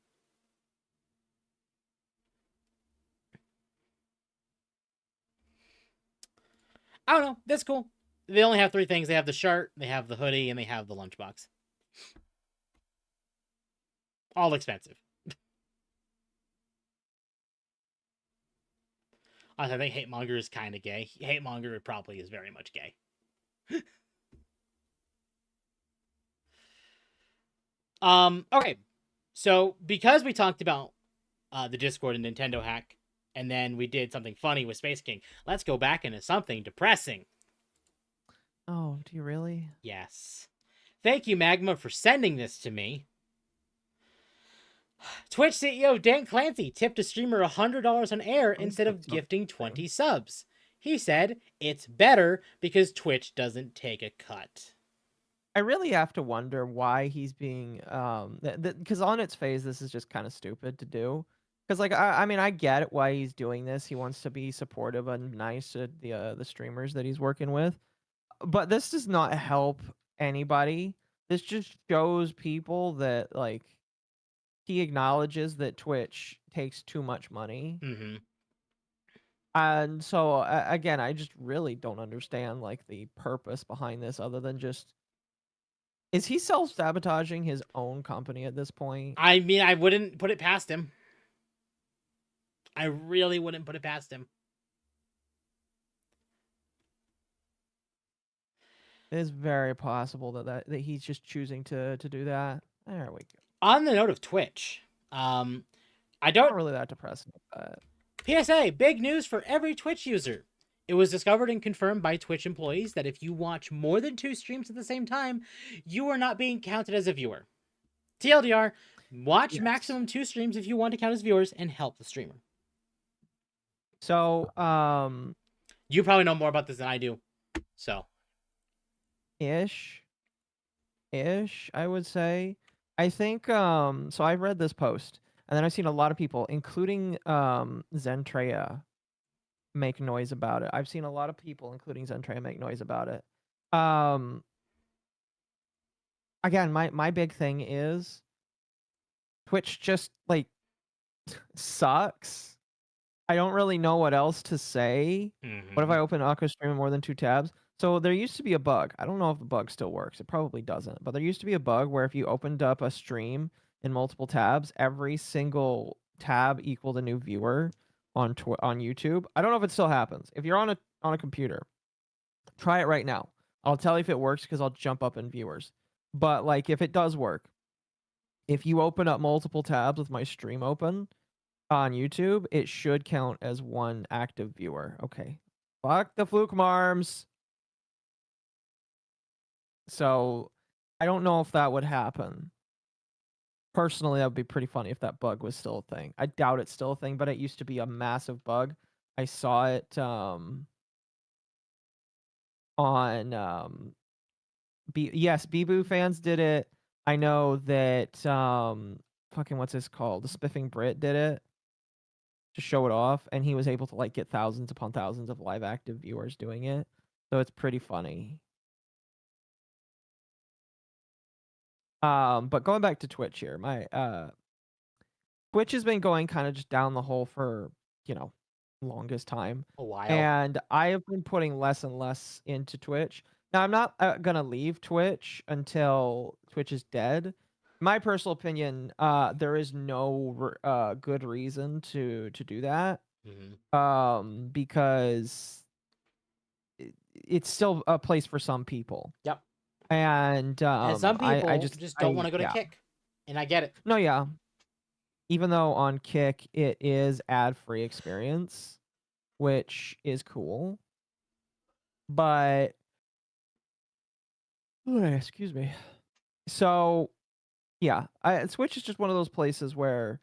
I don't know. That's cool. They only have 3 things. They have the shirt, they have the hoodie, and they have the lunchbox. All expensive. I think Hate Monger is kind of gay. Hate Monger probably is very much gay. Okay. So, because we talked about the Discord and Nintendo hack, and then we did something funny with Space King, let's go back into something depressing. Oh, do you really? Yes. Thank you, Magma, for sending this to me. Twitch CEO Dan Clancy tipped a streamer $100 on air instead of gifting 20 subs. He said it's better because Twitch doesn't take a cut. I really have to wonder why he's being because on its face this is just kind of stupid to do. Because like I mean I get it why he's doing this. He wants to be supportive and nice to the streamers that he's working with. but this does not help anybody. This just shows people that like he acknowledges that Twitch takes too much money. Mm-hmm. And so again, I just really don't understand like the purpose behind this other than just is he self-sabotaging his own company at this point? I mean, I wouldn't put it past him. I really wouldn't put it past him. It is very possible that he's just choosing to do that. There we go. On the note of Twitch, I Not don't really that depressing, but PSA, big news for every Twitch user. It was discovered and confirmed by Twitch employees that if you watch more than 2 streams at the same time, you are not being counted as a viewer. TLDR, watch maximum 2 streams if you want to count as viewers and help the streamer. So, you probably know more about this than I do. So, ish, I would say. I think so I've read this post and then I've seen a lot of people, including Zentreya, make noise about it. I've seen a lot of people, including Zentreya, make noise about it. Again, my big thing is Twitch just like sucks. I don't really know what else to say. What if I open Occo stream in more than 2 tabs? So there used to be a bug. I don't know if the bug still works. It probably doesn't. But there used to be a bug where if you opened up a stream in multiple tabs, every single tab equaled a new viewer on YouTube. I don't know if it still happens. If you're on a computer, try it right now. I'll tell you if it works because I'll jump up in viewers. But like if it does work, if you open up multiple tabs with my stream open on YouTube, it should count as 1 active viewer. Okay. Fuck the fluke marms. So I don't know if that would happen. Personally, that would be pretty funny if that bug was still a thing. I doubt it's still a thing, but it used to be a massive bug. I saw it on Beboo fans did it. I know that fucking what's this called? The Spiffing Brit did it to show it off, and he was able to like get thousands upon thousands of live active viewers doing it. So it's pretty funny. But going back to Twitch here, my Twitch has been going kind of just down the hole for, longest time. a while. And I have been putting less and less into Twitch. Now, I'm not gonna leave Twitch until Twitch is dead. My personal opinion, there is no good reason to do that. Because it's still a place for some people. Yep. And some people I just don't want to go to Kick, and I get it. No, yeah. Even though on Kick it is ad-free experience, which is cool, but excuse me. So, yeah, Twitch is just one of those places where,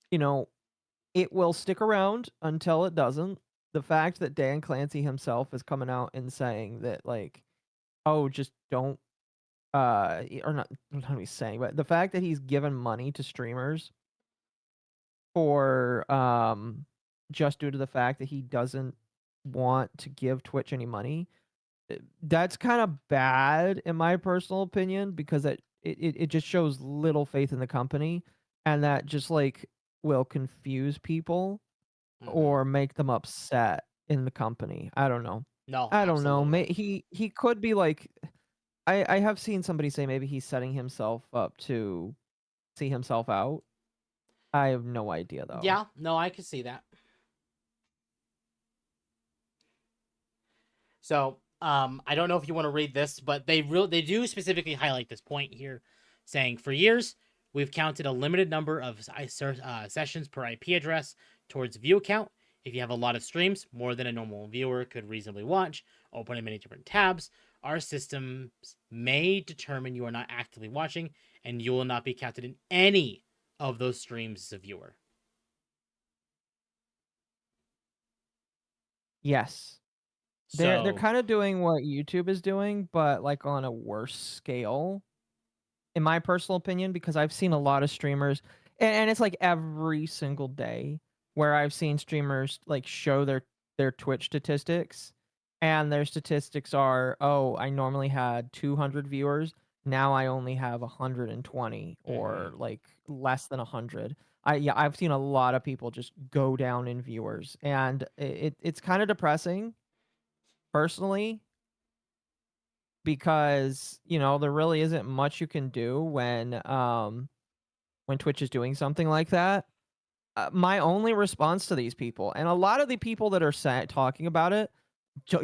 it will stick around until it doesn't. The fact that Dan Clancy himself is coming out and saying that, like, oh, just don't. Or not what he's saying, but the fact that he's given money to streamers for just due to the fact that he doesn't want to give Twitch any money, that's kind of bad in my personal opinion, because it just shows little faith in the company, and that just like will confuse people or make them upset in the company. I don't know. No, I don't know. absolutely. He could be like, I have seen somebody say maybe he's setting himself up to see himself out. I have no idea though. Yeah, no, I can see that. So, I don't know if you want to read this, but they do specifically highlight this point here, saying for years we've counted a limited number of sessions per IP address towards view count. If you have a lot of streams, more than a normal viewer could reasonably watch, open in many different tabs, our systems may determine you are not actively watching, and you will not be counted in any of those streams as a viewer. Yes. They're kind of doing what YouTube is doing, but like on a worse scale, in my personal opinion, because I've seen a lot of streamers, and it's like every single day where I've seen streamers like show their Twitch statistics, and their statistics are, oh, I normally had 200 viewers, now I only have 120 or like less than 100. I've seen a lot of people just go down in viewers, and it's kind of depressing personally, because there really isn't much you can do when Twitch is doing something like that. My only response to these people, and a lot of the people that are talking about it,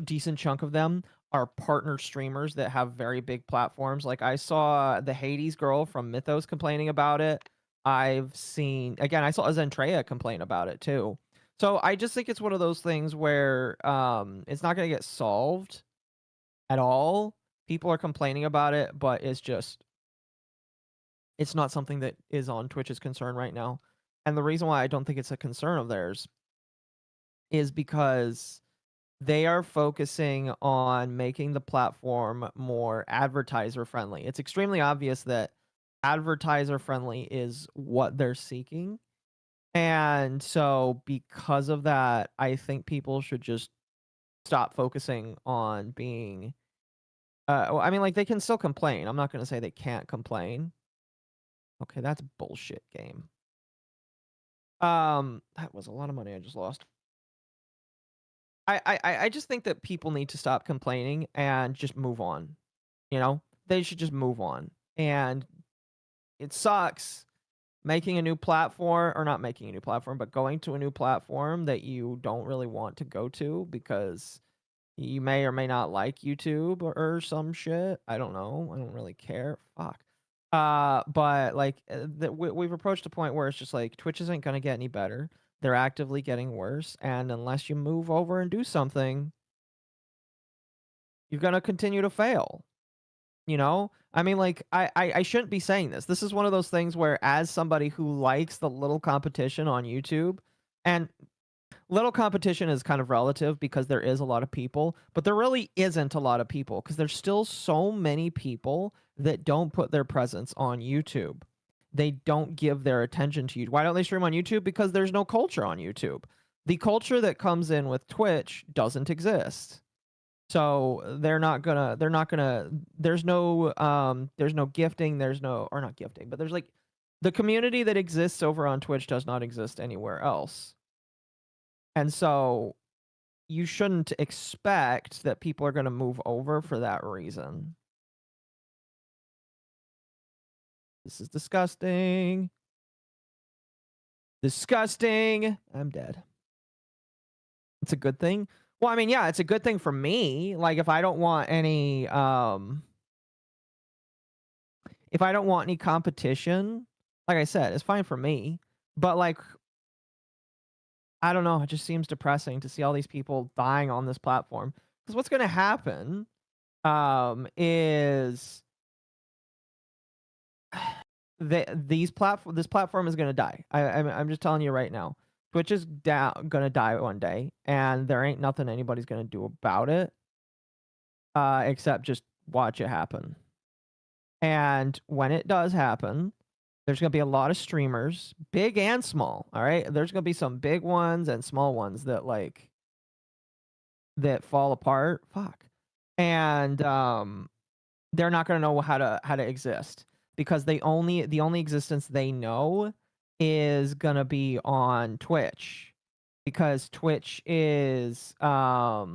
decent chunk of them are partner streamers that have very big platforms. Like, I saw the Hades girl from Mythos complaining about it. I saw Zentreya complain about it too. So I just think it's one of those things where it's not going to get solved at all. People are complaining about it, but it's not something that is on Twitch's concern right now. And the reason why I don't think it's a concern of theirs is because they are focusing on making the platform more advertiser friendly. It's extremely obvious that advertiser friendly is what they're seeking. And so because of that, I think people should just stop focusing on being I mean, like, they can still complain. I'm not going to say they can't complain. Okay, that's bullshit game. That was a lot of money I just lost. I just think that people need to stop complaining and just move on. They should just move on. And it sucks making a new platform, or not making a new platform, but going to a new platform that you don't really want to go to because you may or may not like YouTube or some shit. I don't know. I don't really care. Fuck. But like we've approached a point where it's just like Twitch isn't gonna get any better. They're actively getting worse, and unless you move over and do something, you're gonna continue to fail. I mean, like, I shouldn't be saying this. This is one of those things where, as somebody who likes the little competition on YouTube, and little competition is kind of relative because there is a lot of people, but there really isn't a lot of people because there's still so many people that don't put their presence on YouTube. They don't give their attention to you. Why don't they stream on YouTube? Because there's no culture on YouTube. The culture that comes in with Twitch doesn't exist. So there's no gifting, or not gifting, but there's like the community that exists over on Twitch does not exist anywhere else. And so you shouldn't expect that people are going to move over for that reason. This is disgusting. Disgusting. I'm dead. It's a good thing. Well, I mean, yeah, it's a good thing for me. Like, if I don't want any competition, like I said, it's fine for me. But like, I don't know, it just seems depressing to see all these people dying on this platform. Because what's going to happen is this platform is going to die. I'm just telling you right now. Twitch is going to die one day, and there ain't nothing anybody's going to do about it except just watch it happen. And when it does happen, there's going to be a lot of streamers, big and small, all right? There's going to be some big ones and small ones that fall apart. Fuck. And they're not going to know how to exist because the only existence they know is going to be on Twitch, because Twitch is where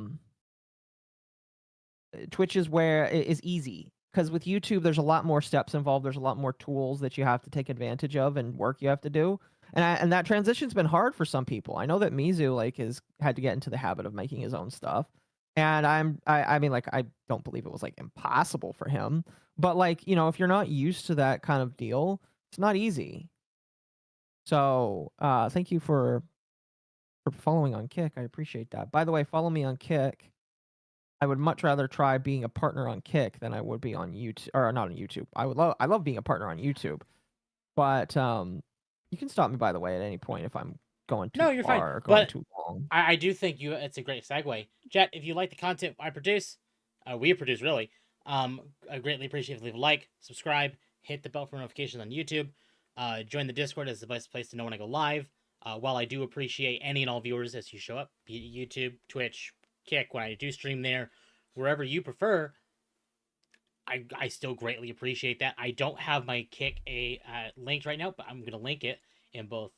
it is easy. Because with YouTube, there's a lot more steps involved. There's a lot more tools that you have to take advantage of and work you have to do. And that transition's been hard for some people. I know that Mizu has had to get into the habit of making his own stuff. And I mean, like, I don't believe it was like impossible for him. But like, if you're not used to that kind of deal, it's not easy. So thank you for following on Kick. I appreciate that. By the way, follow me on Kick. I would much rather try being a partner on Kick than I would be on YouTube, or not on YouTube. I love being a partner on YouTube, but you can stop me, by the way, at any point if I'm going too you're far fine. or going But too long. I do think it's a great segue. Chat, if you like the content I produce, we produce really, I greatly appreciate if you leave a like, subscribe, hit the bell for notifications on YouTube, join the Discord as the best place to know when I go live. While I do appreciate any and all viewers as you show up, be it YouTube, Twitch, Kick, when I do stream there, wherever you prefer, I still greatly appreciate that. I don't have my Kick linked right now, but I'm going to link it in both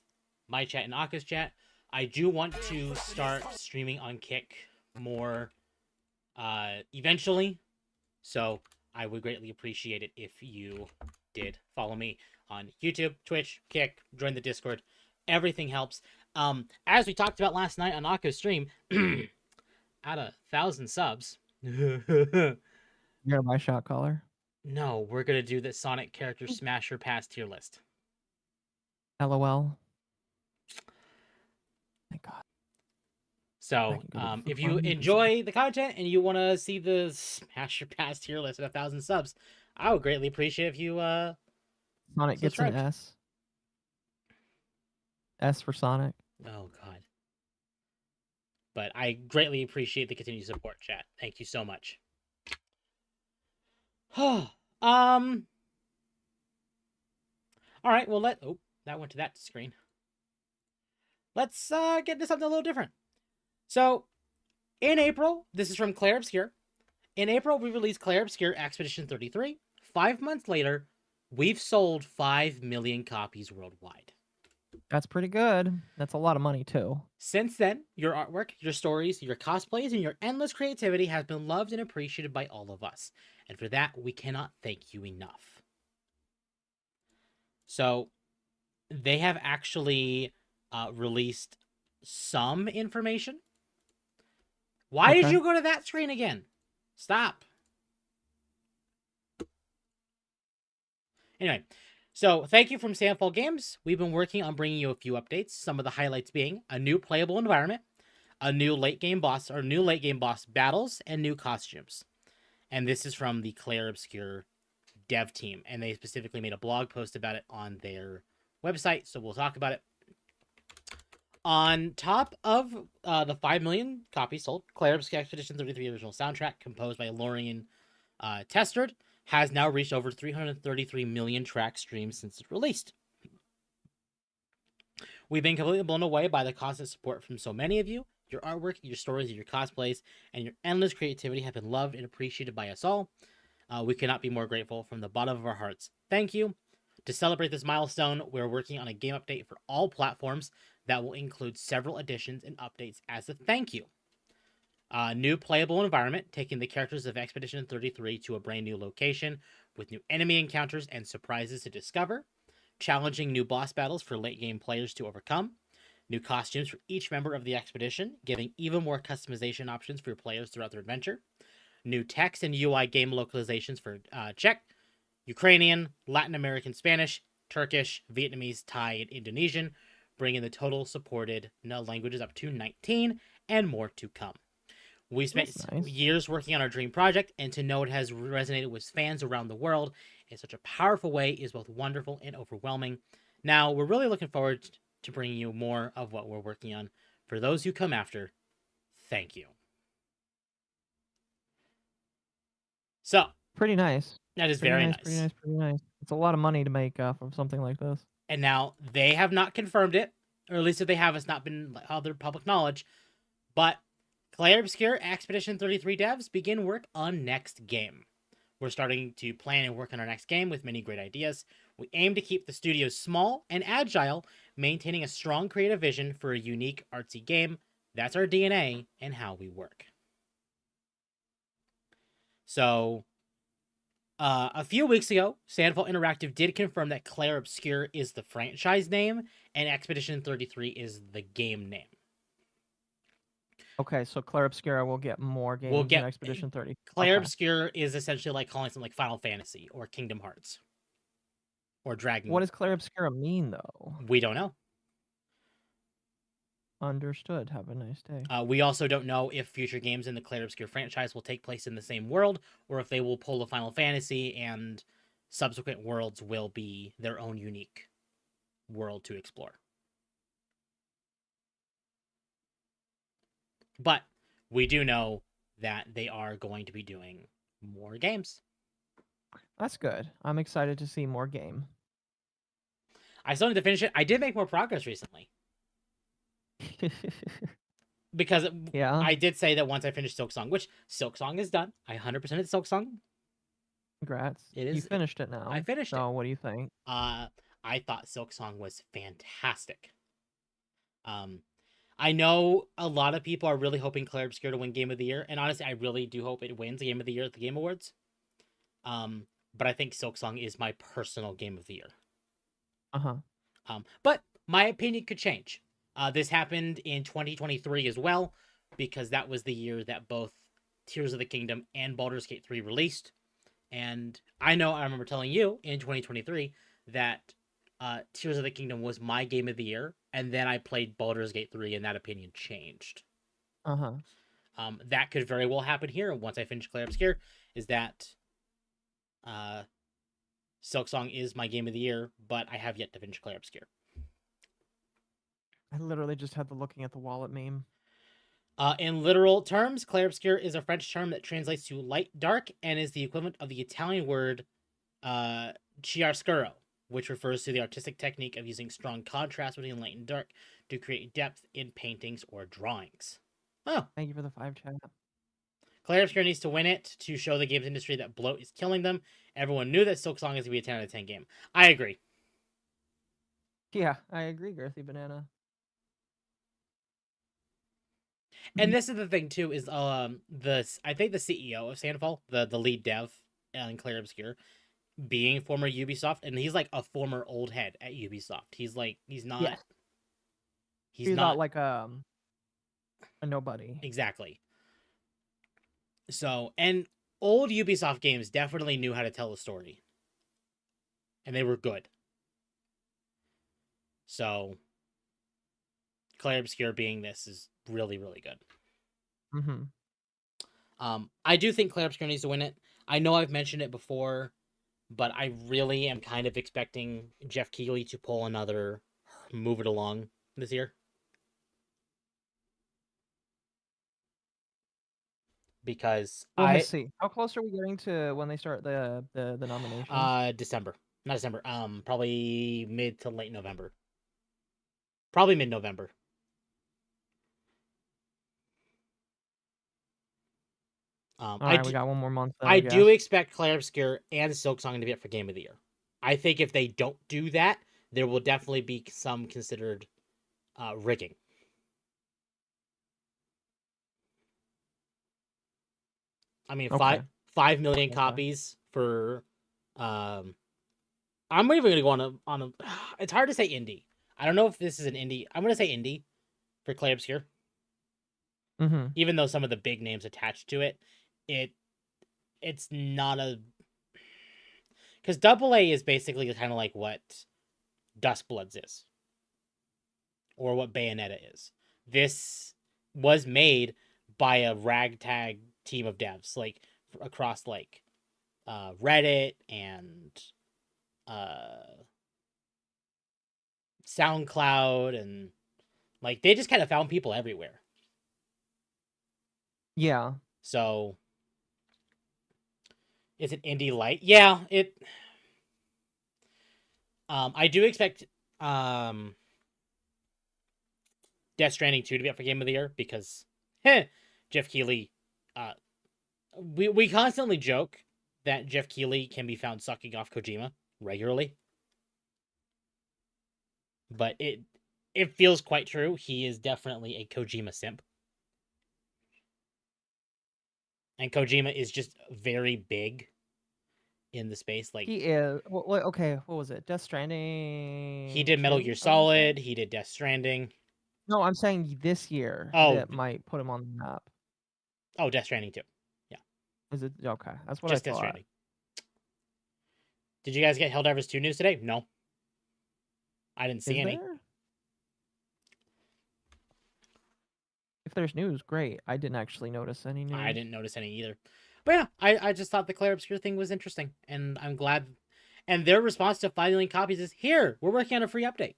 my chat and Aka's chat. I do want to start streaming on Kick more eventually, so I would greatly appreciate it if you did follow me on YouTube, Twitch, Kick, join the Discord. Everything helps. As we talked about last night on Aka's stream, at 1,000 subs. You're my shot caller. No, we're gonna do the Sonic character Smasher Pass tier list. LOL. Thank God. So, if you enjoy the content and you want to see the Smasher Pass tier list at 1,000 subs, I would greatly appreciate if you Sonic gets an S. S for Sonic. Oh God. But I greatly appreciate the continued support, chat. Thank you so much. All right, well that went to that screen. Let's get into something a little different. So, in April, this is from Claire Obscure. In April, we released Claire Obscure Expedition 33. 5 months later, we've sold 5 million copies worldwide. That's pretty good. That's a lot of money, too. Since then, your artwork, your stories, your cosplays, and your endless creativity has been loved and appreciated by all of us. And for that, we cannot thank you enough. So, they have actually released some information. Why did you go to that screen again? Stop. Anyway, so thank you from Sandfall Games. We've been working on bringing you a few updates. Some of the highlights being a new playable environment, a new late game boss battles, and new costumes. And this is from the Claire Obscure dev team, and they specifically made a blog post about it on their website, so we'll talk about it. On top of the 5 million copies sold, Claire Obscure Expedition 33 original soundtrack, composed by Lorian Testard, has now reached over 333 million track streams since it's released. We've been completely blown away by the constant support from so many of you. Your artwork, your stories, your cosplays, and your endless creativity have been loved and appreciated by us all. We cannot be more grateful from the bottom of our hearts. Thank you. To celebrate this milestone, we're working on a game update for all platforms that will include several additions and updates as a thank you. New playable environment, taking the characters of Expedition 33 to a brand new location with new enemy encounters and surprises to discover. Challenging new boss battles for late game players to overcome. New costumes for each member of the expedition, giving even more customization options for your players throughout their adventure. New text and UI game localizations for Czech, Ukrainian, Latin American Spanish, Turkish, Vietnamese, Thai, and Indonesian, bringing the total supported languages up to 19, and more to come. We spent years working on our dream project, and to know it has resonated with fans around the world in such a powerful way is both wonderful and overwhelming. Now, we're really looking forward to bringing you more of what we're working on. For those who come after, thank you. So, pretty nice. That is pretty very nice. Pretty nice. It's a lot of money to make from something like this. And now they have not confirmed it, or at least if they have, it's not been other public knowledge. But Claire Obscure Expedition 33 devs begin work on next game. We're starting to plan and work on our next game with many great ideas. We aim to keep the studio small and agile, maintaining a strong creative vision for a unique artsy game. That's our DNA and how we work. So, a few weeks ago, Sandfall Interactive did confirm that Claire Obscure is the franchise name and Expedition 33 is the game name. Okay, so Claire Obscura will get more games in Expedition 30. Claire Obscure is essentially like calling something like Final Fantasy or Kingdom Hearts or Dragon. What does Claire Obscura mean, though? We don't know. Understood. Have a nice day. We also don't know if future games in the Claire Obscure franchise will take place in the same world, or if they will pull a Final Fantasy and subsequent worlds will be their own unique world to explore. But we do know that they are going to be doing more games. That's good. I'm excited to see more game. I still need to finish it. I did make more progress recently. because Yeah. I did say that once I finished Silksong, which Silksong is done. I 100% Silksong. Congrats. It You is. finished it now. I finished it. So what do you think? I thought Silksong was fantastic. I know a lot of people are really hoping Claire Obscure to win Game of the Year, and honestly, I really do hope it wins Game of the Year at the Game Awards. But I think Silksong is my personal Game of the Year. But my opinion could change. This happened in 2023 as well, because that was the year that both Tears of the Kingdom and Baldur's Gate 3 released. And I remember telling you in 2023 that Tears of the Kingdom was my Game of the Year, and then I played Baldur's Gate 3 and that opinion changed. That could very well happen here once I finish Clair Obscure, is that Silksong is my Game of the Year, but I have yet to finish Clair Obscure. I literally just had the looking at the wallet meme. In literal terms, Clair Obscure is a French term that translates to light dark and is the equivalent of the Italian word chiaroscuro, which refers to the artistic technique of using strong contrast between light and dark to create depth in paintings or drawings. Oh. Thank you for the 5 chat. Clair Obscure needs to win it to show the games industry that bloat is killing them. Everyone knew that Silksong is going to be a 10 out of 10 game. I agree. Yeah, I agree, Girthy Banana. And this is the thing too, is I think the CEO of Sandfall, the lead dev in Clair Obscure, being former Ubisoft, and he's like a former old head at Ubisoft. He's not. Yeah. He's not like a nobody. Exactly. So, and old Ubisoft games definitely knew how to tell a story, and they were good. So, Clair Obscure being this is really, really good. I do think Clair Obscure needs to win it. I know I've mentioned it before, but I really am kind of expecting Jeff Keighley to pull another Move It Along this year. Because let's see. How close are we getting to when they start the nomination? December. Not December. Probably mid to late November. Probably mid-November. All right, we got one more month. I do expect Clair Obscure and Silksong to be up for Game of the Year. I think if they don't do that, there will definitely be some considered rigging. I mean, 5 million copies for. I'm even gonna go on a. It's hard to say indie. I don't know if this is an indie. I'm gonna say indie for Clair Obscure. Even though some of the big names attached to it, it's not a. Because AA is basically kind of like what Dustbloods is, or what Bayonetta is. This was made by a ragtag team of devs, like across like Reddit and SoundCloud, and like they just kind of found people everywhere. Yeah. So is it indie light? Yeah, it. I do expect Death Stranding 2 to be up for Game of the Year because Jeff Keighley. We constantly joke that Jeff Keighley can be found sucking off Kojima regularly, but it feels quite true. He is definitely a Kojima simp, and Kojima is just very big in the space. Like he is. Well, okay, what was it? Death Stranding. He did Metal Gear Solid. He did Death Stranding. No, I'm saying this year. Oh, that might put him on the map. Oh, Death Stranding 2. Yeah. Is it okay? That's what just I thought. Death Stranding. Did you guys get Helldivers 2 news today? No. I didn't see any. There? If there's news, great. I didn't actually notice any news. I didn't notice any either. But yeah, I just thought the Clair Obscure thing was interesting, and I'm glad. And their response to 5 million copies is, here, we're working on a free update.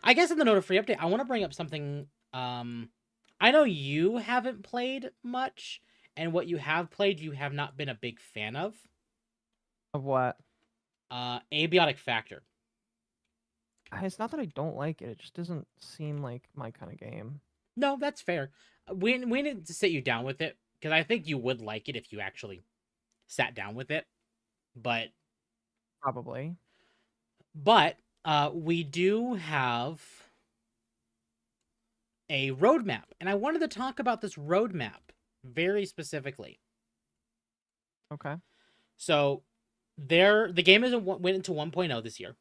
I guess in the note of free update, I want to bring up something. I know you haven't played much, and what you have played, you have not been a big fan of. Of what? Abiotic Factor. It's not that I don't like it. It just doesn't seem like my kind of game. No, that's fair. We need to sit you down with it because I think you would like it if you actually sat down with it. But Probably. we do have a roadmap, and I wanted to talk about this roadmap very specifically. Okay. So the game went into 1.0 this year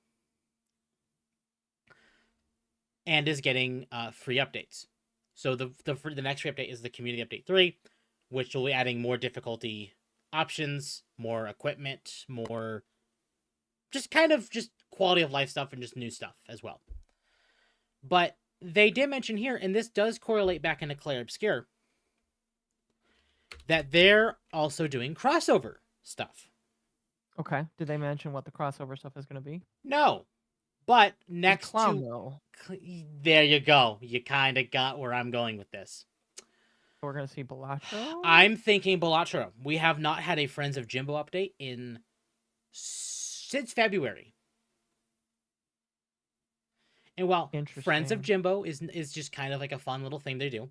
and is getting free updates. So the next free update is the community update 3, which will be adding more difficulty options, more equipment, more just quality of life stuff and just new stuff as well. But they did mention here, and this does correlate back into Clair Obscure, that they're also doing crossover stuff. Okay. Did they mention what the crossover stuff is going to be? No. But next Clown, to... though. There you go. You kind of got where I'm going with this. We're going to see Balatro? I'm thinking Balatro. We have not had a Friends of Jimbo update since February. And while Friends of Jimbo is just kind of like a fun little thing they do,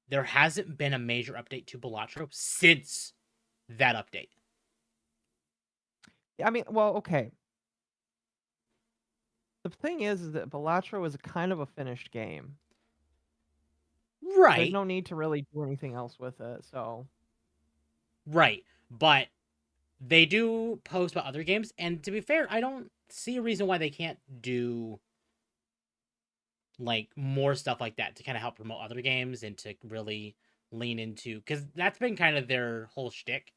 there hasn't been a major update to Balatro since that update. I mean, well, okay. The thing is that Balatro is kind of a finished game. Right. There's no need to really do anything else with it, so... Right. But they do post about other games, and to be fair, I don't see a reason why they can't do like more stuff like that to kind of help promote other games and to really lean into, because that's been kind of their whole shtick,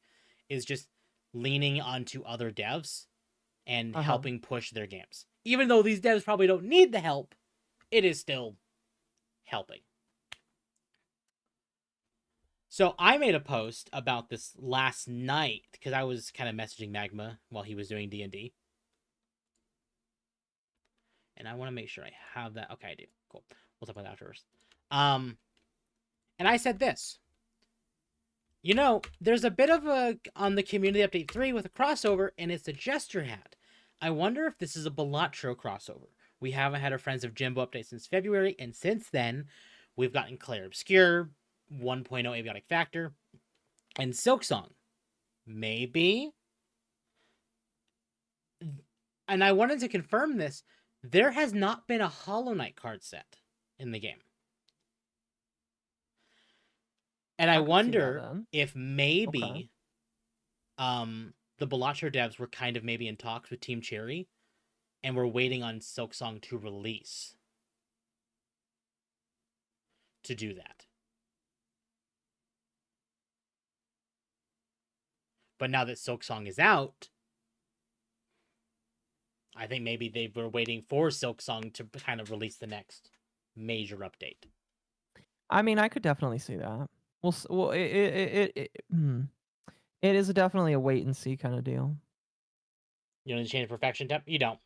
is just leaning onto other devs and helping push their games. Even though these devs probably don't need the help, it is still helping. So I made a post about this last night because I was kind of messaging Magma while he was doing D&D. And I want to make sure I have that. Okay, I do. Cool. We'll talk about that first. And I said this. You know, there's a bit of a on the Community Update 3 with a crossover, and it's a gesture hat. I wonder if this is a Balatro crossover. We haven't had a Friends of Jimbo update since February, and since then, we've gotten Clair Obscure, 1.0 Aviotic Factor, and Silksong. Maybe? And I wanted to confirm this. There has not been a Hollow Knight card set in the game. And I wonder if maybe the Balatro devs were kind of maybe in talks with Team Cherry and we're waiting on Silksong to release to do that. But now that Silksong is out, I think maybe they were waiting for Silksong to kind of release the next major update. I mean, I could definitely see that. Well, it is definitely a wait and see kind of deal. You don't change perfection temp? You don't.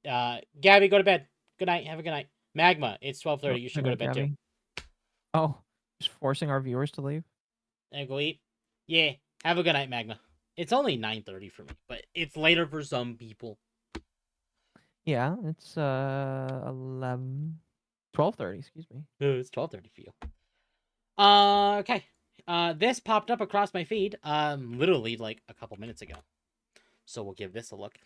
Gabby, go to bed. Good night. Have a good night. Magma, it's 12:30. You should go to bed too. Oh, just forcing our viewers to leave? And go eat. Yeah. Have a good night, Magma. It's only 9:30 for me, but it's later for some people. Yeah, it's 12:30, excuse me. It's 12:30 for you. Okay. This popped up across my feed literally like a couple minutes ago. So we'll give this a look.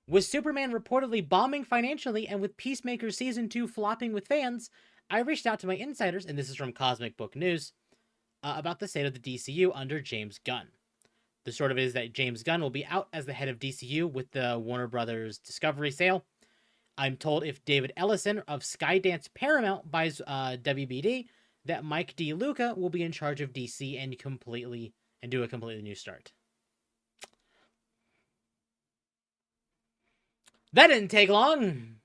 With Superman reportedly bombing financially and with Peacemaker Season 2 flopping with fans, I reached out to my insiders, and this is from Cosmic Book News, about the state of the DCU under James Gunn. The sort of is that James Gunn will be out as the head of DCU with the Warner Brothers Discovery sale. I'm told if David Ellison of Skydance Paramount buys WBD, that Mike DeLuca will be in charge of DC and do a completely new start. That didn't take long.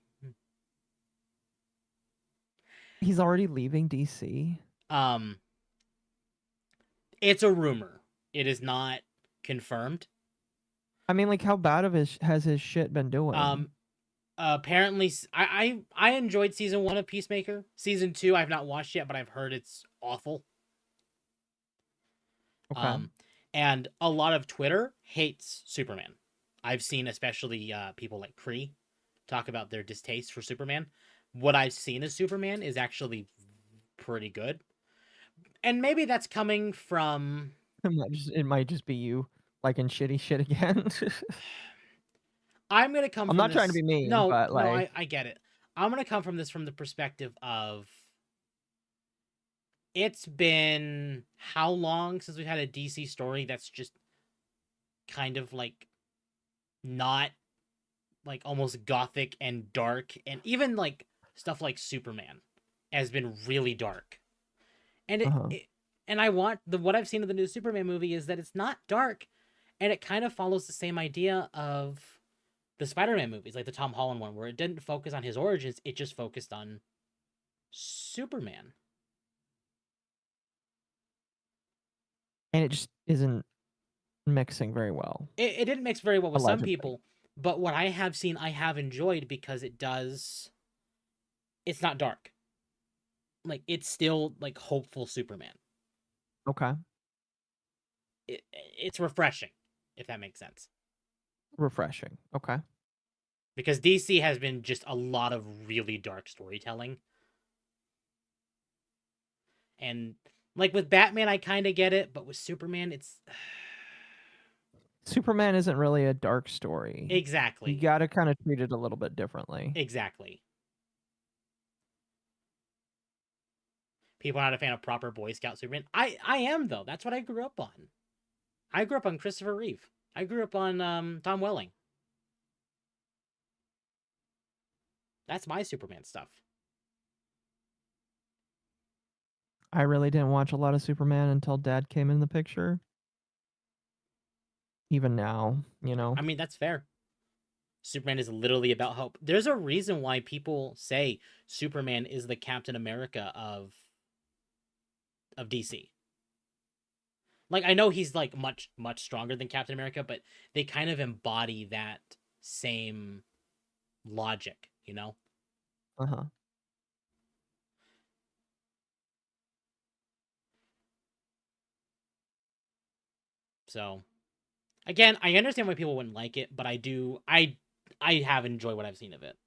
He's already leaving DC. It's a rumor. It is not confirmed. I mean, like, how bad has his shit been doing? Apparently, I enjoyed season 1 of Peacemaker. Season 2, I've not watched yet, but I've heard it's awful. Okay. And a lot of Twitter hates Superman. I've seen especially people like Kree talk about their distaste for Superman. What I've seen as Superman is actually pretty good. And maybe that's coming from... It might just be you liking shitty shit again. I'm gonna come I'm from not this... trying to be mean, no, but no, like... I get it. I'm gonna come from this from the perspective of... It's been how long since we've had a DC story that's just kind of like not like almost gothic and dark, and even like stuff like Superman has been really dark. And and I want what I've seen of the new Superman movie is that it's not dark, and it kind of follows the same idea of the Spider-Man movies, like the Tom Holland one, where it didn't focus on his origins, it just focused on Superman. And it just isn't mixing very well. It didn't mix very well with some Allegedly. people, but what I have seen, I have enjoyed because it does... It's not dark. Like, it's still, like, hopeful Superman. Okay. It's refreshing, if that makes sense. Refreshing. Okay. Because DC has been just a lot of really dark storytelling. And, like, with Batman, I kind of get it, but with Superman, it's... Superman isn't really a dark story. Exactly. You gotta kind of treat it a little bit differently. Exactly. People are not a fan of proper Boy Scout Superman. I am, though. That's what I grew up on. I grew up on Christopher Reeve. I grew up on Tom Welling. That's my Superman stuff. I really didn't watch a lot of Superman until Dad came in the picture. Even now, you know. I mean, that's fair. Superman is literally about hope. There's a reason why people say Superman is the Captain America of DC. Like, I know he's like much stronger than Captain America, but they kind of embody that same logic, you know? Uh-huh. So, again, I understand why people wouldn't like it, but I have enjoyed what I've seen of it.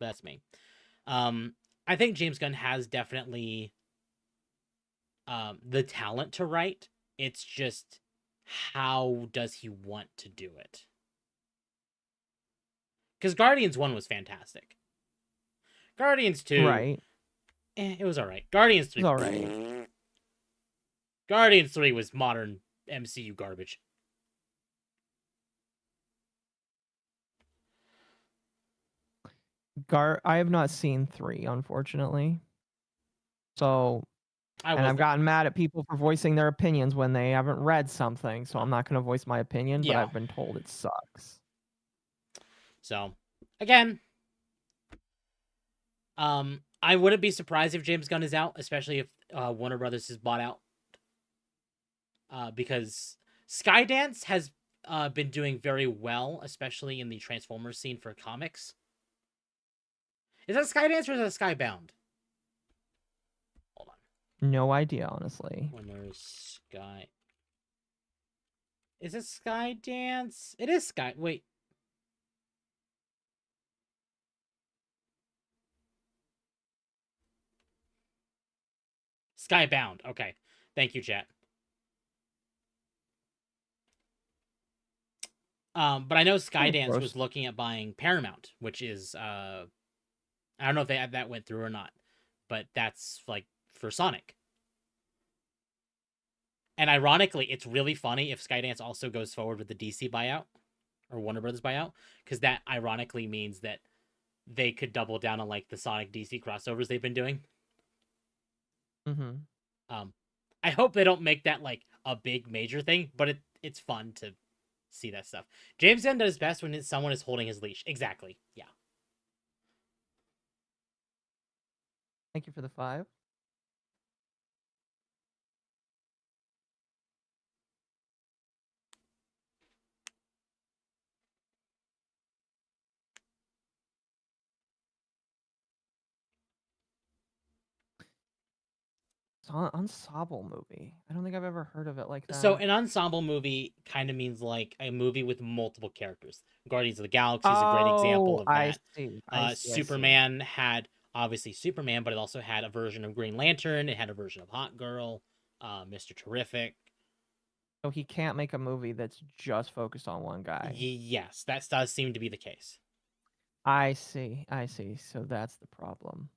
That's me. I think James Gunn has definitely the talent to write. It's just, how does he want to do it? Because Guardians 1 was fantastic. Guardians 2... Right. it was alright. Guardians 3... It's alright. Guardians 3 was modern MCU garbage. I have not seen 3, unfortunately. So... I've gotten mad at people for voicing their opinions when they haven't read something, so I'm not going to voice my opinion, but I've been told it sucks. So, again, I wouldn't be surprised if James Gunn is out, especially if Warner Brothers is bought out. Because Skydance has been doing very well, especially in the Transformers scene for comics. Is that Skydance or is that Skybound? Hold on. No idea, honestly. Where's Sky? Is it Skydance? It is Sky. Wait. Skybound. Okay. Thank you, chat. But I know Skydance was looking at buying Paramount, which is I don't know if that went through or not, but that's like for Sonic. And ironically, it's really funny if Skydance also goes forward with the DC buyout or Warner Brothers buyout, because that ironically means that they could double down on like the Sonic DC crossovers they've been doing. I hope they don't make that like a big major thing, but it's fun to see that stuff. James Gunn does best when someone is holding his leash. Exactly. Yeah. Thank you for the 5. ensemble movie? I don't think I've ever heard of it like that. So an ensemble movie kind of means like a movie with multiple characters. Guardians of the Galaxy is a great example of I that. see. I see. Superman had obviously Superman, but it also had a version of Green Lantern. It had a version of Hot Girl, Mr. Terrific. So he can't make a movie that's just focused on one guy. Yes, that does seem to be the case. I see. So that's the problem.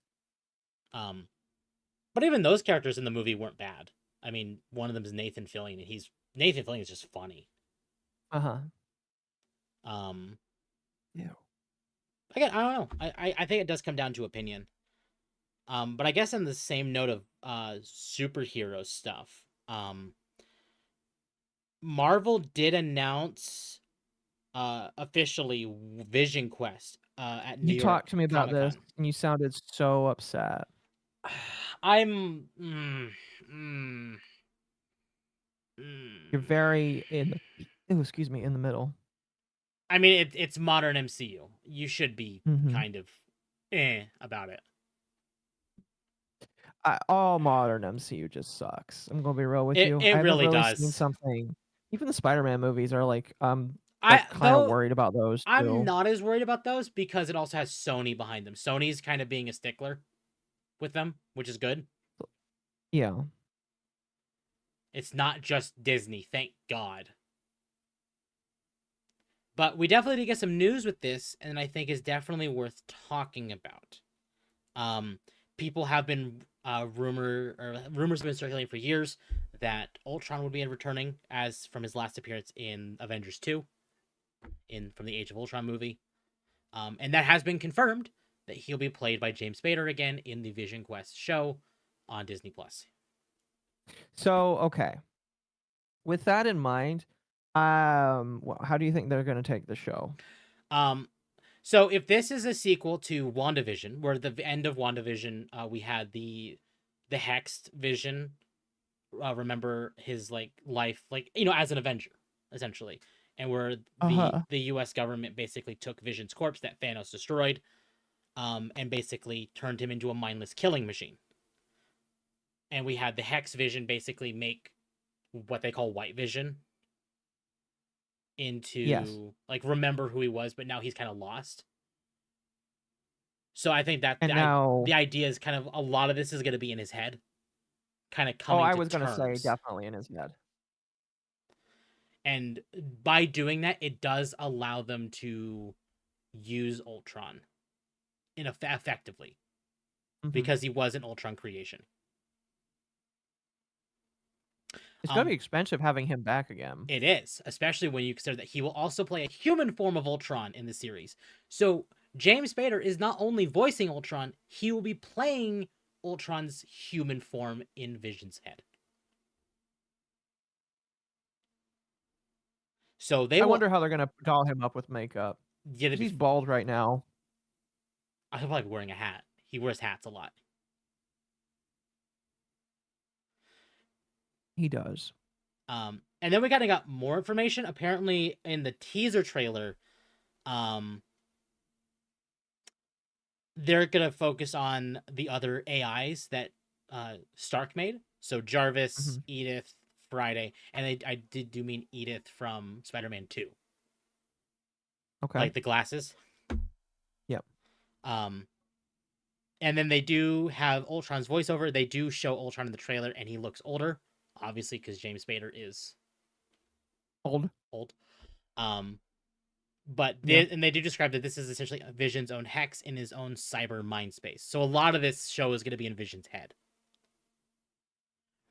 But even those characters in the movie weren't bad. I mean, one of them is Nathan Fillion, and Nathan Fillion is just funny. Yeah. Again, I don't know. I think it does come down to opinion. But I guess on the same note of superhero stuff, Marvel did announce officially Vision Quest at New You York talked to me about Comic-Con. this, and you sounded so upset. I'm. You're very in the middle. I mean, it's modern MCU. You should be Mhm. kind of about it. All modern MCU just sucks. I'm gonna be real with you. It I haven't really seen does. something. Even the Spider-Man movies are like kind though, of worried about those too. I'm not as worried about those because it also has Sony behind them. Sony's kind of being a stickler with them, which is good. Yeah. It's not just Disney, thank God. But we definitely did get some news with this, and I think is definitely worth talking about. People have been rumors have been circulating for years that Ultron would be returning as from his last appearance in Avengers 2, from the Age of Ultron movie, and that has been confirmed that he'll be played by James Spader again in the Vision Quest show on Disney Plus. So okay, with that in mind, how do you think they're going to take the show? So if this is a sequel to WandaVision, where the end of WandaVision, we had the Hexed Vision, remember his life, as an Avenger, essentially, and where the U.S. government basically took Vision's corpse that Thanos destroyed, and basically turned him into a mindless killing machine. And we had the Hex Vision basically make what they call White Vision into remember who he was, but now he's kind of lost. So I think that the idea is kind of a lot of this is going to be in his head, kind of coming. I was going to say definitely in his head. And by doing that, it does allow them to use Ultron effectively, because he was an Ultron creation. It's going to be expensive having him back again. It is, especially when you consider that he will also play a human form of Ultron in the series. So James Spader is not only voicing Ultron, he will be playing Ultron's human form in Vision's head. So I wonder how they're going to doll him up with makeup. Yeah, he's bald right now. He'll probably be wearing a hat. He wears hats a lot. He does. And then we kind of got more information. Apparently, in the teaser trailer, they're gonna focus on the other AIs that Stark made. So Jarvis, Edith, Friday, and I do mean Edith from Spider-Man 2. Okay. Like the glasses. Yep. And then they do have Ultron's voiceover. They do show Ultron in the trailer, and he looks older. Obviously, because James Spader is old. But they do describe that this is essentially Vision's own hex in his own cyber mind space. So a lot of this show is going to be in Vision's head,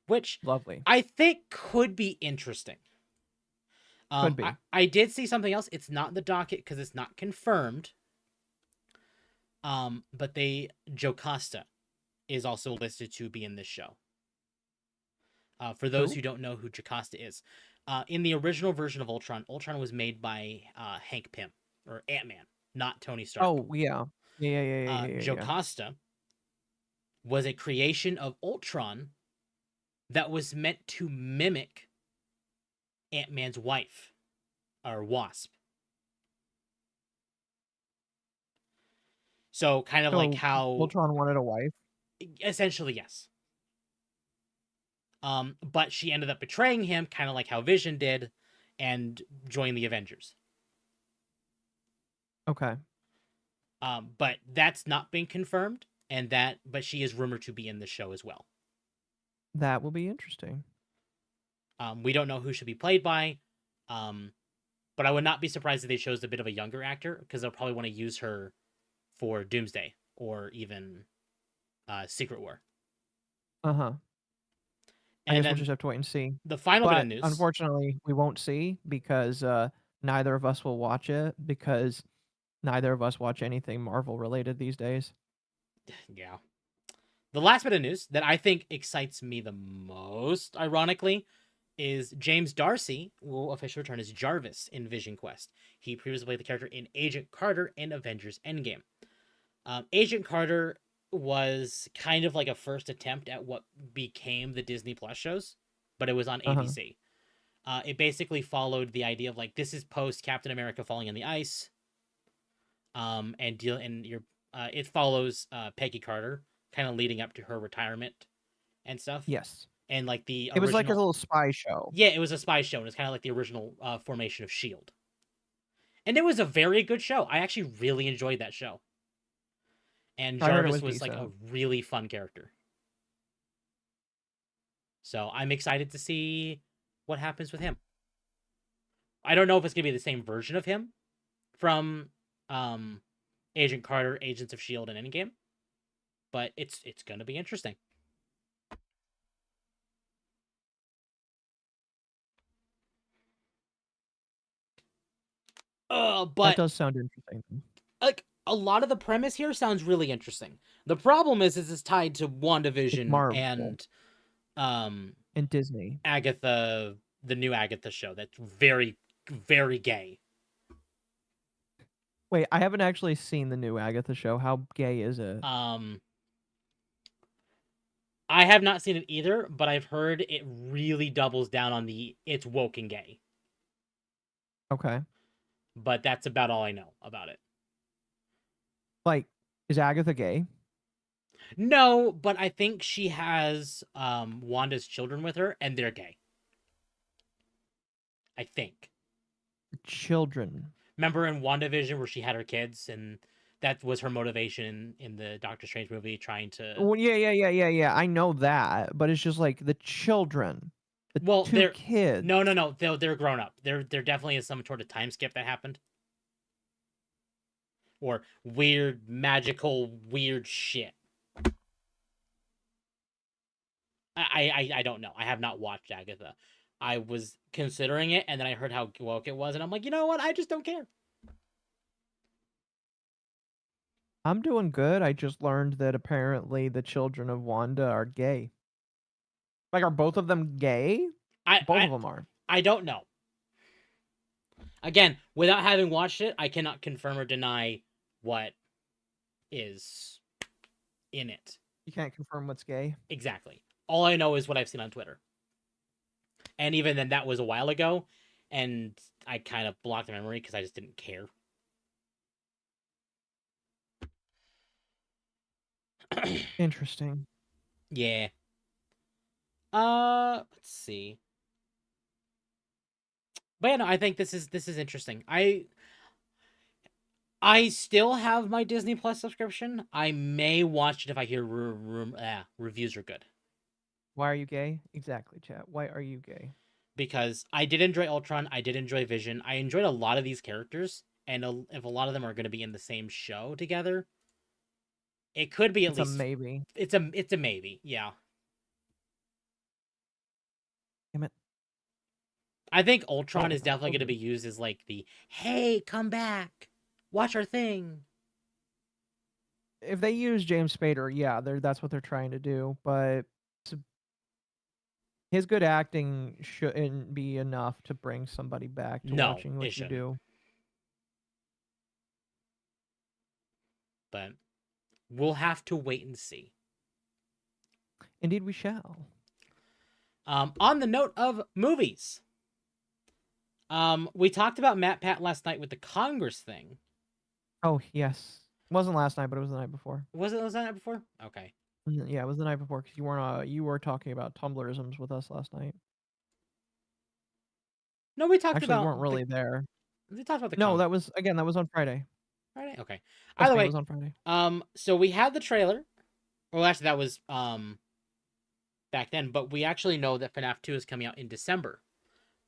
which lovely. I think could be interesting. Could be. I did see something else. It's not in the docket because it's not confirmed. But Jocasta is also listed to be in this show. For those who don't know who Jocasta is, in the original version of Ultron was made by Hank Pym, or Ant-Man, not Tony Stark. Oh, yeah. Yeah. Jocasta was a creation of Ultron that was meant to mimic Ant-Man's wife, or Wasp. So kind of like how Ultron wanted a wife? Essentially, yes. But she ended up betraying him, kind of like how Vision did, and joined the Avengers. Okay. But that's not been confirmed, but she is rumored to be in the show as well. That will be interesting. We don't know who should be played by, but I would not be surprised if they chose a bit of a younger actor, because they'll probably want to use her for Doomsday or even Secret War. I And guess then we'll just have to wait and see. the final bit But of news. unfortunately, we won't see because neither of us will watch it because neither of us watch anything Marvel related these days. Yeah. The last bit of news that I think excites me the most, ironically, is James Darcy will officially return as Jarvis in Vision Quest. He previously played the character in Agent Carter in Avengers Endgame. Agent Carter was kind of like a first attempt at what became the Disney Plus shows, but it was on ABC. It basically followed the idea of like, this is post Captain America falling in the ice. It follows Peggy Carter kind of leading up to her retirement and stuff. Yes. And like it was like a little spy show. Yeah, it was a spy show, and it's kind of like the original formation of S.H.I.E.L.D. And it was a very good show. I actually really enjoyed that show. And Jarvis was like a really fun character. So I'm excited to see what happens with him. I don't know if it's going to be the same version of him from Agent Carter, Agents of S.H.I.E.L.D. and Endgame. But it's going to be interesting. But that does sound interesting. Like, a lot of the premise here sounds really interesting. The problem is it's tied to WandaVision and Disney. Agatha, the new Agatha show. That's very, very gay. Wait, I haven't actually seen the new Agatha show. How gay is it? I have not seen it either, but I've heard it really doubles down on it's woke and gay. Okay. But that's about all I know about it. Like, is Agatha gay? No, but I think she has Wanda's children with her, and they're gay. I think. Children. Remember in WandaVision where she had her kids, and that was her motivation in the Doctor Strange movie, trying to... Well, yeah. I know that, but it's just like the children. Two kids. No. They're grown up. There definitely is some sort of time skip that happened. Or weird, magical, weird shit. I don't know. I have not watched Agatha. I was considering it, and then I heard how woke it was, and I'm like, you know what? I just don't care. I'm doing good. I just learned that apparently the children of Wanda are gay. Like, are both of them gay? Both of them are. I don't know. Again, without having watched it, I cannot confirm or deny what is in it. You can't confirm what's gay? Exactly. All I know is what I've seen on Twitter. And even then, that was a while ago, and I kind of blocked the memory because I just didn't care. Interesting. Yeah. Let's see. But yeah, no, I think this is interesting. I still have my Disney Plus subscription. I may watch it if I hear reviews are good. Why are you gay? Exactly, chat. Why are you gay? Because I did enjoy Ultron. I did enjoy Vision. I enjoyed a lot of these characters, and if a lot of them are going to be in the same show together, it could be at least a maybe. It's a maybe. Yeah. Damn it. I think Ultron is definitely going to be used as like the, hey, come back, watch our thing. If they use James Spader, yeah, that's what they're trying to do. But his good acting shouldn't be enough to bring somebody back to watching what you do. But we'll have to wait and see. Indeed, we shall. On the note of movies, we talked about Matt Pat last night with the Congress thing. Oh yes, it wasn't last night, but it was the night before. Was it the night before? Okay. Yeah, it was the night before because you were talking about Tumblrisms with us last night. No, we talked Actually, you about weren't really there. we talked about the No, comic. that was on Friday. Friday? Okay. Trust Either me, it way, was on Friday. so we had the trailer. Well, actually, that was back then, but we actually know that FNAF 2 is coming out in December.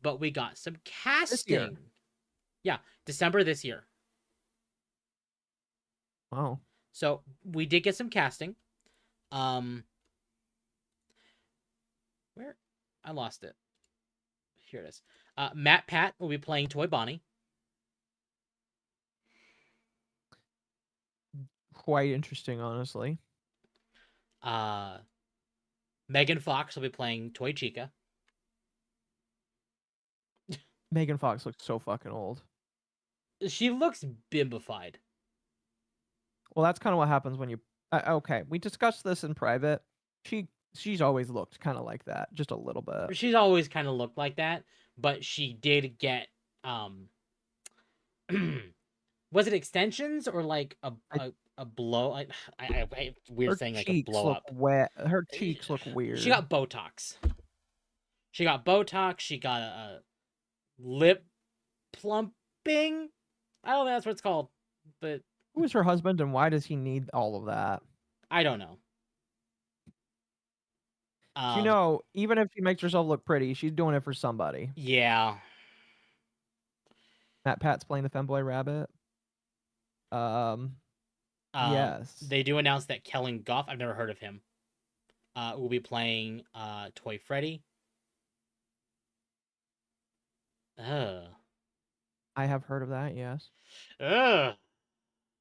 But we got some This year. casting. Yeah, December this year. Wow. So we did get some casting. Where I lost it. Here it is. Matt Pat will be playing Toy Bonnie. Quite interesting, honestly. Megan Fox will be playing Toy Chica. Megan Fox looks so fucking old. She looks bimbified. Well, that's kind of what happens when you. Okay, we discussed this in private. She's always looked kind of like that, just a little bit. She's always kind of looked like that, but she did get was it extensions or like a blow? I weird Her saying like a cheeks blow look up. wet. Her cheeks look weird. She got Botox. She got Botox. She got a lip plumping. I don't know that's what it's called, but Who is her husband, and why does he need all of that? I don't know. You know, even if she makes herself look pretty, she's doing it for somebody. Yeah. Matt Pat's playing the femboy rabbit. Yes. They do announce that Kellen Goff, I've never heard of him, will be playing Toy Freddy. I have heard of that, yes.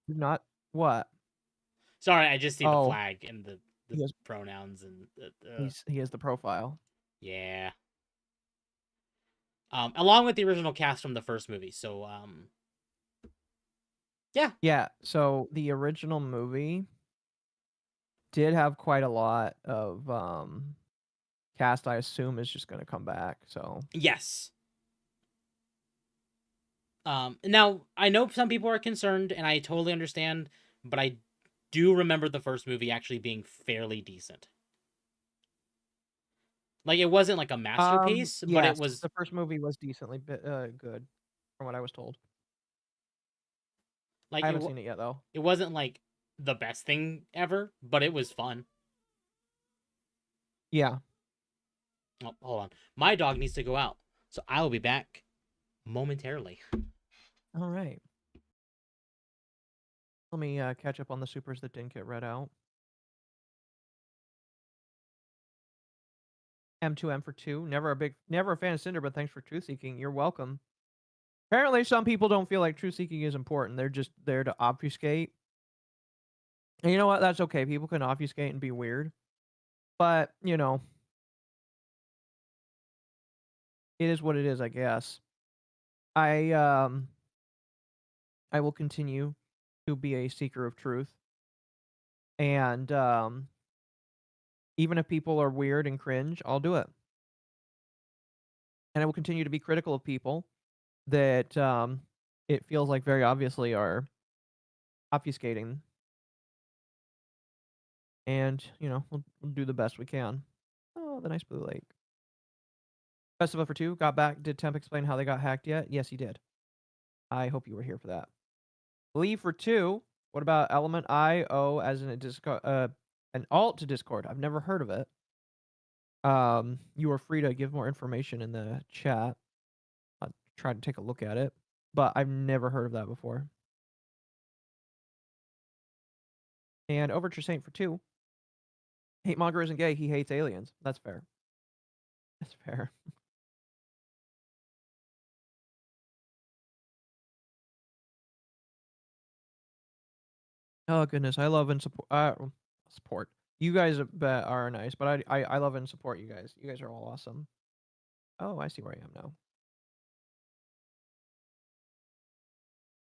Not what? Sorry, I just see the Oh. flag and the Yes. pronouns and He has the profile. yeah. Along with the original cast from the first movie. So yeah. Yeah, so the original movie did have quite a lot of cast I assume is just going to come back, so. Yes. Now I know some people are concerned and I totally understand, but I do remember the first movie actually being fairly decent. Like it wasn't like a masterpiece, but yes, it was. the first movie was decently good, from what I was told. Like I haven't seen it yet though. It wasn't like the best thing ever, but it was fun. Yeah. Oh, hold on, my dog needs to go out, so I will be back momentarily. All right. Let me catch up on the supers that didn't get read out. M2M for 2. Never a fan of Cinder, but thanks for truth seeking. You're welcome. Apparently, some people don't feel like truth seeking is important. They're just there to obfuscate. And you know what? That's okay. People can obfuscate and be weird. But, you know, it is what it is, I guess. I will continue to be a seeker of truth. And even if people are weird and cringe, I'll do it. And I will continue to be critical of people that it feels like very obviously are obfuscating. And, you know, we'll do the best we can. Oh, the nice blue lake. Festival for 2 got back. Did Temp explain how they got hacked yet? Yes, he did. I hope you were here for that. Leave for 2. What about Element IO as an alt to Discord? I've never heard of it. You are free to give more information in the chat. I'll try to take a look at it, but I've never heard of that before. And Overture Saint for 2. Hate Monger isn't gay. He hates aliens. That's fair. That's fair. Oh goodness, I love and support. You guys are nice, but I love and support you guys. You guys are all awesome. Oh, I see where I am now.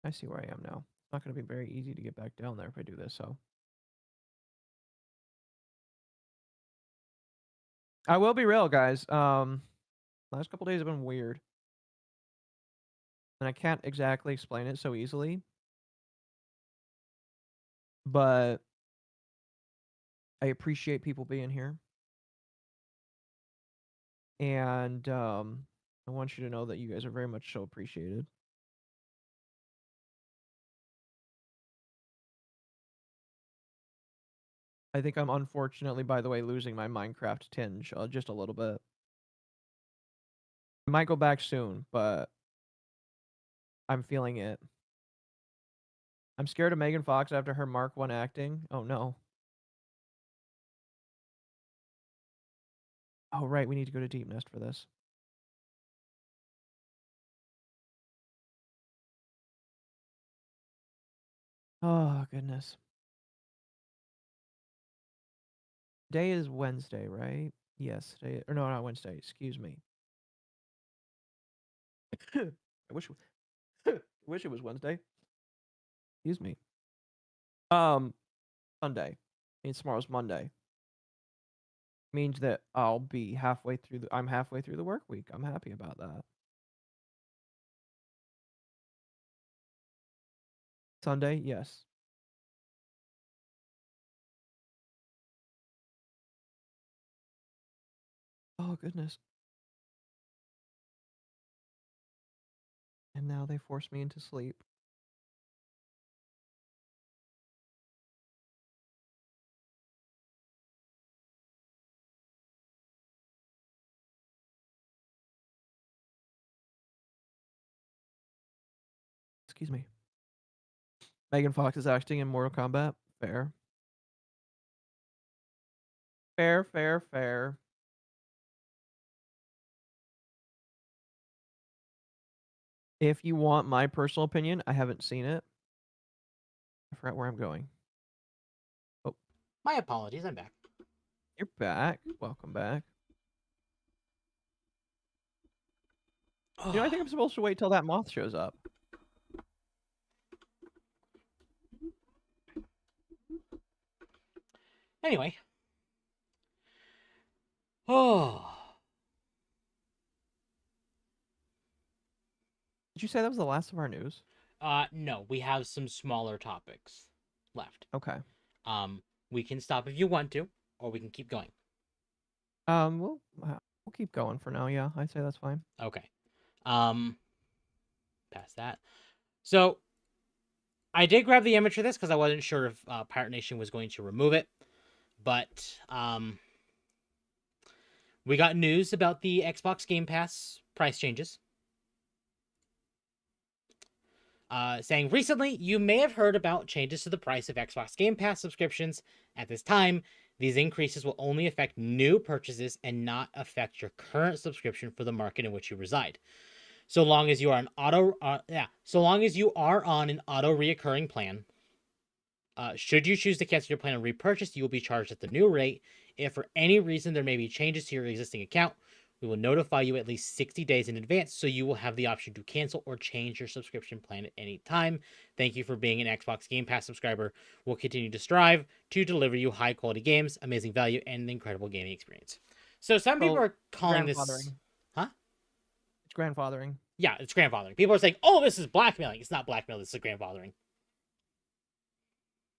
I see where I am now. It's not going to be very easy to get back down there if I do this, so. I will be real, guys. Last couple days have been weird. And I can't exactly explain it so easily. But I appreciate people being here. And I want you to know that you guys are very much so appreciated. I think I'm unfortunately, by the way, losing my Minecraft tinge just a little bit. I might go back soon, but I'm feeling it. I'm scared of Megan Fox after her Mark 1 acting. Oh no. Oh right, we need to go to Deep Nest for this. Oh goodness. Today is Wednesday, right? Yes, today, or no, not Wednesday. Excuse me. I wish wish it was Wednesday. Excuse me. Sunday. Means tomorrow's Monday. Means that I'll be halfway through I'm halfway through the work week. I'm happy about that. Sunday, yes. Oh goodness. And now they force me into sleep. Excuse me. Megan Fox is acting in Mortal Kombat. Fair. Fair, fair, fair. If you want my personal opinion, I haven't seen it. I forgot where I'm going. Oh, My apologies, I'm back. you're back. Welcome back. You know, I think I'm supposed to wait till that moth shows up. Anyway. Oh. Did you say that was the last of our news? No, we have some smaller topics left. Okay. We can stop if you want to, or we can keep going. We'll keep going for now. Yeah, I'd say that's fine. Okay. Past that. So, I did grab the image for this because I wasn't sure if Pirate Nation was going to remove it, but we got news about the Xbox Game Pass price changes. Saying recently, you may have heard about changes to the price of Xbox Game Pass subscriptions. At this time, these increases will only affect new purchases and not affect your current subscription for the market in which you reside. So long as you are on an auto reoccurring plan, should you choose to cancel your plan and repurchase, you will be charged at the new rate. If for any reason there may be changes to your existing account, we will notify you at least 60 days in advance, so you will have the option to cancel or change your subscription plan at any time. Thank you for being an Xbox Game Pass subscriber. We'll continue to strive to deliver you high-quality games, amazing value, and an incredible gaming experience. So some people are calling this... Huh? It's grandfathering. Yeah, it's grandfathering. People are saying, oh, this is blackmailing. It's not blackmail. This is grandfathering.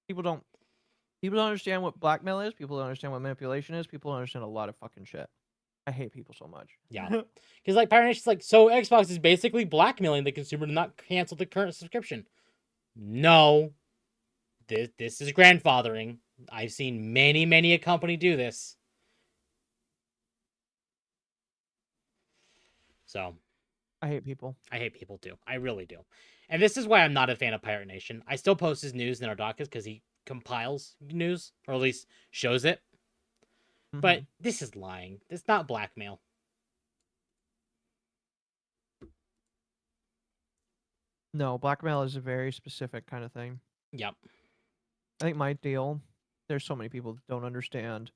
People don't understand what blackmail is. People don't understand what manipulation is. People don't understand a lot of fucking shit. I hate people so much. Yeah. Because, like, Pirate Nation's like, so Xbox is basically blackmailing the consumer to not cancel the current subscription. No. This is grandfathering. I've seen many a company do this. So. I hate people. I hate people, too. I really do. And this is why I'm not a fan of Pirate Nation. I still post his news in our dockets because he compiles news, or at least shows it. Mm-hmm. But this is lying. It's not blackmail. No, blackmail is a very specific kind of thing. Yep. I think my deal, there's so many people that don't understand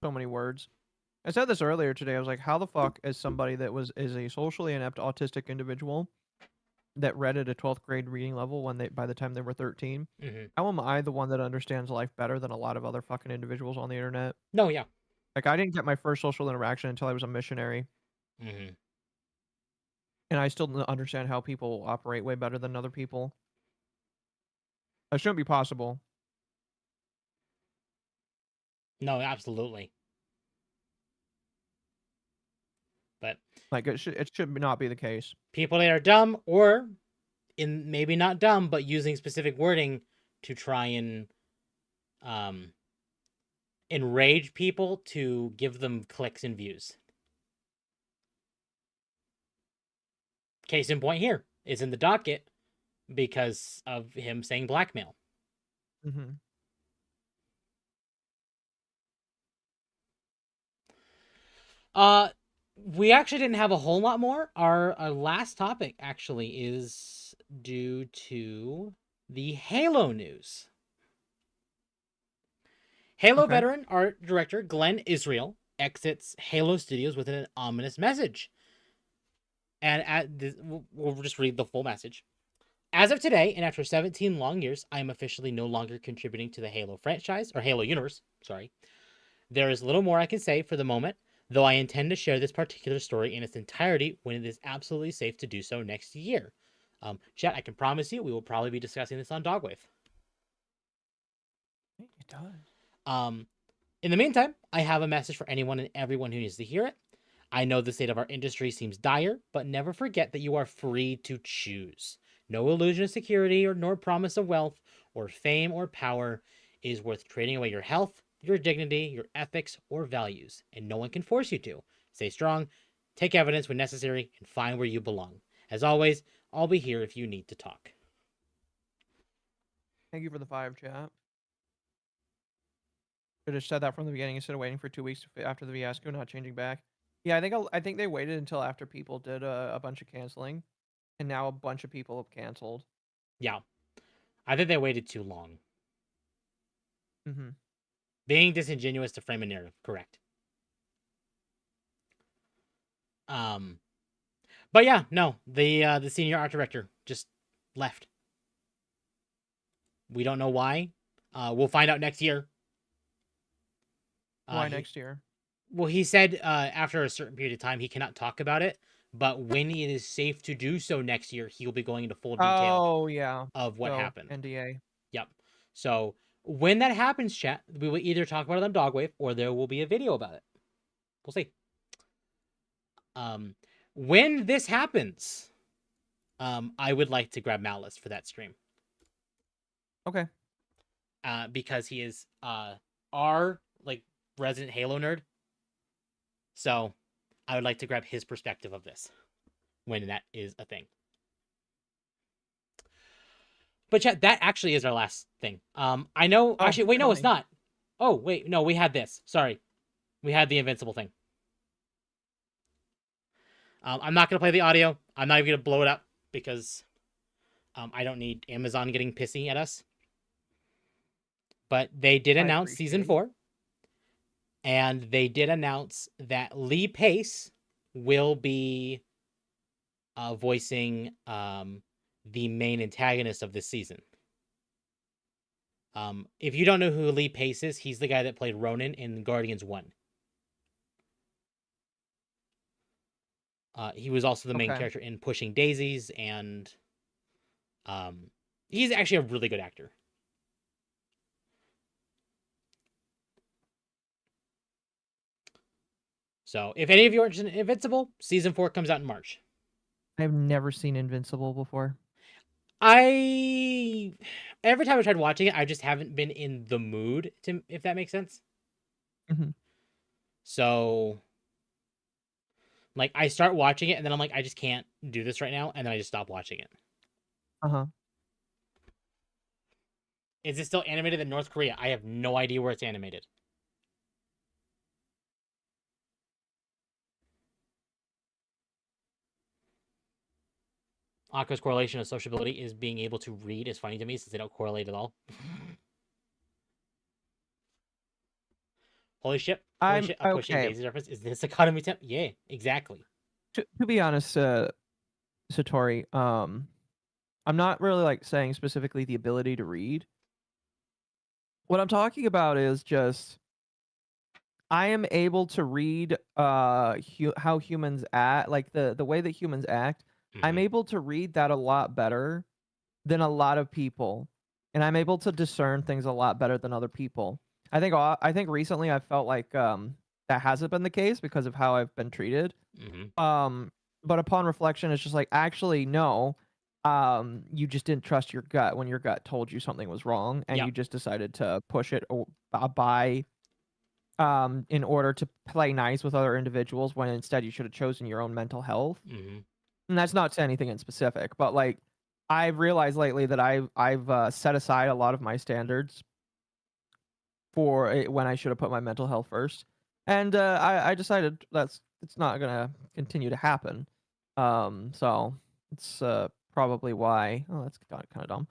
so many words. I said this earlier today. I was like, how the fuck is somebody that is a socially inept autistic individual that read at a 12th grade reading level by the time they were 13, how am I the one that understands life better than a lot of other fucking individuals on the internet? No, yeah. Like, I didn't get my first social interaction until I was a missionary. And I still don't understand how people operate way better than other people. That shouldn't be possible. No, absolutely. But Like it should not be the case. people that are dumb, or in maybe not dumb, but using specific wording to try and enrage people to give them clicks and views. Case in point here is in the docket because of him saying blackmail. Mm-hmm. We actually didn't have a whole lot more. Our last topic actually is due to the Halo news. Halo veteran art director Glenn Israel exits Halo Studios with an ominous message. And at this, we'll just read the full message. As of today, and after 17 long years, I am officially no longer contributing to the Halo franchise, or Halo universe, sorry. There is little more I can say for the moment, though I intend to share this particular story in its entirety when it is absolutely safe to do so next year. Chat, I can promise you we will probably be discussing this on Dogwave. It does. In the meantime, I have a message for anyone and everyone who needs to hear it. I know the state of our industry seems dire, but never forget that you are free to choose. No illusion of security or nor promise of wealth or fame or power is worth trading away your health, your dignity, your ethics, or values, and no one can force you to. Stay strong, take evidence when necessary, and find where you belong. As always, I'll be here if you need to talk. Thank you for the 5, chat. Should have said that from the beginning instead of waiting for 2 weeks after the fiasco, not changing back. Yeah, I think they waited until after people did a bunch of canceling, and now a bunch of people have canceled. Yeah, I think they waited too long. Mm-hmm. Being disingenuous to frame a narrative, correct. But yeah, no, the senior art director just left. We don't know why. We'll find out next year. Why next year? Well, he said after a certain period of time he cannot talk about it, but when it is safe to do so next year, he will be going into full detail of what happened. NDA. Yep. So when that happens, chat, we will either talk about it on Dogwave or there will be a video about it. We'll see. When this happens, I would like to grab Malice for that stream. Okay. Because he is our like resident Halo nerd. So I would like to grab his perspective of this when that is a thing. But chat, that actually is our last thing. I know. Actually, wait, no, it's not. Oh, wait, no, we had this. Sorry, we had the Invincible thing. I'm not gonna play the audio. I'm not even gonna blow it up because I don't need Amazon getting pissy at us. But they did announce season 4. And they did announce that Lee Pace will be voicing the main antagonist of this season. If you don't know who Lee Pace is, he's the guy that played Ronan in Guardians 1. He was also the main character in Pushing Daisies, and he's actually a really good actor. So, if any of you are interested in Invincible, season 4 comes out in March. I've never seen Invincible before. Every time I tried watching it, I just haven't been in the mood to, if that makes sense. Mm-hmm. So, like, I start watching it, and then I'm like, I just can't do this right now, and then I just stop watching it. Is it still animated in North Korea? I have no idea where it's animated. Akko's correlation of sociability is being able to read is funny to me since they don't correlate at all. Holy shit. Holy shit. A Pushing Daisies reference. Is this Economy Temp? Yeah, exactly. To be honest, Satori, I'm not really like saying specifically the ability to read. What I'm talking about is just I am able to read how humans act, like the way that humans act. I'm able to read that a lot better than a lot of people, and I'm able to discern things a lot better than other people. I think recently I felt like that hasn't been the case because of how I've been treated. But upon reflection, it's just like, actually, no. You just didn't trust your gut when your gut told you something was wrong, and you just decided to push it by in order to play nice with other individuals when instead you should have chosen your own mental health. And that's not to anything in specific, but like I've realized lately that I've set aside a lot of my standards for when I should have put my mental health first, and I decided it's not gonna continue to happen. So it's probably why. Oh, that's kind of dumb.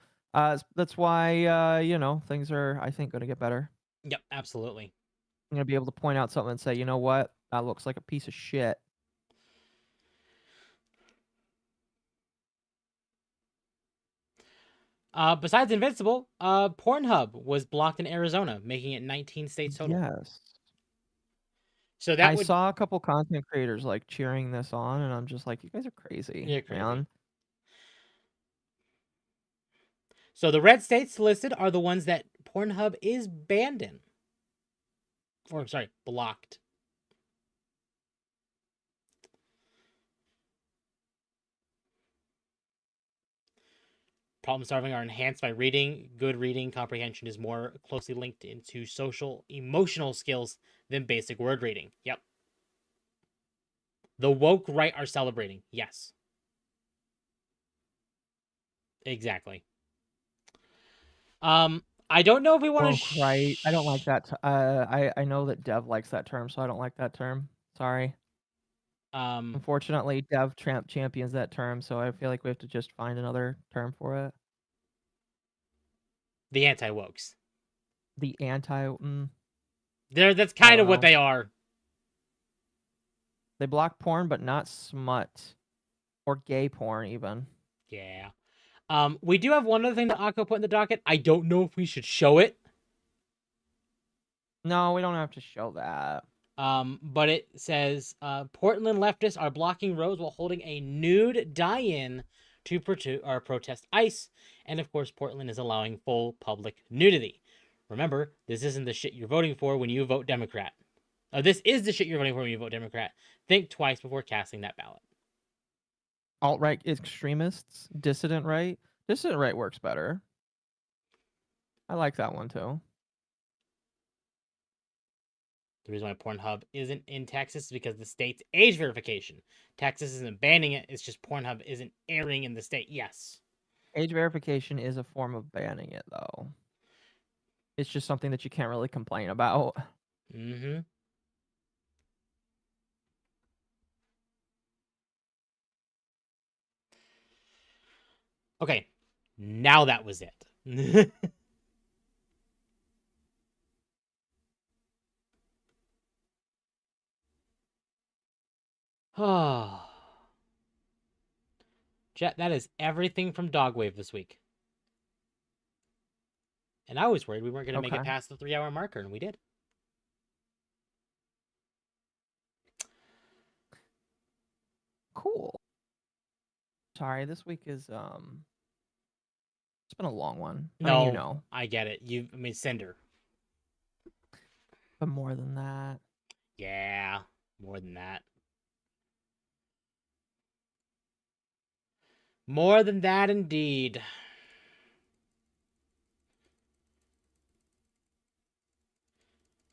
That's why things are, I think, gonna get better. Yep, absolutely. I'm gonna be able to point out something and say, you know what, that looks like a piece of shit. Besides Invincible, Pornhub was blocked in Arizona, making it 19 states total. Yes. So that I would... saw a couple content creators like cheering this on, and I'm just like, you guys are crazy, You're crazy. man. So the red states listed are the ones that Pornhub is banned in. Or, sorry, blocked. Problem solving are enhanced by reading. Good reading comprehension is more closely linked into social, emotional skills than basic word reading. Yep. The woke right are celebrating. Yes. Exactly. I don't know if we want to... right. I don't like that. I know that Dev likes that term, so I don't like that term. Sorry. Unfortunately, Dev champions that term, so I feel like we have to just find another term for it. The anti-wokes. The anti... That's kind of what they are. They block porn, but not smut. Or gay porn, even. Yeah. We do have one other thing that Occo put in the docket. I don't know if we should show it. No, we don't have to show that. But it says, Portland leftists are blocking roads while holding a nude die-in to protest ICE. And of course, Portland is allowing full public nudity. Remember, this isn't the shit you're voting for when you vote Democrat. This is the shit you're voting for when you vote Democrat. Think twice before casting that ballot. Alt-right extremists, dissident right. Dissident right works better. I like that one too. The reason why Pornhub isn't in Texas is because the state's age verification. Texas isn't banning it. It's just Pornhub isn't airing in the state. Yes. Age verification is a form of banning it, though. It's just something that you can't really complain about. Mm-hmm. Okay. Now that was it. Oh. Jet, that is everything from Dogwave this week. And I was worried we weren't going to make it past the 3-hour marker, and we did. Cool. Sorry, this week is it's been a long one. No, I mean, you know. I get it. Cinder. But more than that. Yeah, more than that. More than that, indeed.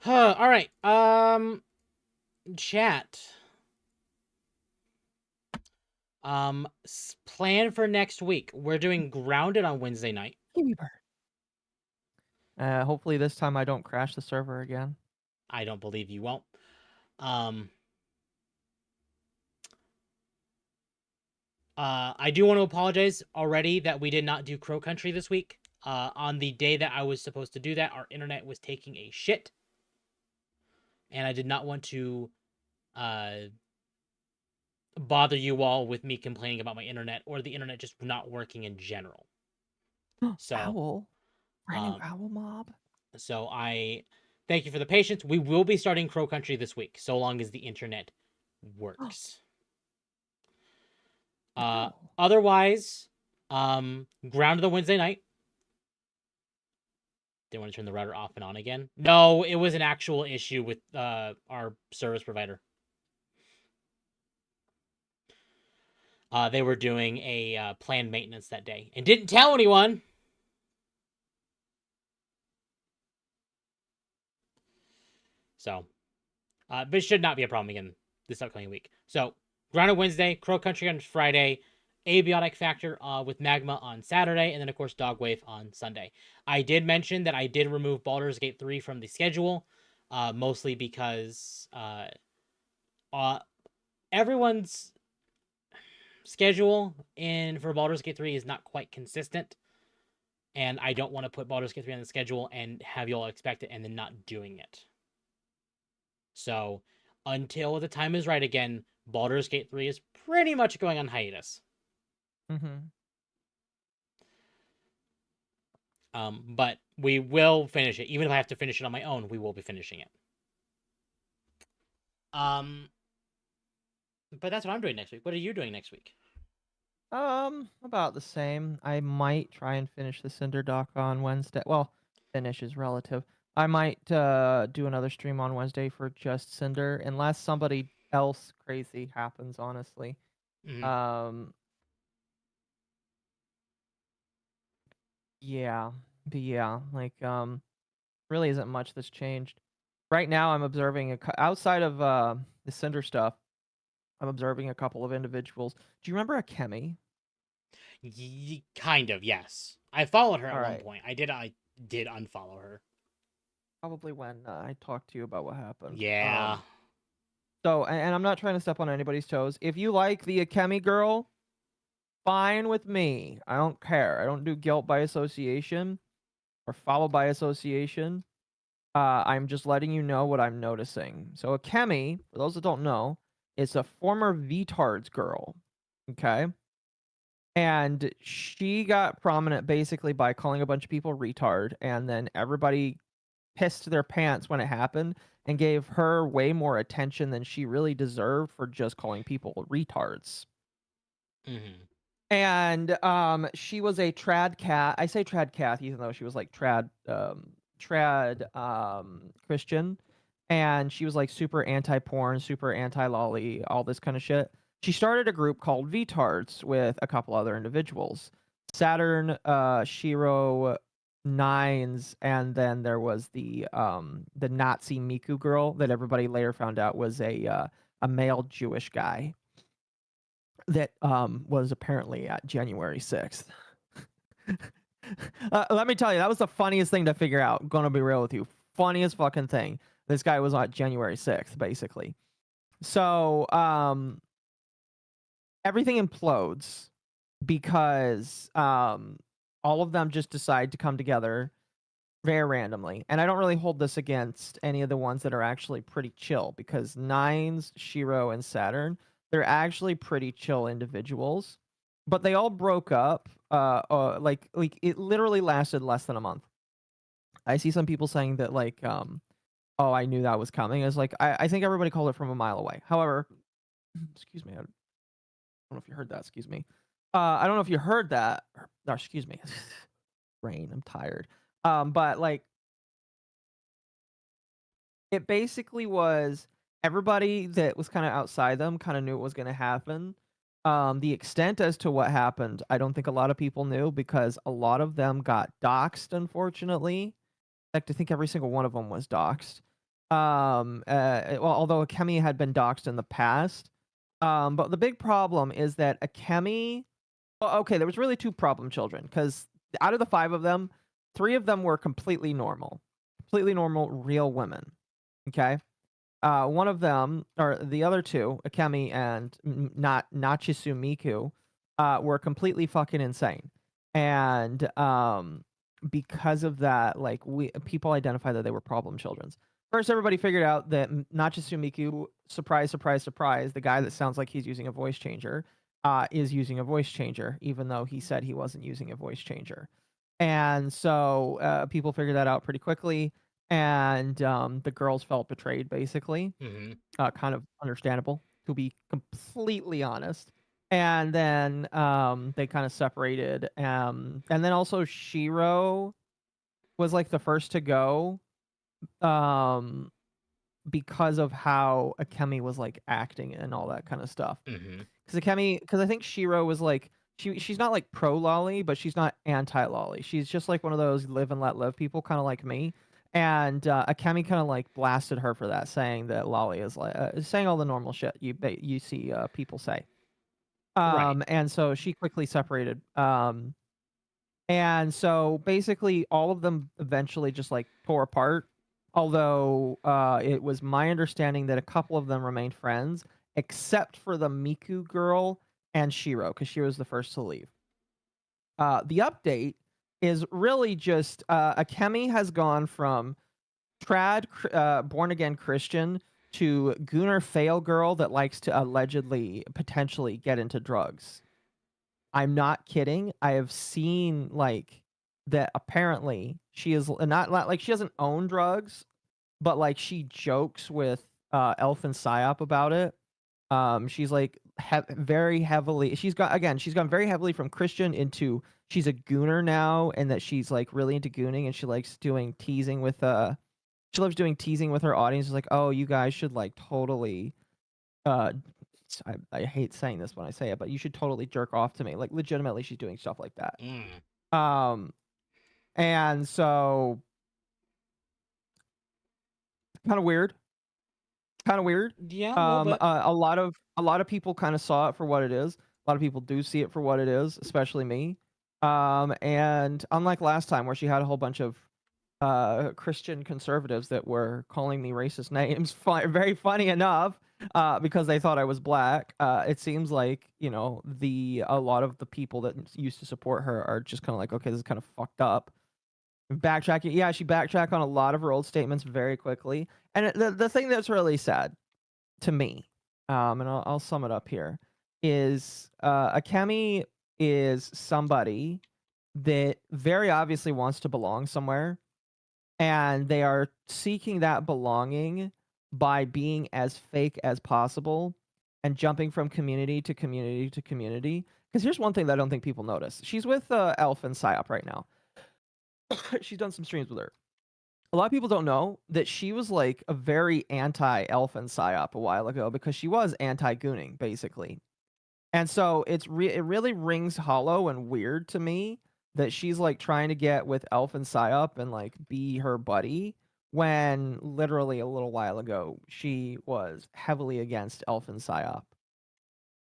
All right. Chat. Plan for next week. We're doing Grounded on Wednesday night. Hopefully this time I don't crash the server again. I don't believe you won't. I do want to apologize already that we did not do Crow Country this week. On the day that I was supposed to do that, our internet was taking a shit. And I did not want to bother you all with me complaining about my internet or the internet just not working in general. So, Owl. Brand new owl mob. So I thank you for the patience. We will be starting Crow Country this week, so long as the internet works. Otherwise, Grounded the Wednesday night. didn't want to turn the router off and on again. No, it was an actual issue with our service provider. They were doing a planned maintenance that day and didn't tell anyone. So, but it should not be a problem again this upcoming week. So, Grounded Wednesday, Crow Country on Friday, Abiotic Factor with Magma on Saturday, and then, of course, Dogwave on Sunday. I did mention that I did remove Baldur's Gate 3 from the schedule, mostly because everyone's schedule for Baldur's Gate 3 is not quite consistent, and I don't want to put Baldur's Gate 3 on the schedule and have y'all expect it and then not doing it. So, until the time is right again, Baldur's Gate 3 is pretty much going on hiatus. But we will finish it. Even if I have to finish it on my own, we will be finishing it. But that's what I'm doing next week. What are you doing next week? About the same. I might try and finish the Cinder doc on Wednesday. Well, finish is relative. I might do another stream on Wednesday for just Cinder, unless somebody else crazy happens, honestly. Yeah, but yeah, like really isn't much that's changed. Right now, I'm observing outside of the Cinder stuff. I'm observing a couple of individuals. Do you remember Akemi? Kind of, yes. I followed her at All one right. point. I did unfollow her. Probably when I talked to you about what happened. Yeah. So, and I'm not trying to step on anybody's toes. If you like the Akemi girl, fine with me. I don't care. I don't do guilt by association or follow by association. I'm just letting you know what I'm noticing. So Akemi, for those that don't know, is a former VTARDS girl. Okay? And she got prominent basically by calling a bunch of people retard, and then everybody pissed their pants when it happened and gave her way more attention than she really deserved for just calling people retards. And she was a trad cat. I say trad cat even though she was like trad Christian, and she was like super anti-porn, super anti-lolly, all this kind of shit. She started a group called VTARDS with a couple other individuals. Saturn, Shiro, Nines, and then there was the Nazi Miku girl that everybody later found out was a male Jewish guy that was apparently at January 6th. Let me tell you, that was the funniest thing to figure out. I'm gonna be real with you. Funniest fucking thing. This guy was on January 6th, basically. So, everything implodes because all of them just decide to come together very randomly. And I don't really hold this against any of the ones that are actually pretty chill, because Nines, Shiro, and Saturn, they're actually pretty chill individuals. But they all broke up. Like it literally lasted less than a month. I see some people saying that like, oh, I knew that was coming. It's like I think everybody called it from a mile away. However, excuse me, I don't know if you heard that. Excuse me. I don't know if you heard that. Or, excuse me. Brain, I'm tired. But like, it basically was everybody that was kind of outside them kind of knew what was going to happen. The extent as to what happened, I don't think a lot of people knew, because a lot of them got doxxed, unfortunately. In fact, I think every single one of them was doxxed. Well, although Akemi had been doxxed in the past. But the big problem is that Akemi... Well, okay, there was really two problem children, because out of the 5 of them, 3 of them were completely normal. Completely normal, real women. Okay? One of them, or the other 2, Akemi and Nachisu Miku, were completely fucking insane. And because of that, like, people identified that they were problem children. First, everybody figured out that Nachisu Miku, surprise, surprise, surprise, the guy that sounds like he's using a voice changer, is using a voice changer, even though he said he wasn't using a voice changer. And so people figured that out pretty quickly. And the girls felt betrayed, basically. Kind of understandable, to be completely honest. And then they kind of separated. And then also Shiro was like the first to go, um, because of how Akemi was like acting and all that kind of stuff. Because I think Shiro was like she's not like pro lolly, but she's not anti lolly. She's just like one of those live and let live people, kind of like me. And Akemi kind of like blasted her for that, saying that lolly is like saying all the normal shit you see people say. Right. And so she quickly separated. And so basically all of them eventually just like tore apart. Although it was my understanding that a couple of them remained friends, except for the Miku girl and Shiro, because Shiro was the first to leave. The update is really just Akemi has gone from trad born again Christian to Gooner fail girl that likes to allegedly potentially get into drugs. I'm not kidding. I have seen like that apparently she is not like she doesn't own drugs, but like she jokes with Elf and Psyop about it. She's like very heavily she's gone very heavily from Christian into she's a gooner now, and that she's like really into gooning, and she likes doing teasing with she loves doing teasing with her audience. It's like, oh, you guys should like totally I hate saying this when I say it, but you should totally jerk off to me. Like legitimately, she's doing stuff like that. And so kind of weird. Kind of weird. Yeah, a little bit. A lot of people kind of saw it for what it is. A lot of people do see it for what it is, especially me. And unlike last time where she had a whole bunch of Christian conservatives that were calling me racist names, very funny enough, because they thought I was black. It seems like, you know, a lot of the people that used to support her are just kind of like, okay, this is kind of fucked up. Backtracking, yeah, she backtracked on a lot of her old statements very quickly. And the thing that's really sad to me, and I'll sum it up here, is Akemi is somebody that very obviously wants to belong somewhere, and they are seeking that belonging by being as fake as possible and jumping from community to community to community. Because here's one thing that I don't think people notice. She's with Elf and Psyop right now. She's done some streams with her. A lot of people don't know that she was like a very anti-Elf and Psyop a while ago, because she was anti-gooning, basically. And so it really rings hollow and weird to me that she's like trying to get with Elf and Psyop and like be her buddy, when literally a little while ago she was heavily against Elf and Psyop.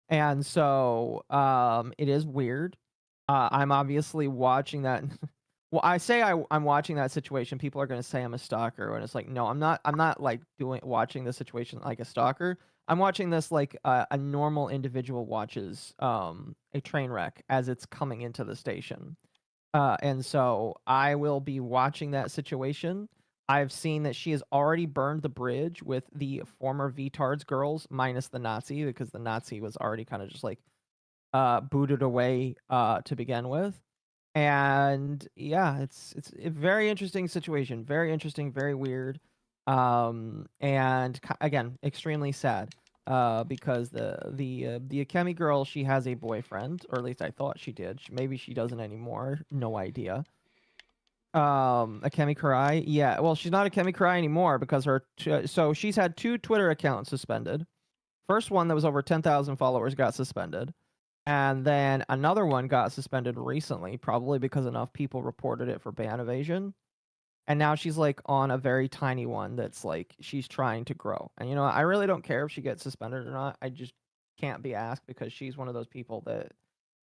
And so it is weird. I'm obviously watching that. Well, I say I'm watching that situation. People are going to say I'm a stalker, and it's like, no, I'm not. I'm not like watching the situation like a stalker. I'm watching this like a normal individual watches a train wreck as it's coming into the station. And so I will be watching that situation. I've seen that she has already burned the bridge with the former VTards girls, minus the Nazi, because the Nazi was already kind of just like booted away to begin with. And yeah, it's a very interesting situation, very interesting, very weird, and again, extremely sad, because the Akemi girl, she has a boyfriend, or at least I thought she did. Maybe she doesn't anymore, no idea. Akemi Kurai, yeah, well, she's not Akemi Kurai anymore, because so she's had 2 Twitter accounts suspended. First one that was over 10,000 followers got suspended. And then another one got suspended recently, probably because enough people reported it for ban evasion. And now she's like on a very tiny one that's like she's trying to grow. And you know, I really don't care if she gets suspended or not. I just can't be asked, because she's one of those people that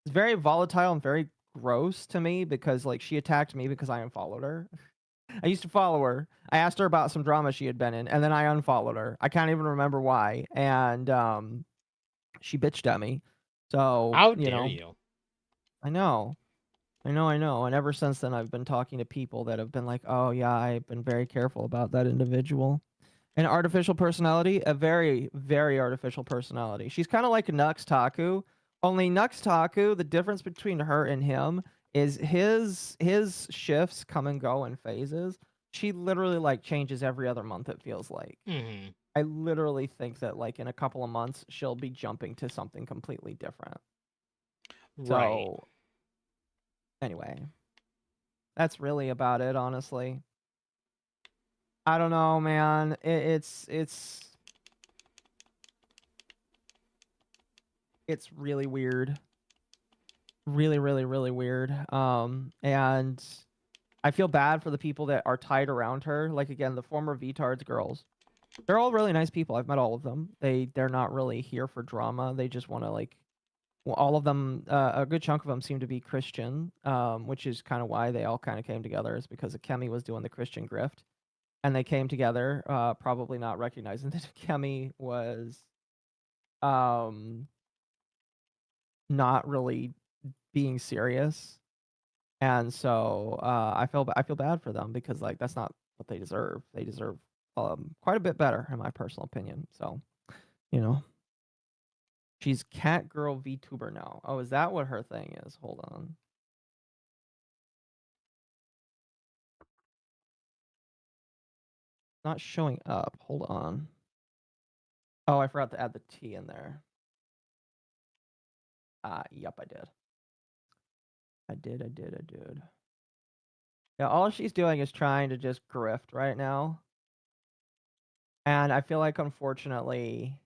is very volatile and very gross to me, because like she attacked me because I unfollowed her. I used to follow her. I asked her about some drama she had been in, and then I unfollowed her. I can't even remember why. And she bitched at me. So, How dare you? I know. And ever since then, I've been talking to people that have been like, oh, yeah, I've been very careful about that individual. An artificial personality, a very, very artificial personality. She's kind of like Nux Taku, only Nux Taku, the difference between her and him is his shifts come and go in phases. She literally like changes every other month, it feels like. I literally think that like in a couple of months, she'll be jumping to something completely different. Right. So, anyway. That's really about it, honestly. I don't know, man. It's really weird. Really, really, really weird. And I feel bad for the people that are tied around her. Like, again, the former VTards girls. They're all really nice people. I've met all of them. They're not really here for drama. They just want to, like, well, all of them, a good chunk of them seem to be Christian, which is kind of why they all kind of came together, is because Kemi was doing the Christian grift. And they came together, probably not recognizing that Kemi was not really being serious. And so I feel bad for them, because like that's not what they deserve. They deserve quite a bit better, in my personal opinion. So, you know, she's Cat Girl VTuber now. Oh, is that what her thing is? Hold on. Not showing up. Hold on. Oh, I forgot to add the T in there. Yep, I did. I did. Yeah, all she's doing is trying to just grift right now. And I feel like, unfortunately,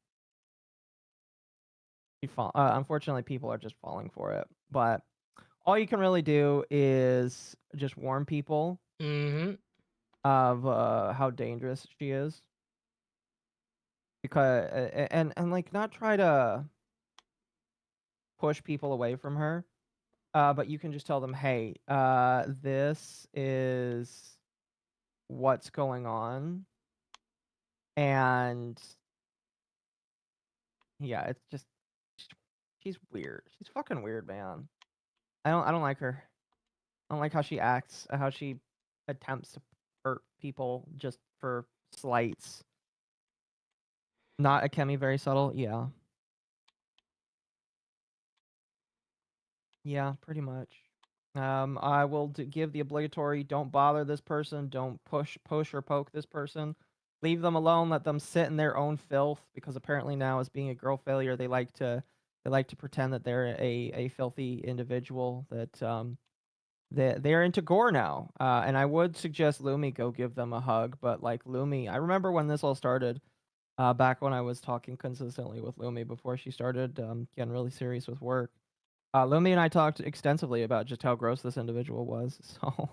unfortunately, people are just falling for it. But all you can really do is just warn people of how dangerous she is. Because and like, not try to push people away from her. But you can just tell them, hey, this is what's going on. And yeah, it's just, she's weird. She's fucking weird, man. I don't like her. I don't like how she acts, how she attempts to hurt people just for slights. Not a Kemi, very subtle. Yeah. Yeah, pretty much. I will give the obligatory, don't bother this person, don't push or poke this person. Leave them alone, let them sit in their own filth, because apparently now, as being a girl failure, they like to pretend that they're a filthy individual, that they're into gore now. And I would suggest Lumi go give them a hug, but like Lumi, I remember when this all started, back when I was talking consistently with Lumi before she started getting really serious with work. Lumi and I talked extensively about just how gross this individual was. So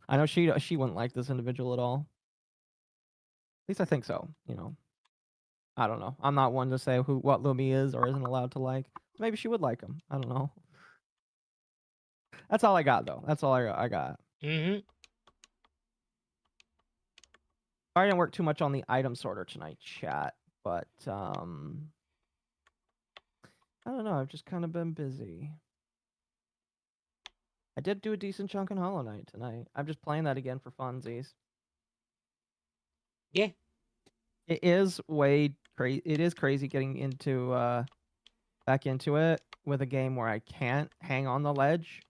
I know she wouldn't like this individual at all. At least I think so. You know, I don't know. I'm not one to say what Lumi is or isn't allowed to like. Maybe she would like him. I don't know. That's all I got, though. That's all I got. I didn't work too much on the item sorter tonight, chat, but I don't know. I've just kind of been busy. I did do a decent chunk in Hollow Knight tonight. I'm just playing that again for funsies. Yeah. It is crazy. It is crazy getting into back into it with a game where I can't hang on the ledge,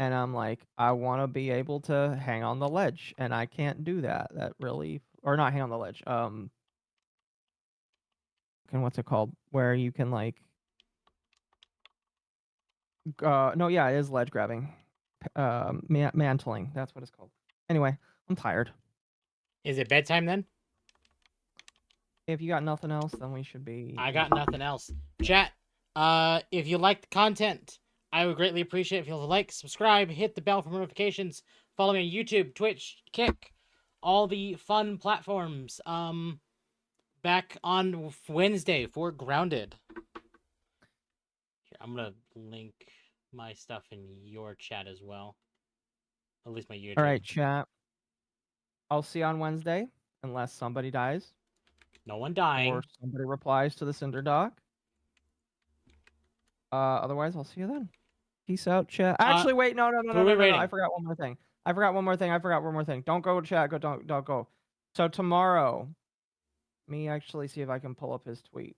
and I'm like, I want to be able to hang on the ledge, and I can't do that. That really, or not hang on the ledge. And what's it called? Where you can like, no, yeah, it is ledge grabbing, mantling. That's what it's called. Anyway, I'm tired. Is it bedtime then? If you got nothing else, then we should be. I got nothing else. Chat, if you like the content, I would greatly appreciate if you'll like, subscribe, hit the bell for notifications, follow me on YouTube, Twitch, Kick, all the fun platforms. Back on Wednesday for Grounded. Here, I'm gonna link my stuff in your chat as well. At least my YouTube. All right, chat. I'll see you on Wednesday, unless somebody dies. No one dying. Or somebody replies to the Cinder Doc. Otherwise, I'll see you then. Peace out, chat. Actually, wait, no. I forgot one more thing. I forgot one more thing. Don't go, chat. Don't go. So tomorrow, let me actually see if I can pull up his tweet.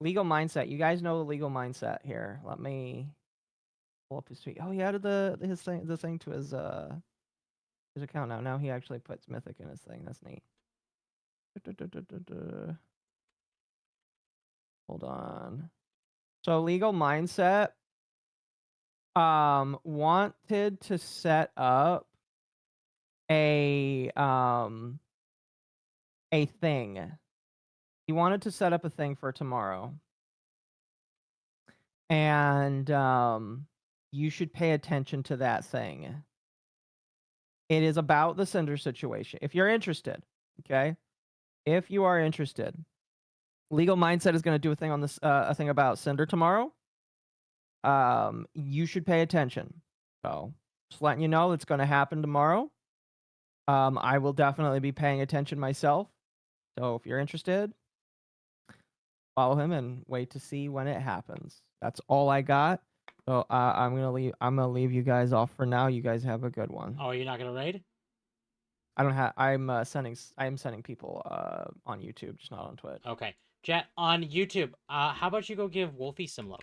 Legal mindset. You guys know the legal mindset here. Let me pull up his tweet. Oh, he added the thing to his account now. Now he actually puts Mythic in his thing. That's neat. Hold on. So legal mindset wanted to set up a thing. He wanted to set up a thing for tomorrow. And you should pay attention to that thing. It is about the Cinder situation. If you're interested, okay? If you are interested, Legal Mindset is going to do a thing on this a thing about Cinder tomorrow. You should pay attention. So, just letting you know it's going to happen tomorrow. I will definitely be paying attention myself. So, if you're interested, follow him and wait to see when it happens. That's all I got. So I'm gonna leave you guys off for now. You guys have a good one. Oh, you're not gonna raid? I don't have. I'm sending people on YouTube, just not on Twitch. Okay, chat on YouTube. How about you go give Wolfie some love?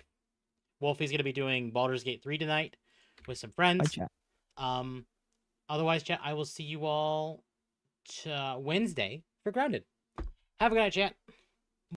Wolfie's gonna be doing Baldur's Gate 3 tonight with some friends. Hi, chat. Otherwise, chat, I will see you all Wednesday for Grounded. Have a good night, chat.